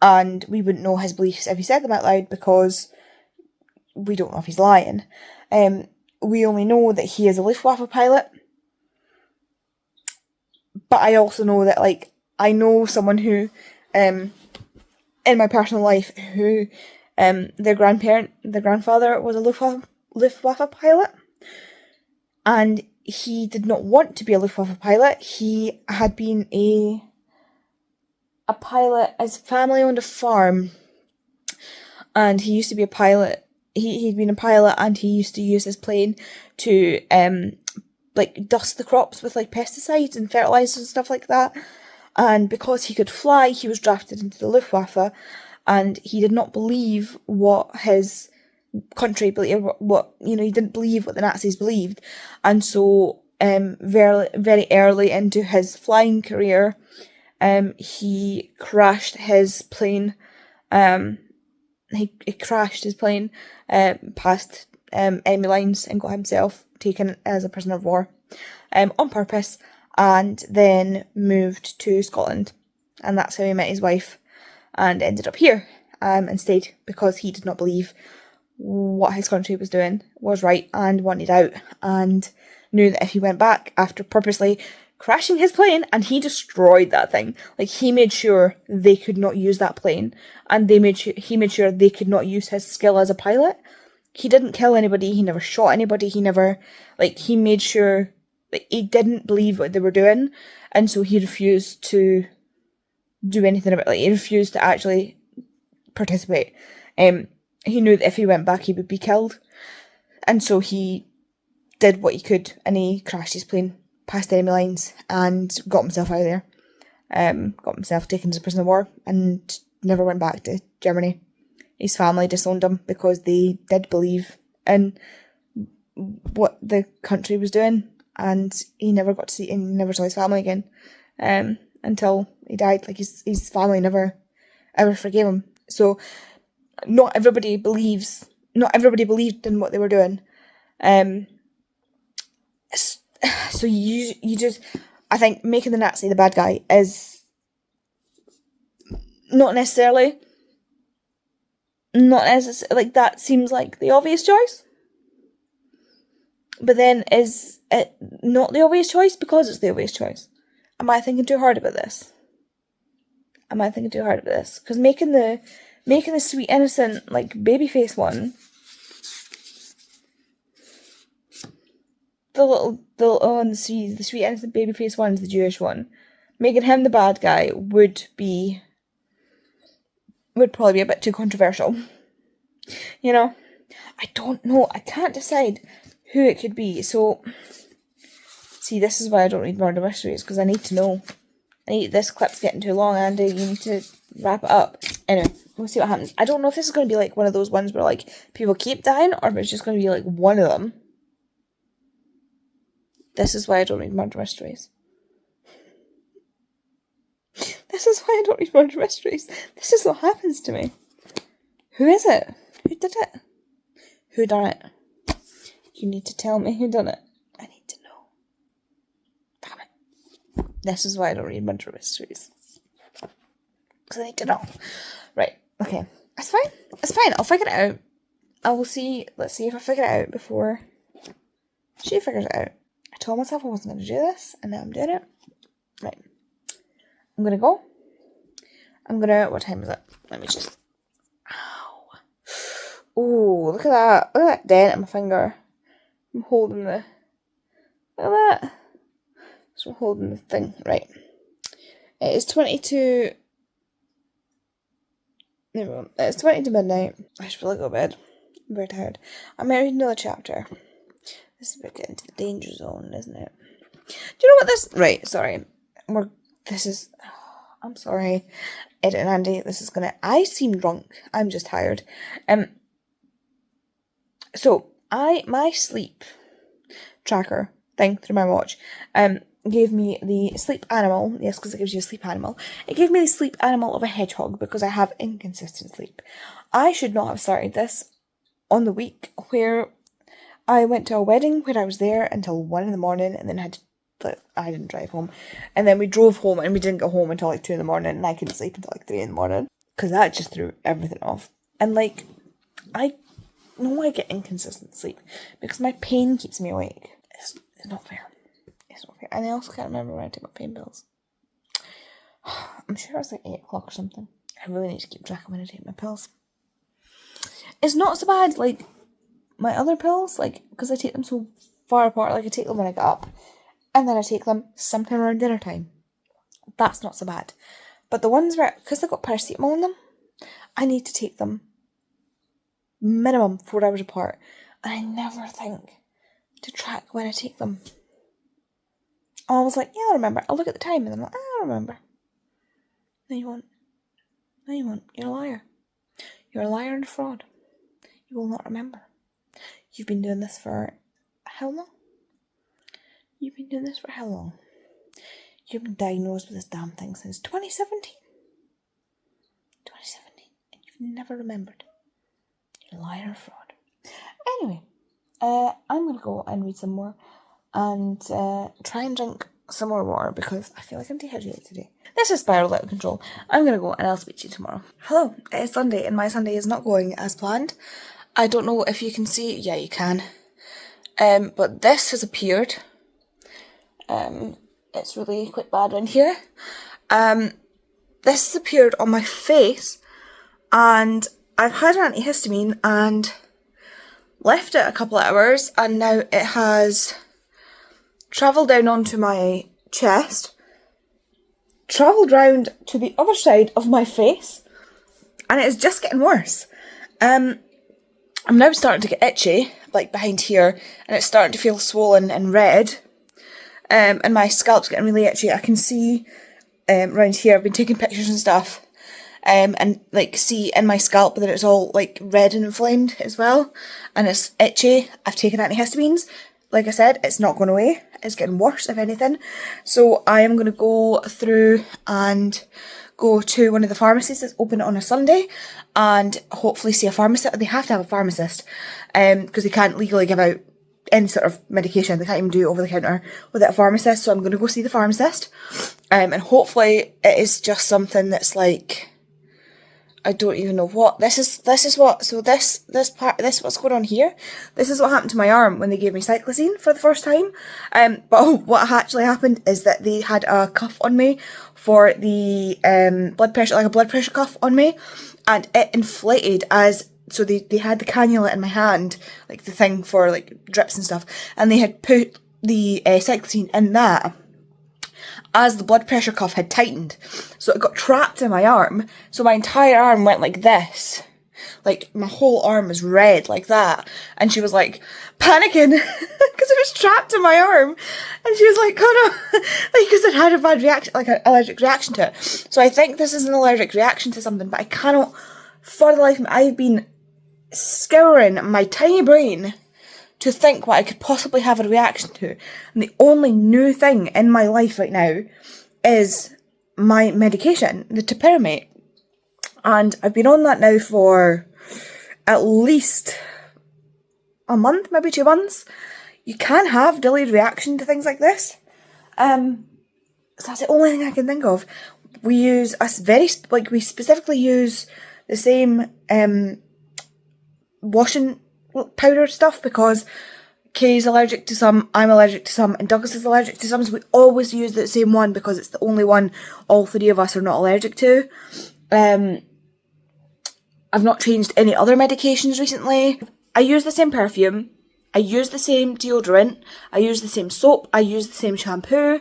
And we wouldn't know his beliefs if he said them out loud because we don't know if he's lying. We only know that he is a Luftwaffe pilot. But I also know that, like, I know someone who, in my personal life, who their grandfather was a Luftwaffe pilot, and he did not want to be a Luftwaffe pilot. He had been a pilot. His family owned a farm, and he used to be a pilot. He'd been a pilot, and he used to use his plane to like dust the crops with, like, pesticides and fertilizers and stuff like that. And because he could fly, he was drafted into the Luftwaffe. And he did not believe what his country believed, he didn't believe what the Nazis believed. And so, very, very early into his flying career, he crashed his plane. He crashed his plane, past enemy lines and got himself taken as a prisoner of war, on purpose, and then moved to Scotland. And that's how he met his wife. And ended up here, and stayed because he did not believe what his country was doing was right and wanted out, and knew that if he went back after purposely crashing his plane, and he destroyed that thing. Like, he made sure they could not use that plane, and he made sure they could not use his skill as a pilot. He didn't kill anybody, he never shot anybody, he made sure that he didn't believe what they were doing, and so he refused to do anything about it. Like, he refused to actually participate. He knew that if he went back, he would be killed, and so he did what he could, and he crashed his plane past enemy lines and got himself out of there. Got himself taken to prison of war and never went back to Germany. His family disowned him because they did believe in what the country was doing, and he never saw his family again until he died. Like, his family never ever forgave him. So not everybody believed in what they were doing. So you just, I think making the Nazi the bad guy is not necessarily like, that seems like the obvious choice, but then is it not the obvious choice because it's the obvious choice? Am I thinking too hard about this? Because making the sweet innocent, like, baby face one, the sweet innocent baby face one is the Jewish one, making him the bad guy would probably be a bit too controversial. You know? I don't know. I can't decide who it could be. So, see, this is why I don't read murder mysteries, because I need to know. This clip's getting too long, Andy. You need to wrap it up. Anyway, we'll see what happens. I don't know if this is going to be like one of those ones where, like, people keep dying, or if it's just going to be like one of them. This is why I don't read murder mysteries. This is what happens to me. Who is it? Who did it? Who done it? You need to tell me who done it. I need to know. Damn it. This is why I don't read murder mysteries. Because I need to know. Right, okay. That's fine. I'll figure it out. Let's see if I figure it out before she figures it out. I told myself I wasn't going to do this, and now I'm doing it. Right. I'm going to go. What time is it? Let me just... Ow. Ooh, look at that. Look at that dent in my finger. I'm holding the... Look at that. So I'm holding the thing. Right. It is 22... There we go. It's 20 to midnight. I should probably go to bed. I'm very tired. I'm going to read another chapter. This is about getting to the danger zone, isn't it? Do you know what this... Right, sorry. I'm sorry. Ed and Andy, this is gonna... I seem drunk. I'm just tired. So, my sleep tracker thing through my watch, gave me the sleep animal. Yes, because it gives you a sleep animal. It gave me the sleep animal of a hedgehog because I have inconsistent sleep. I should not have started this on the week where I went to a wedding where I was there until 1 a.m. and then I didn't drive home. And then we drove home and we didn't get home until like 2 a.m. and I couldn't sleep until like 3 a.m. because that just threw everything off. And like, I know I get inconsistent sleep because my pain keeps me awake. It's not fair. It's not fair. And I also can't remember when I take my pain pills. I'm sure it's like 8 o'clock or something. I really need to keep track of when I take my pills. It's not so bad like my other pills, like, because I take them so far apart. Like, I take them when I get up, and then I take them sometime around dinner time. That's not so bad. But the ones where, because they've got paracetamol in them, I need to take them minimum 4 hours apart. And I never think to track when I take them. I was like, yeah, I'll remember. I'll look at the time, and I'm like, I'll remember. No, you won't. No, you won't. You're a liar. You're a liar and a fraud. You will not remember. You've been doing this for how long? You've been doing this for how long? You've been diagnosed with this damn thing since 2017. 2017. And you've never remembered. You're a liar and a fraud. Anyway, I'm going to go and read some more and try and drink some more water because I feel like I'm dehydrated today. This is spiraled out of control. I'm going to go and I'll speak to you tomorrow. Hello, it is Sunday and my Sunday is not going as planned. I don't know if you can see. Yeah, you can. But this has appeared. it's really quite bad in here. This has appeared on my face, and I've had an antihistamine and left it a couple of hours, and now it has travelled down onto my chest, travelled round to the other side of my face, and it is just getting worse. I'm now starting to get itchy, like behind here, and it's starting to feel swollen and red, and my scalp's getting really itchy. I can see around here, I've been taking pictures and stuff, and like see in my scalp that it's all like red and inflamed as well, and it's itchy. I've taken antihistamines. Like I said, it's not going away. It's getting worse, if anything. So I am going to go through and go to one of the pharmacies that's open on a Sunday and hopefully see a pharmacist. They have to have a pharmacist because they can't legally give out any sort of medication. They can't even do it over the counter without a pharmacist. So I'm going to go see the pharmacist, and hopefully it is just something that's like, I don't even know what this is. This is what. So this what's going on here. This is what happened to my arm when they gave me cyclazine for the first time. But what actually happened is that they had a cuff on me for the blood pressure, like a blood pressure cuff on me, and it inflated as. So they had the cannula in my hand, like the thing for like drips and stuff, and they had put the cyclazine in that as the blood pressure cuff had tightened. So it got trapped in my arm. So my entire arm went like this. Like my whole arm was red like that. And she was like panicking because it was trapped in my arm. And she was like, oh no, like because it had a bad reaction, like an allergic reaction to it. So I think this is an allergic reaction to something, but I cannot, for the life of me, I've been scouring my tiny brain to think what I could possibly have a reaction to. And the only new thing in my life right now is my medication, the topiramate. And I've been on that now for at least a month, maybe 2 months. You can have delayed reaction to things like this. So that's the only thing I can think of. We specifically use the same washing powder stuff because Kay's allergic to some, I'm allergic to some, and Douglas is allergic to some, so we always use the same one because it's the only one all three of us are not allergic to. I've not changed any other medications recently. I use the same perfume, I use the same deodorant, I use the same soap, I use the same shampoo.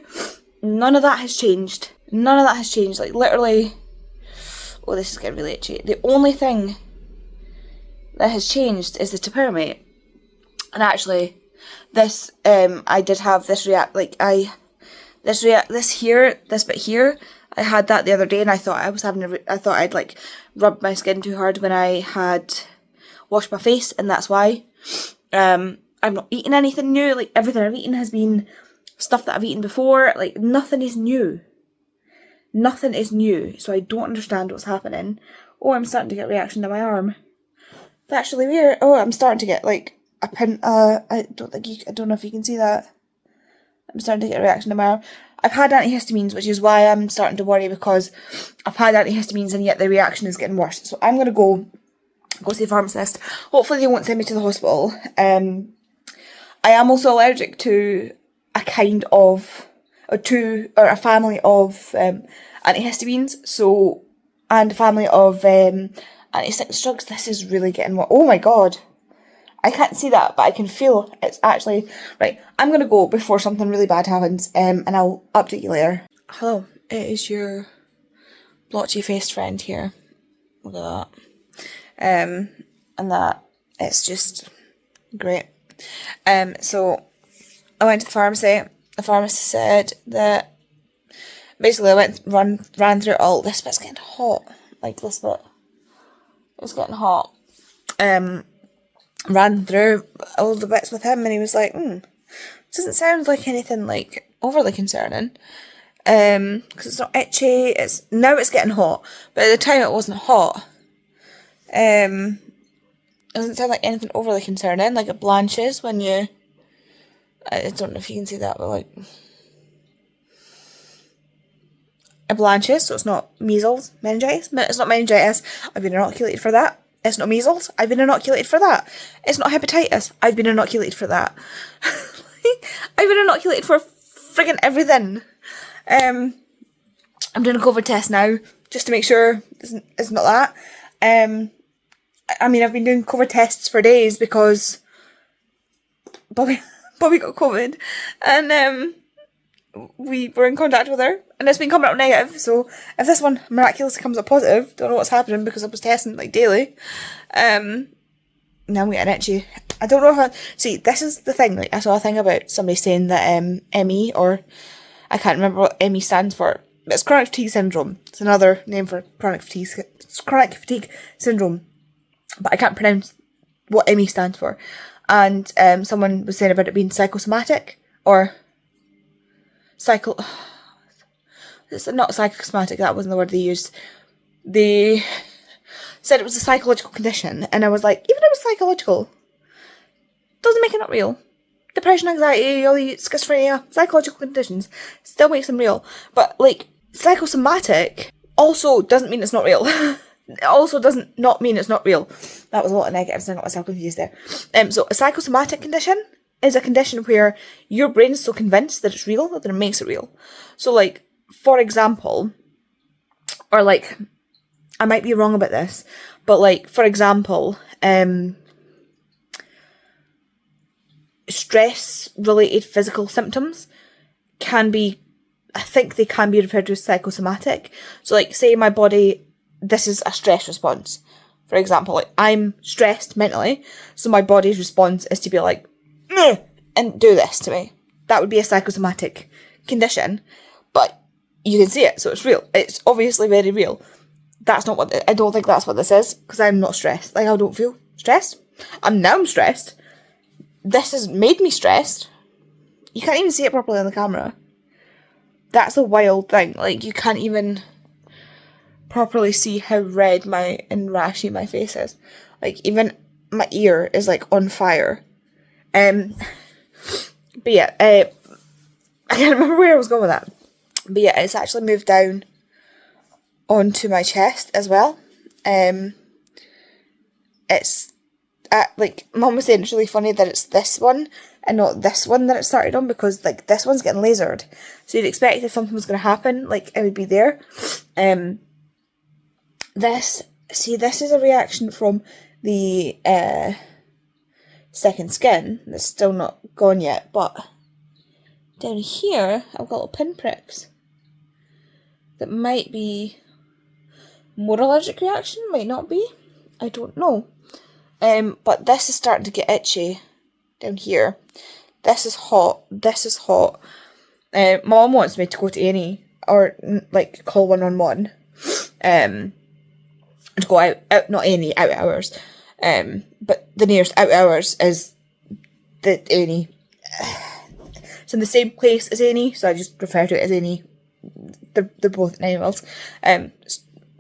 None of that has changed. None of that has changed. Like literally, oh, this is getting really itchy. The only thing that has changed is the topiramate. And actually, this I did have this bit here. I had that the other day, and I thought I thought I'd like rubbed my skin too hard when I had washed my face, and that's why. I've not eaten anything new. Like everything I've eaten has been stuff that I've eaten before. Like nothing is new. Nothing is new. So I don't understand what's happening. Oh, I'm starting to get a reaction to my arm. That's actually weird. Oh, I'm starting to get like a pin. I don't know if you can see that. I'm starting to get a reaction to my arm. I've had antihistamines, which is why I'm starting to worry, because I've had antihistamines and yet the reaction is getting worse. So I'm going to go see a pharmacist. Hopefully they won't send me to the hospital. I am also allergic to a family of antihistamines, so, and a family of anti-sickness drugs. This is really getting worse. Oh my god. I can't see that, but I can feel it's actually... Right, I'm going to go before something really bad happens, and I'll update you later. Hello, it is your blotchy-faced friend here. Look at that. And that, it's just great. So, I went to the pharmacy. The pharmacist said that... Basically, I ran through all this, but it's getting hot. Like this bit. It's getting hot. Ran through all the bits with him, and he was like, doesn't sound like anything like overly concerning, because it's not itchy. Now it's getting hot, but at the time it wasn't hot. It doesn't sound like anything overly concerning. Like it blanches when you, I don't know if you can see that, but like it blanches, so it's not measles, meningitis. It's not meningitis. I've been inoculated for that. It's not measles. I've been inoculated for that. It's not hepatitis. I've been inoculated for that. I've been inoculated for friggin' everything. I'm doing a COVID test now, just to make sure it's not that. I mean, I've been doing COVID tests for days because Bobby got COVID, and we were in contact with her, and it's been coming up negative. So if this one miraculously comes up positive, don't know what's happening because I was testing like daily. Now I'm getting itchy. I don't know how. See, this is the thing. Like, I saw a thing about somebody saying that ME, or I can't remember what ME stands for. But it's chronic fatigue syndrome. It's another name for chronic fatigue syndrome. But I can't pronounce what ME stands for. And someone was saying about it being psychosomatic, or it's not psychosomatic, that wasn't the word they used. They said it was a psychological condition, and I was like, even if it was psychological, doesn't make it not real. Depression, anxiety, all the schizophrenia, psychological conditions, still makes them real. But, like, psychosomatic also doesn't mean it's not real. It also doesn't not mean it's not real. That was a lot of negatives, I got myself confused there. So a psychosomatic condition is a condition where your brain is so convinced that it's real that it makes it real. So, like, for example, or like, I might be wrong about this, but like, for example, stress-related physical symptoms can be, I think they can be referred to as psychosomatic. So, like, say my body, this is a stress response. For example, like, I'm stressed mentally, so my body's response is to be like, and do this to me. That would be a psychosomatic condition, but you can see it, so it's real. It's obviously very real. That's not what, I don't think that's what this is, because I'm not stressed. Like, I don't feel stressed. I'm stressed. This has made me stressed. You can't even see it properly on the camera. That's a wild thing. Like, you can't even properly see how red and rashy my face is. Like, even my ear is, like, on fire. But yeah, I can't remember where I was going with that. But yeah, it's actually moved down onto my chest as well. It's like, Mum was saying it's really funny that it's this one and not this one that it started on, because like this one's getting lasered, so you'd expect if something was going to happen, like, it would be there. This is a reaction from the second skin that's still not gone yet, but down here I've got little pinpricks that might be more allergic reaction, might not be, I don't know. But this is starting to get itchy down here. This is hot. Mum wants me to go to A&E, or like call 111. To go out not A&E, out hours. But the nearest out hours is the A&E. It's in the same place as A&E, so I just refer to it as A&E. They're both animals. And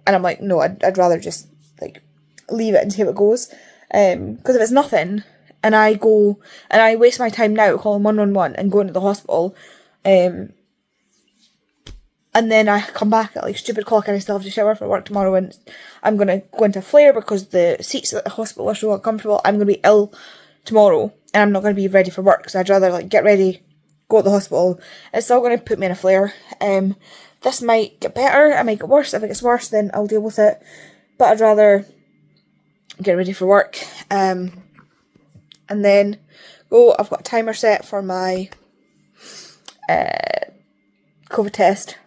I'm like, no, I'd rather just like leave it and see how it goes. Because if it's nothing, and I go and I waste my time now calling 111 and going to the hospital, and then I come back at like stupid o'clock and I still have to shower for work tomorrow, and I'm gonna go into a flare because the seats at the hospital are so uncomfortable. I'm gonna be ill tomorrow, and I'm not gonna be ready for work. So I'd rather like get ready, go to the hospital. It's still gonna put me in a flare. This might get better, it might get worse. If it gets worse, then I'll deal with it. But I'd rather get ready for work, and then I've got a timer set for my COVID test.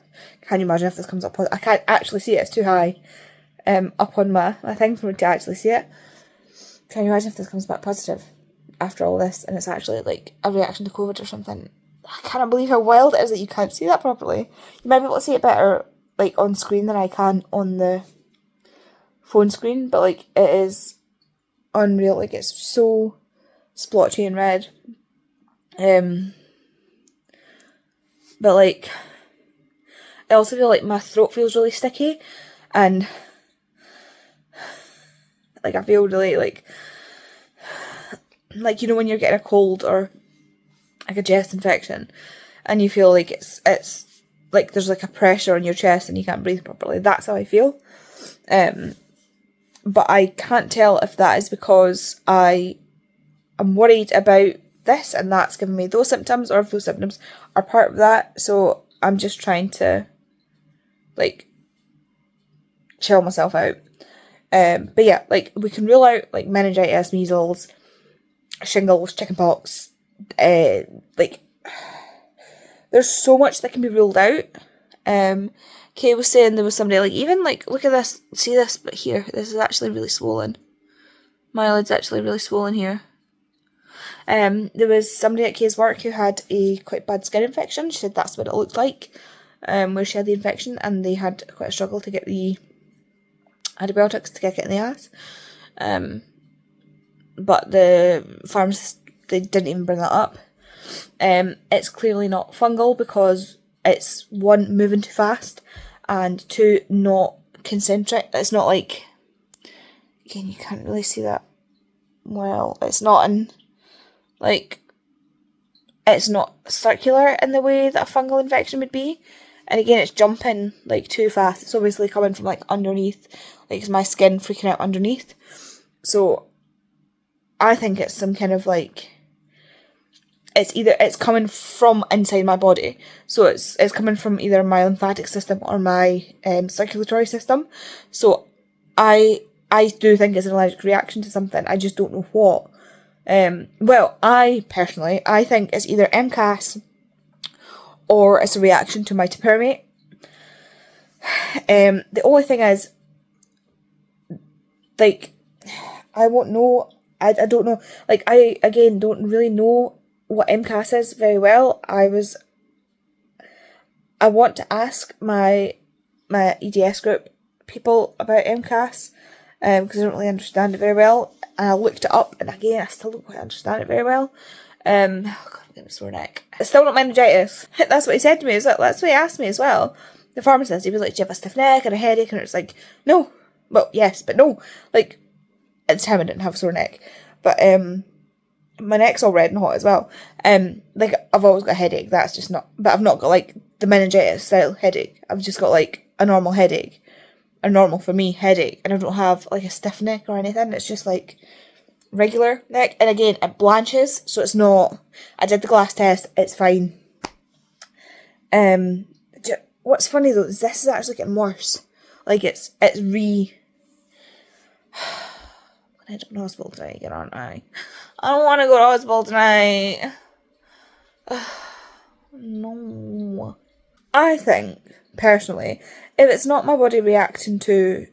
Can you imagine if this comes up? I can't actually see it, it's too high up on my thing for me to actually see it. Can you imagine if this comes back positive after all this, and it's actually like a reaction to COVID or something? I cannot believe how wild it is that you can't see that properly. You might be able to see it better like on screen than I can on the phone screen, but like, it is unreal. Like, it's so splotchy and red. But like, I also feel like my throat feels really sticky, and like, I feel really like you know when you're getting a cold or like a chest infection and you feel like it's like there's like a pressure on your chest and you can't breathe properly. That's how I feel. But I can't tell if that is because I am worried about this and that's giving me those symptoms, or if those symptoms are part of that. So I'm just trying to, like, chill myself out. But yeah, like, we can rule out, like, meningitis, measles, shingles, chickenpox, like, there's so much that can be ruled out. Kay was saying there was somebody, like, even, like, look at this, see this, but here, this is actually really swollen. My eyelid's actually really swollen here. There was somebody at Kay's work who had a quite bad skin infection. She said that's what it looked like, where she had the infection, and they had quite a struggle to get the antibiotics to kick it in the ass. But the pharmacist, they didn't even bring that up. It's clearly not fungal because it's, one, moving too fast, and two, not concentric. It's not like, again, you can't really see that well. It's not in, like, it's not circular in the way that a fungal infection would be. And again, it's jumping, like, too fast. It's obviously coming from, like, underneath. Like, it's my skin freaking out underneath. So, I think it's some kind of, like, it's coming from inside my body. So, it's coming from either my lymphatic system or my circulatory system. So, I do think it's an allergic reaction to something. I just don't know what. Well, I think it's either MCAS or it's a reaction to my topiramate. The only thing is, like, I won't know. I don't know. Like, I, again, don't really know what MCAS is very well. I want to ask my EDS group people about MCAS, because I don't really understand it very well. And I looked it up, and again, I still don't quite understand it very well. Oh God, I'm getting a sore neck. It's still not meningitis. That's what he said to me. That's what he asked me as well. The pharmacist, he was like, do you have a stiff neck and a headache? And it's like, no. Well, yes, but no. Like, at the time I didn't have a sore neck. But, my neck's all red and hot as well. Like, I've always got a headache. That's just not, but I've not got, like, the meningitis style headache. I've just got, like, a normal headache. A normal, for me, headache. And I don't have, like, a stiff neck or anything. It's just, like, regular neck. And again, it blanches, so it's not, I did the glass test, it's fine. What's funny though is this is actually getting worse. Like, it's I end up in hospital tonight again, aren't I? I don't want to go to hospital tonight. No. I think, personally, if it's not my body reacting to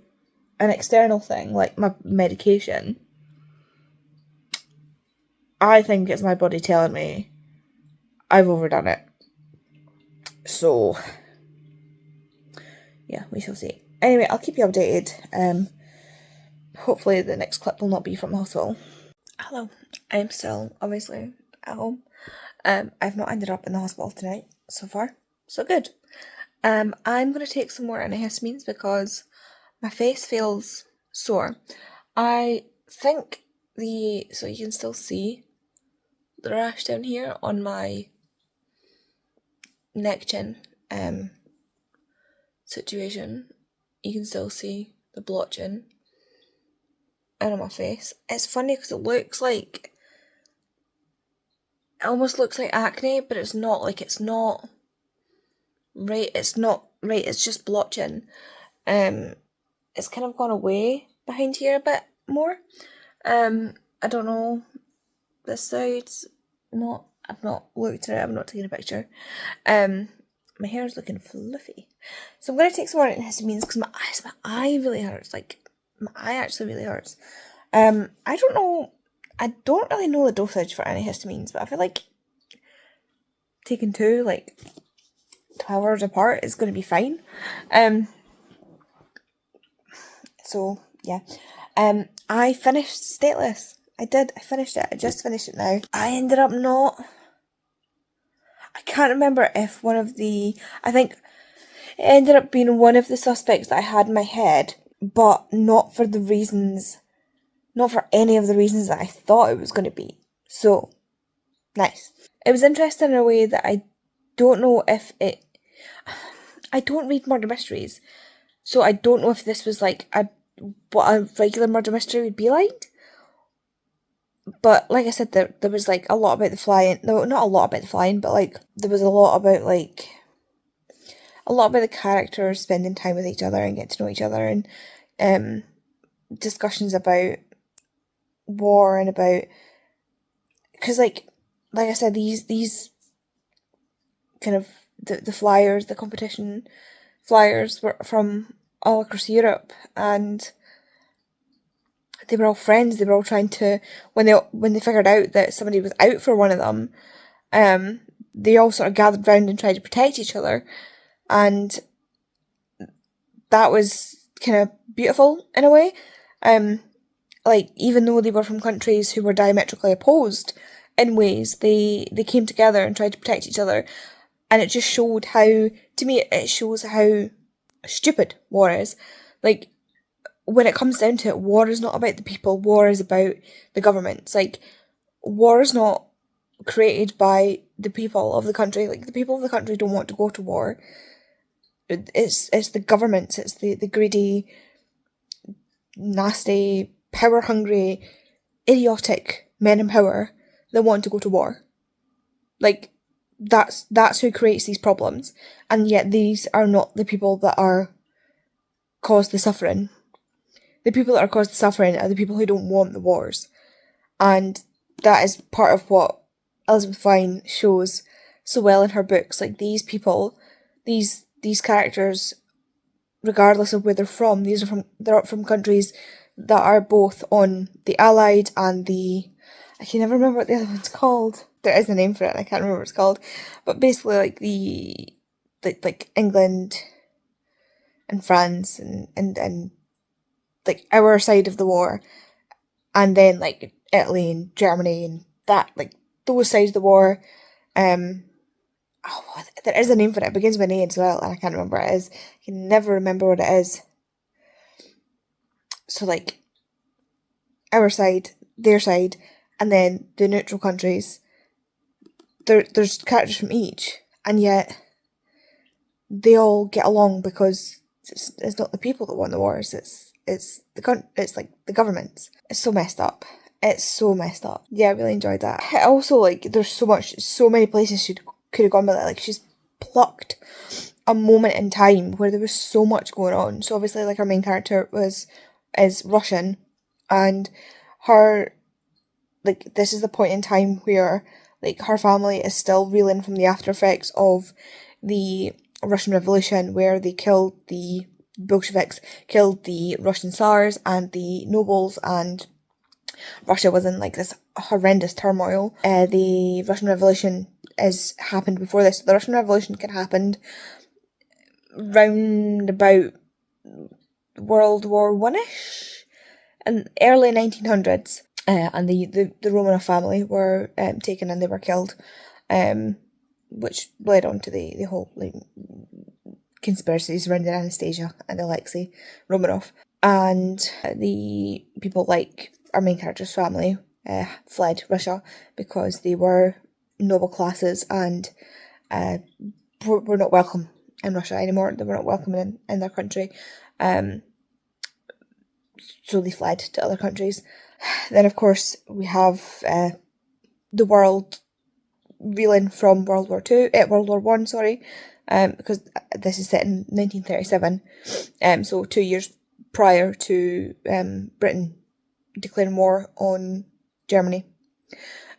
an external thing, like my medication, I think it's my body telling me I've overdone it. So, yeah, we shall see. Anyway, I'll keep you updated. Hopefully the next clip will not be from the hospital. Hello, I'm still, obviously, at home. I've not ended up in the hospital tonight, so far. So good. I'm going to take some more antihistamines because my face feels sore. I think so you can still see the rash down here on my neck chin situation. You can still see the blotching out of my face. It's funny because it almost looks like acne, but it's not. Like, it's not right, it's just blotching. It's kind of gone away behind here a bit more. I don't know, this side's not, I've not looked at it, I've not taken a picture. My hair's looking fluffy. So I'm going to take some more antihistamines because my eye really hurts. Like, my eye actually really hurts. I don't really know the dosage for antihistamines, but I feel like taking 2, like, 12 hours apart is going to be fine. So, yeah. I finished Stateless. I finished it. I just finished it now. I ended up I can't remember if I think it ended up being one of the suspects that I had in my head, but not for any of the reasons that I thought it was going to be. So, nice. It was interesting in a way that I don't know if I don't read murder mysteries, so I don't know if this was like what a regular murder mystery would be like. But like I said, there was like a lot about the flying. No, not a lot about the flying, but like there was a lot about like a lot about the characters spending time with each other and getting to know each other, and discussions about war and about, because like I said, these kind of the flyers, the competition flyers were from all across Europe, and they were all friends. They were all trying to, when they figured out that somebody was out for one of them, they all sort of gathered round and tried to protect each other, and that was kind of beautiful in a way. Like, even though they were from countries who were diametrically opposed in ways, they came together and tried to protect each other, and it just showed how, to me, it shows how stupid war is. Like, when it comes down to it, war is not about the people, war is about the governments. Like, war is not created by the people of the country. Like, the people of the country don't want to go to war. It's the governments, it's the greedy, nasty, power-hungry, idiotic men in power that want to go to war. Like, that's who creates these problems, and yet these are not the people that are cause the suffering. The people that are caused the suffering are the people who don't want the wars, and that is part of what Elizabeth Vine shows so well in her books. Like, these people, these characters, regardless of where they're from, they're from countries that are both on the Allied and the, I can never remember what the other one's called. There is a name for it, and I can't remember what it's called. But basically, like England and France and like our side of the war, and then like Italy and Germany and that, like those sides of the war. There is a name for it. It begins with an A as well, and I can't remember what it is. I can never remember what it is. So like our side, their side, and then the neutral countries. There's characters from each, and yet they all get along because it's not the people that want the wars. It's like the governments. It's so messed up. It's so messed up. Yeah, I really enjoyed that. Also, like, there's so many places she could have gone with it. Like, she's plucked a moment in time where there was so much going on. So obviously, like, our main character is Russian, and her, like, this is the point in time where, like, her family is still reeling from the after effects of the Russian Revolution, where they killed the Bolsheviks, killed the Russian Tsars and the nobles, and Russia was in like this horrendous turmoil. The Russian Revolution happened before this. The Russian Revolution had happened round about World War One-ish, in early 1900s. And the Romanov family were taken and they were killed, which led on to the whole like conspiracy surrounding Anastasia and Alexei Romanov. And the people like our main character's family fled Russia because they were noble classes and were not welcome in Russia anymore. They were not welcome in their country. So they fled to other countries. Then, of course, we have the world reeling from World War One, because this is set in 1937, so 2 years prior to Britain declaring war on Germany.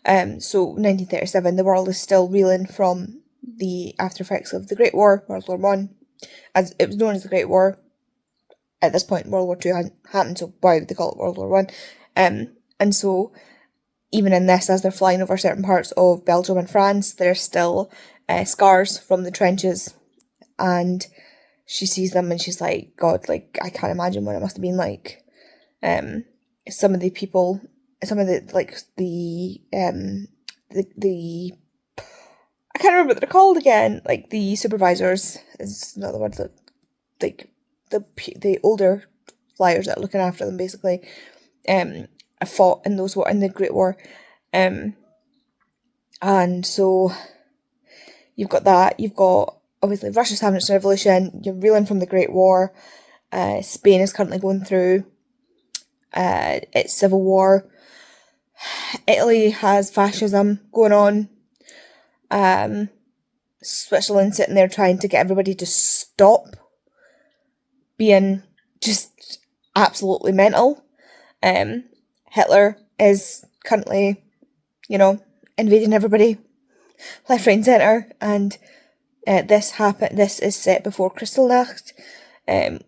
So 1937, the world is still reeling from the after effects of the Great War, World War One, as it was known as the Great War. At this point, World War Two hadn't happened, so why would they call it World War One? And so, even in this, as they're flying over certain parts of Belgium and France, there's still scars from the trenches, and she sees them and she's like, God, like, I can't imagine what it must have been like. Some of the people, some of the, like, the I can't remember what they're called again, like, the supervisors, is not the word that, like, the older flyers that are looking after them, basically, fought in the Great War, and so you've got that. You've got obviously Russia's having its revolution. You're reeling from the Great War. Spain is currently going through its civil war. Italy has fascism going on. Switzerland sitting there trying to get everybody to stop being just absolutely mental. Hitler is currently, invading everybody left, right and centre, and this is set before Kristallnacht,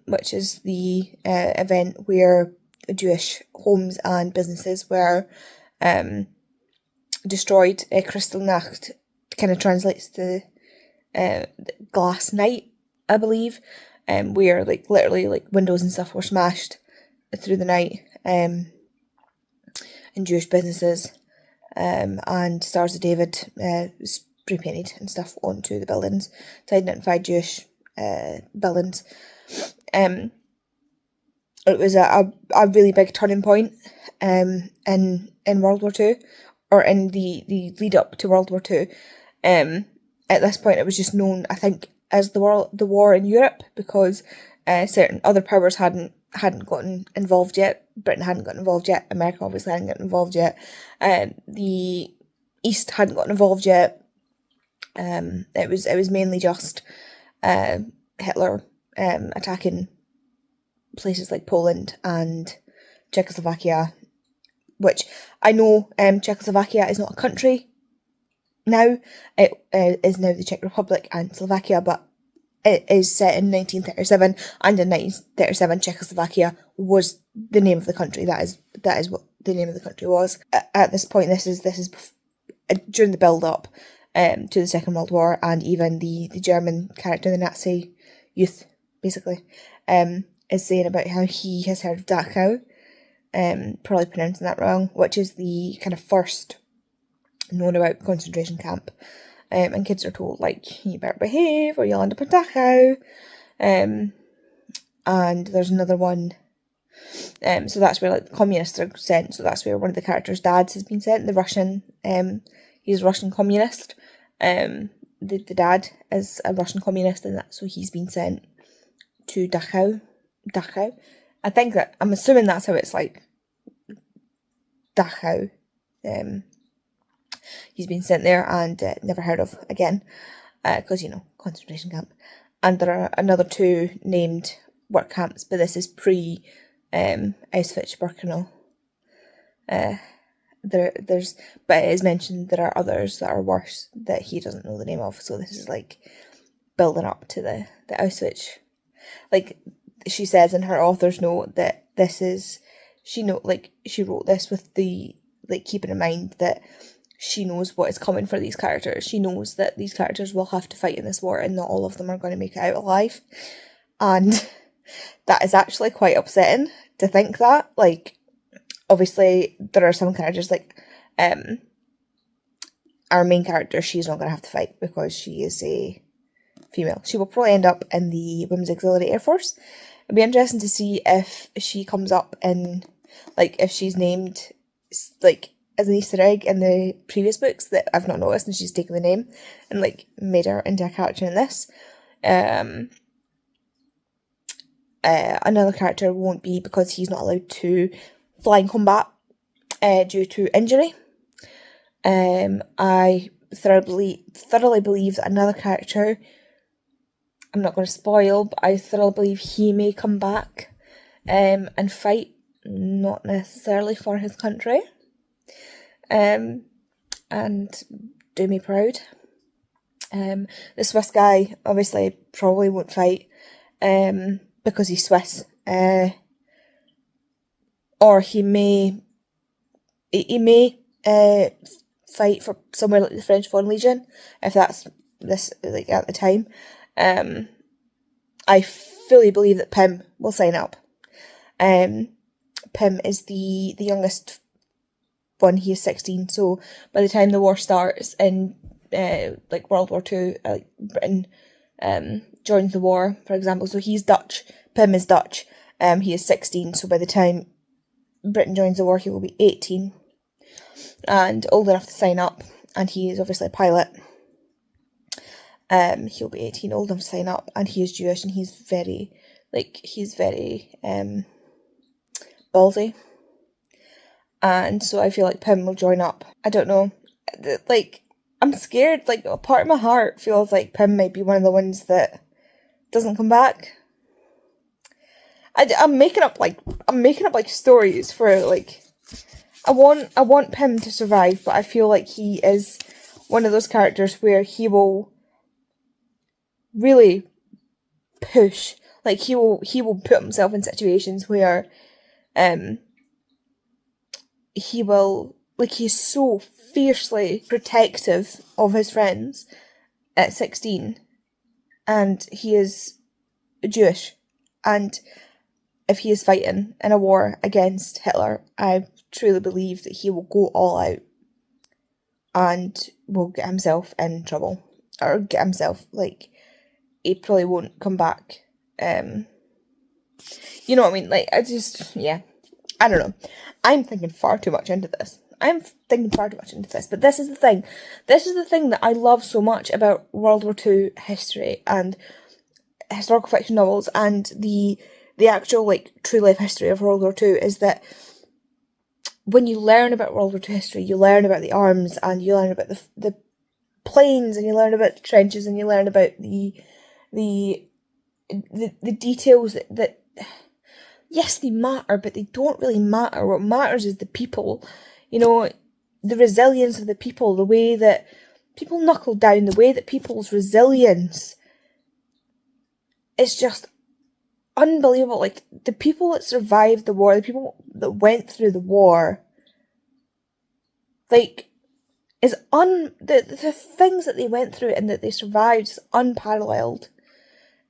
which is the event where Jewish homes and businesses were destroyed. Kristallnacht kind of translates to glass night, I believe, where literally windows and stuff were smashed through the night in Jewish businesses, and Stars of David spray painted and stuff onto the buildings to identify Jewish buildings. It was a really big turning point in World War II, or in the lead up to World War II. At this point, it was just known, I think, as the war in Europe, because certain other powers hadn't gotten involved yet. Britain hadn't gotten involved yet. America obviously hadn't gotten involved yet. The East hadn't gotten involved yet. It was mainly just Hitler attacking places like Poland and Czechoslovakia, which I know Czechoslovakia is not a country now. It is now the Czech Republic and Slovakia, but it is set in 1937, and in 1937 Czechoslovakia was the name of the country. That is what the name of the country was. At this point, this is during the build up to the Second World War, and even the German character, the Nazi youth, basically, is saying about how he has heard of Dachau, probably pronouncing that wrong, which is the kind of first known about concentration camp. And kids are told, you better behave or you'll end up in Dachau. And there's another one. So that's where the communists are sent. So that's where one of the characters' dads has been sent. The Russian, he's a Russian communist. The dad is a Russian communist, and so he's been sent to Dachau. I'm assuming that's how it's Dachau. He's been sent there and never heard of again, because, concentration camp. And there are another two named work camps, but this is pre Auschwitz-Birkenau. But it is mentioned there are others that are worse that he doesn't know the name of, so this is building up to the Auschwitz. She says in her author's note that this is, she wrote this with the, keeping in mind that she knows what is coming for these characters. She knows that these characters will have to fight in this war, and not all of them are going to make it out alive. And that is actually quite upsetting to think that. Obviously, there are some characters, our main character, she's not going to have to fight because she is a female. She will probably end up in the Women's Auxiliary Air Force. It'll be interesting to see if she comes up in, if she's named, as an Easter egg in the previous books that I've not noticed, and she's taken the name and made her into a character in this. Another character won't be, because he's not allowed to fly in combat due to injury. I thoroughly believe that another character, I'm not going to spoil, but I thoroughly believe he may come back and fight, not necessarily for his country. And do me proud. The Swiss guy obviously probably won't fight because he's Swiss, or he may fight for somewhere like the French Foreign Legion, if that's this at the time. I fully believe that Pym will sign up. Pym is the youngest one. He is 16, so by the time the war starts in World War II, Britain joins the war, for example. So he's Dutch. Pym is Dutch. He is 16, so by the time Britain joins the war, he will be 18 and old enough to sign up, and he is obviously a pilot. He'll be 18, old enough to sign up, and he is Jewish, and he's very ballsy. And so I feel like Pym will join up. I don't know, I'm scared. Like, a part of my heart feels like Pym might be one of the ones that doesn't come back. I'm making up like stories for like. I want Pym to survive, but I feel like he is one of those characters where he will really push. Like, he will put himself in situations where he will, like, he's so fiercely protective of his friends at 16, and he is Jewish, and if he is fighting in a war against Hitler, I truly believe that he will go all out and will get himself in trouble, or get himself, like, he probably won't come back. You know what I mean? Like, I don't know. I'm thinking far too much into this. But this is the thing. This is the thing that I love so much about World War II history and historical fiction novels and the actual, like, true life history of World War II, is that when you learn about World War II history, you learn about the arms, and you learn about the planes, and you learn about the trenches, and you learn about the details that yes, they matter, but they don't really matter. What matters is the people, you know, the resilience of the people, the way that people knuckle down, the way that people's resilience is just unbelievable. Like, the people that survived the war, the people that went through the war, like, the things that they went through and that they survived is unparalleled.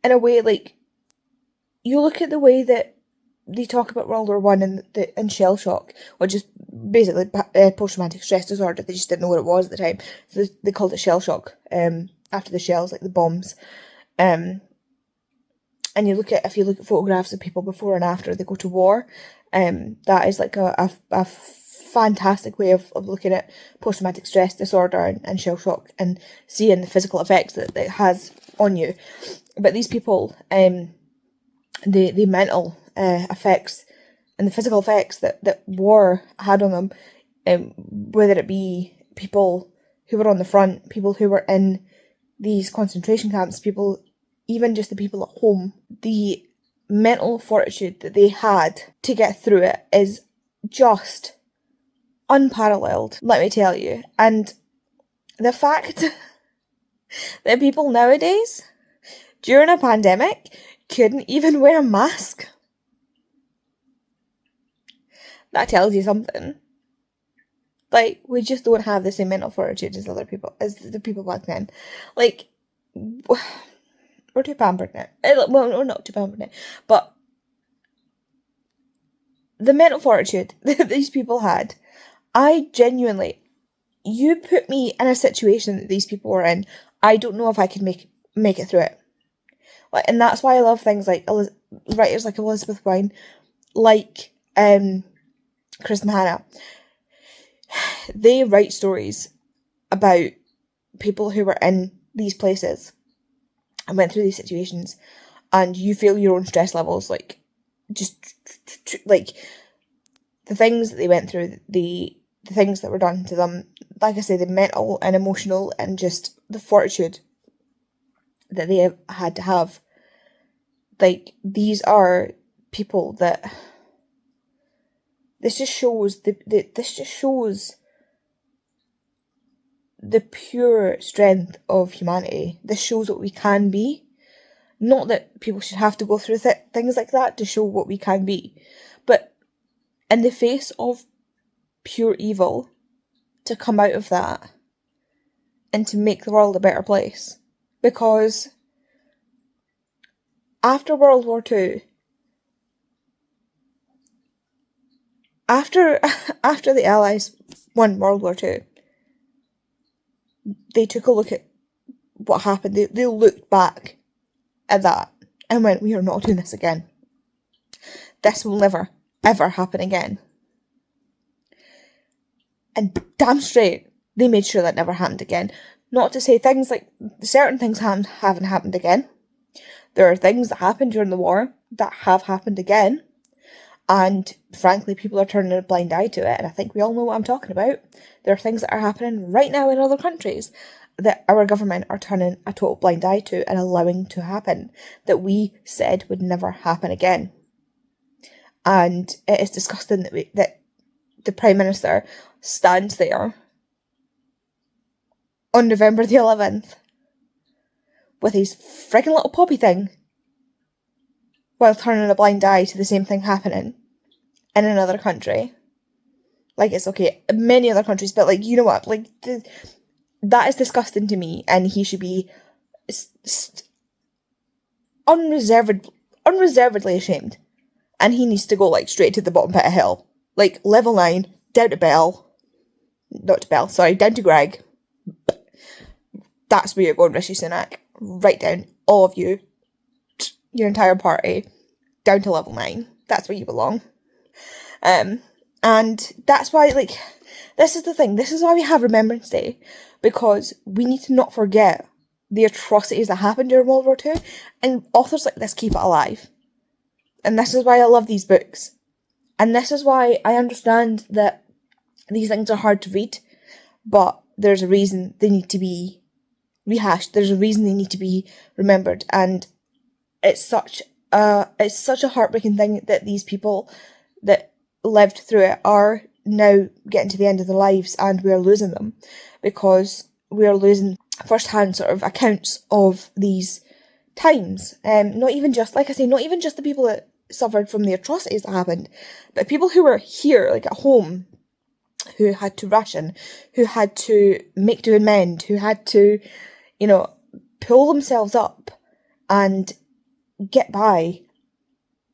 In a way, like, you look at the way that they talk about World War I and shell shock, which is basically post-traumatic stress disorder. They just didn't know what it was at the time, so they called it shell shock. After the shells, like the bombs, and if you look at photographs of people before and after they go to war, that is like a fantastic way of looking at post-traumatic stress disorder and shell shock and seeing the physical effects that it has on you. But these people, the mental effects and the physical effects that war had on them, whether it be people who were on the front, people who were in these concentration camps, people, even just the people at home, the mental fortitude that they had to get through it is just unparalleled, let me tell you. And the fact that people nowadays, during a pandemic, couldn't even wear a mask, that tells you something. Like, we just don't have the same mental fortitude as the people back then. Like, we're too pampered now. Well, we're not too pampered now, but the mental fortitude that these people had, I genuinely, you put me in a situation that these people were in, I don't know if I could make it through it. Like, and that's why I love things like writers like Elizabeth Wine, like Kristen Hanna. They write stories about people who were in these places and went through these situations, and you feel your own stress levels, like, just like the things that they went through, the things that were done to them, like I say, the mental and emotional, and just the fortitude that they had to have. Like, these are people that this just shows the pure strength of humanity. This shows what we can be. Not that people should have to go through things like that to show what we can be, but in the face of pure evil, to come out of that and to make the world a better place. Because after World War II, after the Allies won World War II, they took a look at what happened. They looked back at that and went, we are not doing this again. This will never, ever happen again. And damn straight, they made sure that never happened again. Not to say things like, certain things haven't happened again. There are things that happened during the war that have happened again. And frankly, people are turning a blind eye to it, and I think we all know what I'm talking about. There are things that are happening right now in other countries that our government are turning a total blind eye to and allowing to happen, that we said would never happen again. And it is disgusting that the Prime Minister stands there on November the 11th with his friggin' little poppy thing while turning a blind eye to the same thing happening in another country. Like, it's okay, many other countries, but, like, you know what, like, that is disgusting to me, and he should be unreservedly ashamed. And he needs to go, like, straight to the bottom pit of hell. Like, level 9, down to down to Greg. That's where you're going, Rishi Sunak. Right down, all of you, your entire party, down to level 9. That's where you belong. And that's why, like, this is the thing. This is why we have Remembrance Day. Because we need to not forget the atrocities that happened during World War II. And authors like this keep it alive. And this is why I love these books. And this is why I understand that these things are hard to read. But there's a reason they need to be rehashed. There's a reason they need to be remembered. And it's such a heartbreaking thing that these people that lived through it are now getting to the end of their lives, and we are losing them because we are losing first-hand sort of accounts of these times. Not even just the people that suffered from the atrocities that happened, but people who were here, like at home, who had to ration, who had to make do and mend, who had to, pull themselves up and get by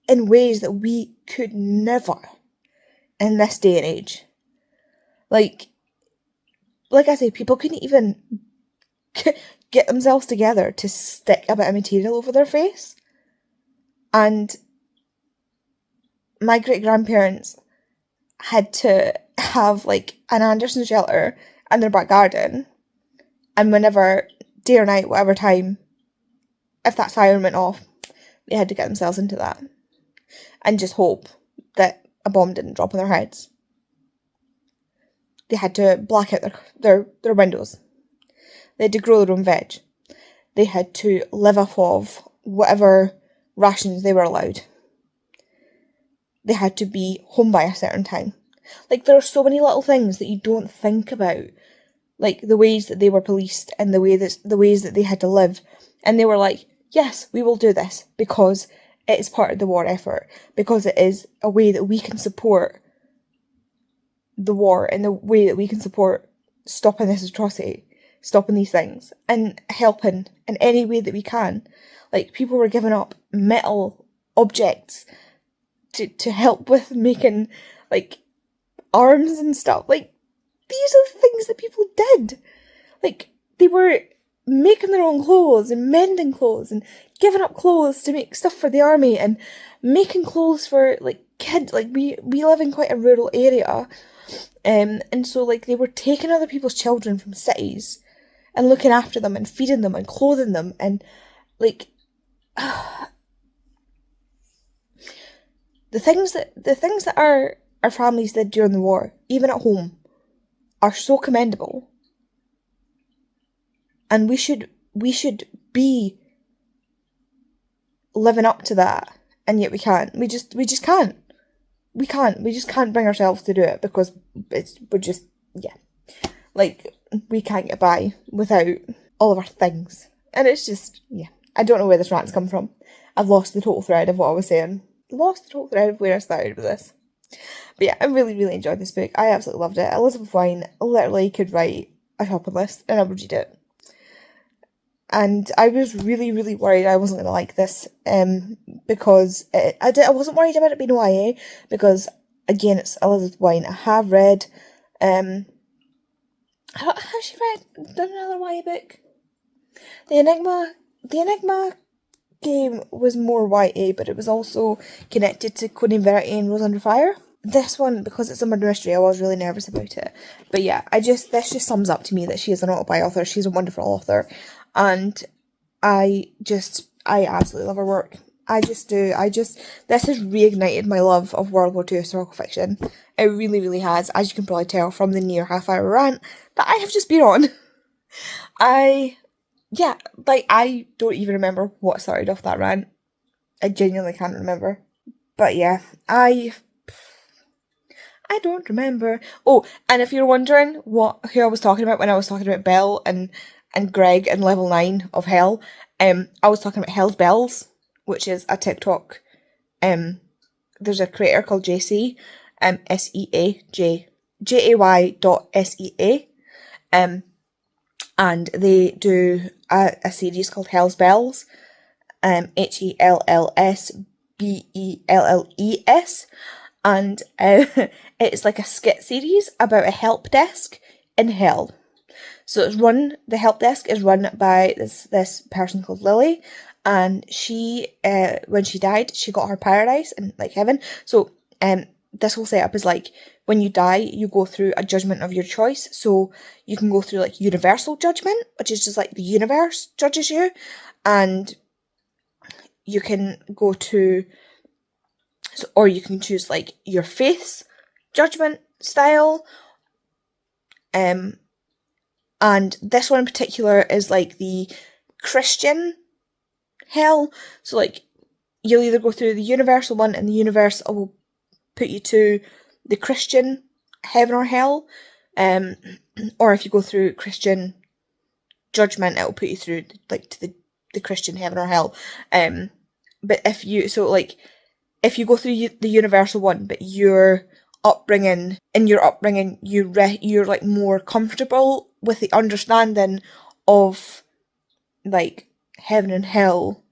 in ways that we could never in this day and age. Like I say, people couldn't even get themselves together to stick a bit of material over their face. And my great-grandparents had to have, like, an Anderson shelter in their back garden. And whenever, day or night, whatever time, if that siren went off, they had to get themselves into that. And just hope that a bomb didn't drop on their heads. They had to black out their windows. They had to grow their own veg. They had to live off of whatever rations they were allowed. They had to be home by a certain time. Like, there are so many little things that you don't think about. Like, the ways that they were policed and the ways that they had to live. And they were like, yes, we will do this because it is part of the war effort. Because it is a way that we can support the war and the way that we can support stopping this atrocity, stopping these things, and helping in any way that we can. Like, people were giving up metal objects to help with making, like, arms and stuff. Like, these are the things that people did. Like, they were making their own clothes and mending clothes and giving up clothes to make stuff for the army and making clothes for, like, kids. Like, we live in quite a rural area, and so, like, they were taking other people's children from cities and looking after them and feeding them and clothing them and, like, the things that our families did during the war, even at home, are so commendable. And we should be living up to that, and yet we can't. We just can't. We just can't bring ourselves to do it because like, we can't get by without all of our things. And it's just, I don't know where this rant's come from. I've lost the total thread of what I was saying. Lost the total thread of where I started with this. But yeah, I really, really enjoyed this book. I absolutely loved it. Elizabeth Wine literally could write a shopping list and I would read it. And I was really, really worried I wasn't going to like this, because I wasn't worried about it being YA, because, again, it's Elizabeth Wine. I have read, has she done another YA book? The Enigma game was more YA, but it was also connected to Codename Verity and Rose Under Fire. This one, because it's a murder mystery, I was really nervous about it. But yeah, this just sums up to me that she is an autobiography author. She's a wonderful author. And I absolutely love her work. I just do. This has reignited my love of World War II historical fiction. It really, really has, as you can probably tell from the near half-hour rant that I have just been on. I don't even remember what started off that rant. I genuinely can't remember. But yeah, I don't remember. Oh, and if you're wondering who I was talking about when I was talking about Belle and Greg in level 9 of Hell, I was talking about Hell's Bells, which is a TikTok. There's a creator called JC, SEAJAY.SEA, and they do a series called Hell's Bells, HELLSBELLES, and it's like a skit series about a help desk in hell. So the help desk is run by this person called Lily, and she, when she died, she got her paradise and like heaven. So this whole setup is like, when you die, you go through a judgment of your choice. So you can go through like universal judgment, which is just like the universe judges you, and you can go to, or you can choose like your faith's judgment style. And this one in particular is like the Christian hell. So like, you'll either go through the universal one, and the universe will put you to the Christian heaven or hell, or if you go through Christian judgment, it will put you through like to the Christian heaven or hell. But if you go through the universal one, but you're you're like more comfortable with the understanding of like heaven and hell,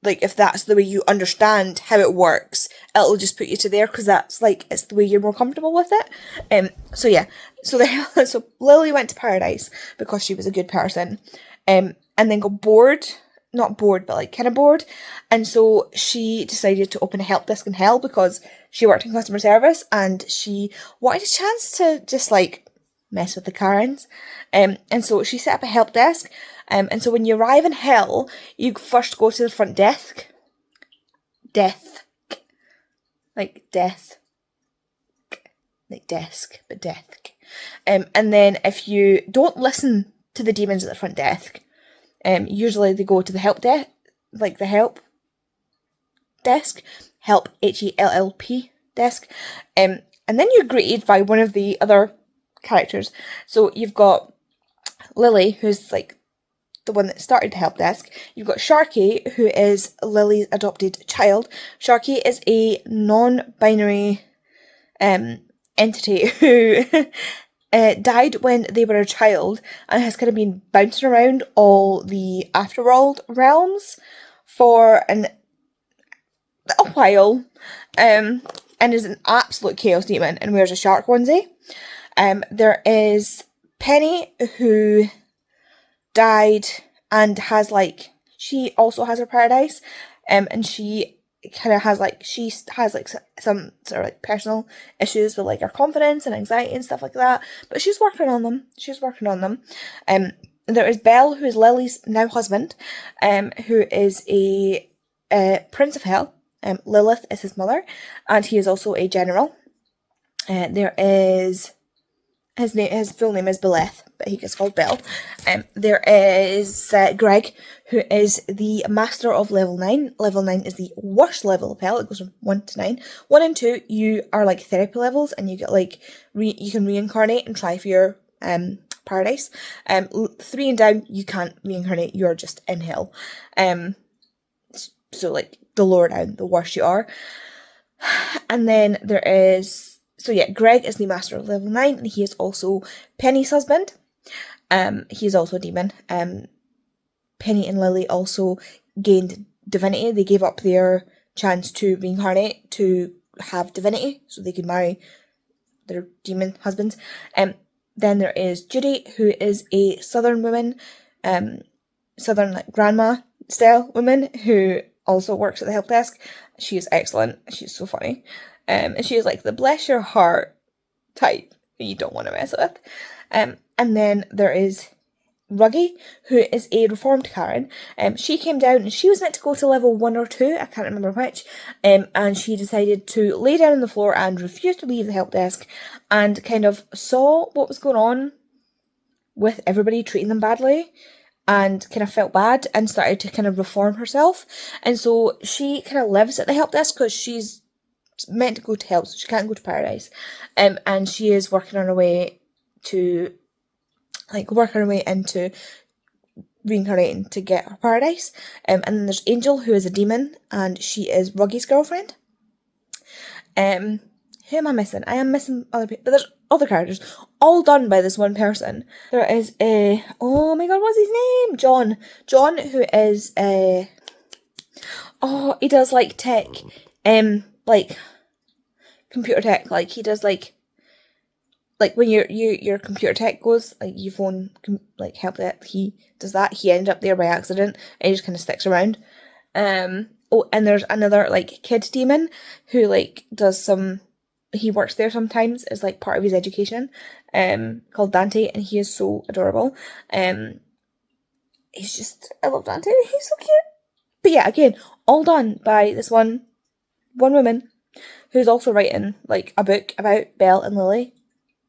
like if that's the way you understand how it works, it'll just put you to there because that's like it's the way you're more comfortable with it. So Lily went to paradise because she was a good person, and then got bored. Not bored, but like kind of bored. And so she decided to open a help desk in hell because she worked in customer service and she wanted a chance to just like mess with the Karens. And so she set up a help desk. And so when you arrive in hell, you first go to the front desk. Like death. Like desk, but desk. And then if you don't listen to the demons at the front desk, usually they go to the help desk, like the help desk, help HELLP desk, and then you're greeted by one of the other characters. So you've got Lily, who's like the one that started the help desk. You've got Sharky, who is Lily's adopted child. Sharky is a non-binary entity who died when they were a child and has kind of been bouncing around all the afterworld realms for a while, and is an absolute chaos demon and wears a shark onesie. There is Penny, who died and has like, she also has her paradise, and she kind of has like, some sort of like personal issues with like her confidence and anxiety and stuff like that, but she's working on them. There is Belle, who is Lily's now husband, who is a prince of hell. Lilith is his mother, and he is also a general. There is his full name is Beleth, but he gets called Belle. There is Greg, who is the master of level 9. Level 9 is the worst level of hell. It goes from 1 to 9. 1 and 2, you are like therapy levels, and you get like you can reincarnate and try for your paradise. 3 and down, you can't reincarnate. You're just in hell. So like the lower down, the worse you are. And then there is. So yeah, Greg is the master of level 9, and he is also Penny's husband. He is also a demon. Penny and Lily also gained divinity. They gave up their chance to reincarnate to have divinity, so they could marry their demon husbands. Then there is Judy, who is a southern woman, southern like grandma style woman, who also works at the help desk. She is excellent. She's so funny. And she is like the bless your heart type that you don't want to mess with. And then there is Ruggy, who is a reformed Karen. She came down and she was meant to go to level 1 or 2, I can't remember which, and she decided to lay down on the floor and refuse to leave the help desk, and kind of saw what was going on with everybody treating them badly, and kind of felt bad and started to kind of reform herself. And so she kind of lives at the help desk because she's meant to go to help, so she can't go to paradise. And she is working on her way to, into reincarnating to get her paradise. And then there's Angel, who is a demon, and she is Ruggy's girlfriend. Who am I missing? I am missing other people, but there's other characters, all done by this one person. There is oh my god, what's his name? John, who is he does like tech, like computer tech, like he does like when your computer tech goes, like your phone like help that, he does that. He ended up there by accident and he just kind of sticks around. And there's another like kid demon who like does some, he works there sometimes as like part of his education, called Dante, and he is so adorable. He's just, I love Dante, he's so cute. But yeah, again, all done by this one woman who's also writing like a book about Belle and Lily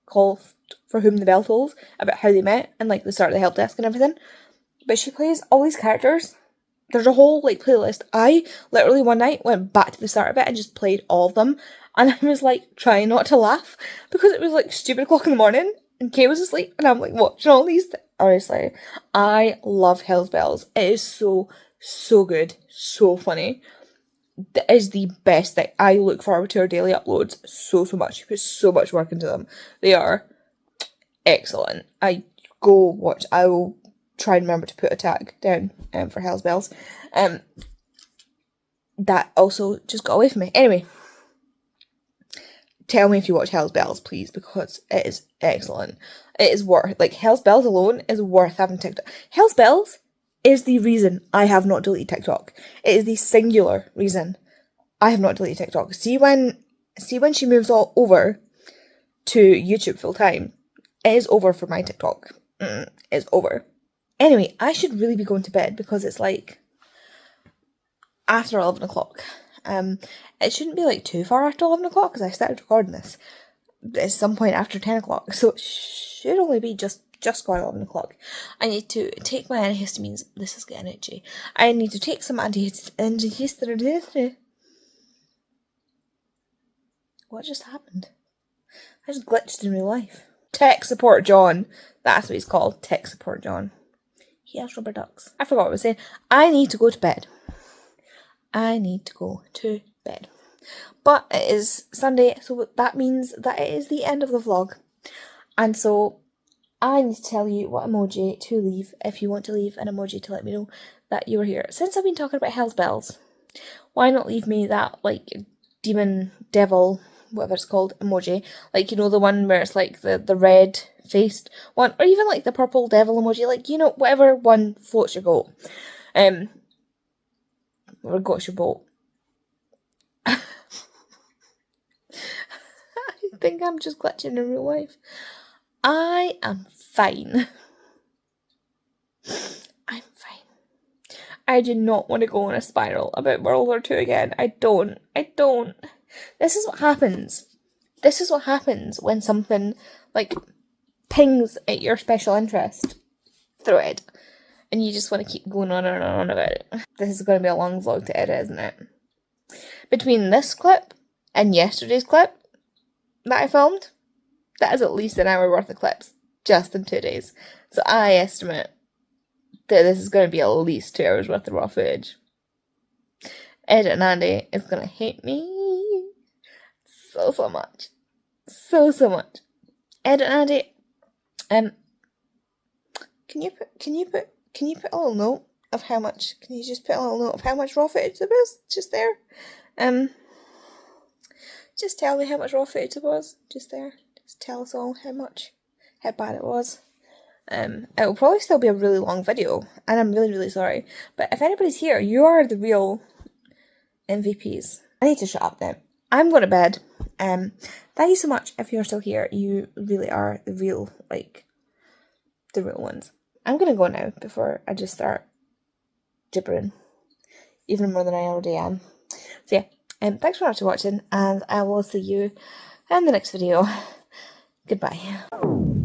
called For Whom the Bell Tolls, about how they met and like the start of the help desk and everything. But she plays all these characters. There's a whole like playlist. I literally one night went back to the start of it and just played all of them, and I was like trying not to laugh because it was like stupid o'clock in the morning and Kay was asleep and I'm like watching all these honestly, I love Hell's Bells. It is so good, so funny. That is the best thing. I look forward to her daily uploads so much. She puts so much work into them. They are excellent. I will try and remember to put a tag down for Hell's Bells. That also just got away from me. Anyway, tell me if you watch Hell's Bells, please, because it is excellent. It is worth, like, Hell's Bells alone is worth having TikTok. Hell's Bells is the reason I have not deleted TikTok. It is the singular reason I have not deleted TikTok. See when she moves all over to YouTube full time, it is over for my TikTok. It's over. Anyway, I should really be going to bed because it's like after 11 o'clock. It shouldn't be like too far after 11 o'clock because I started recording this at some point after 10 o'clock. So it should only be just gone 11 o'clock. I need to take my antihistamines. This is getting itchy. I need to take some antihistamines. What just happened? I just glitched in real life. Tech Support John. That's what he's called. Tech Support John. He has rubber ducks. I forgot what I was saying. I need to go to bed. But it is Sunday, so that means that it is the end of the vlog. And so I need to tell you what emoji to leave if you want to leave an emoji to let me know that you were here. Since I've been talking about Hell's Bells, why not leave me that, like, demon, devil, whatever it's called, emoji. Like, you know, the one where it's like the red-faced one, or even like the purple devil emoji, like, you know, whatever one floats your boat. Or got your boat. I think I'm just glitching in real life. I am fine. I'm fine. I do not want to go on a spiral about World War II again. I don't. This is what happens. This is what happens when something, like, pings at your special interest thread. And you just want to keep going on and on about it. This is going to be a long vlog to edit, isn't it? Between this clip and yesterday's clip that I filmed, that is at least an hour worth of clips, just in 2 days. So I estimate that this is going to be at least 2 hours worth of raw footage. Edit and Andy is going to hate me so much. So much. Edit and Andy, can you put a little note of how much, can you just put a little note of how much raw footage there was, just there? Just tell me how much raw footage there was, just there. Just tell us all how bad it was. It will probably still be a really long video, and I'm really sorry. But if anybody's here, you are the real MVPs. I need to shut up now. I'm going to bed. Thank you so much if you're still here. You really are the real ones. I'm going to go now before I just start gibbering even more than I already am. So yeah, thanks very much for watching, and I will see you in the next video. Goodbye.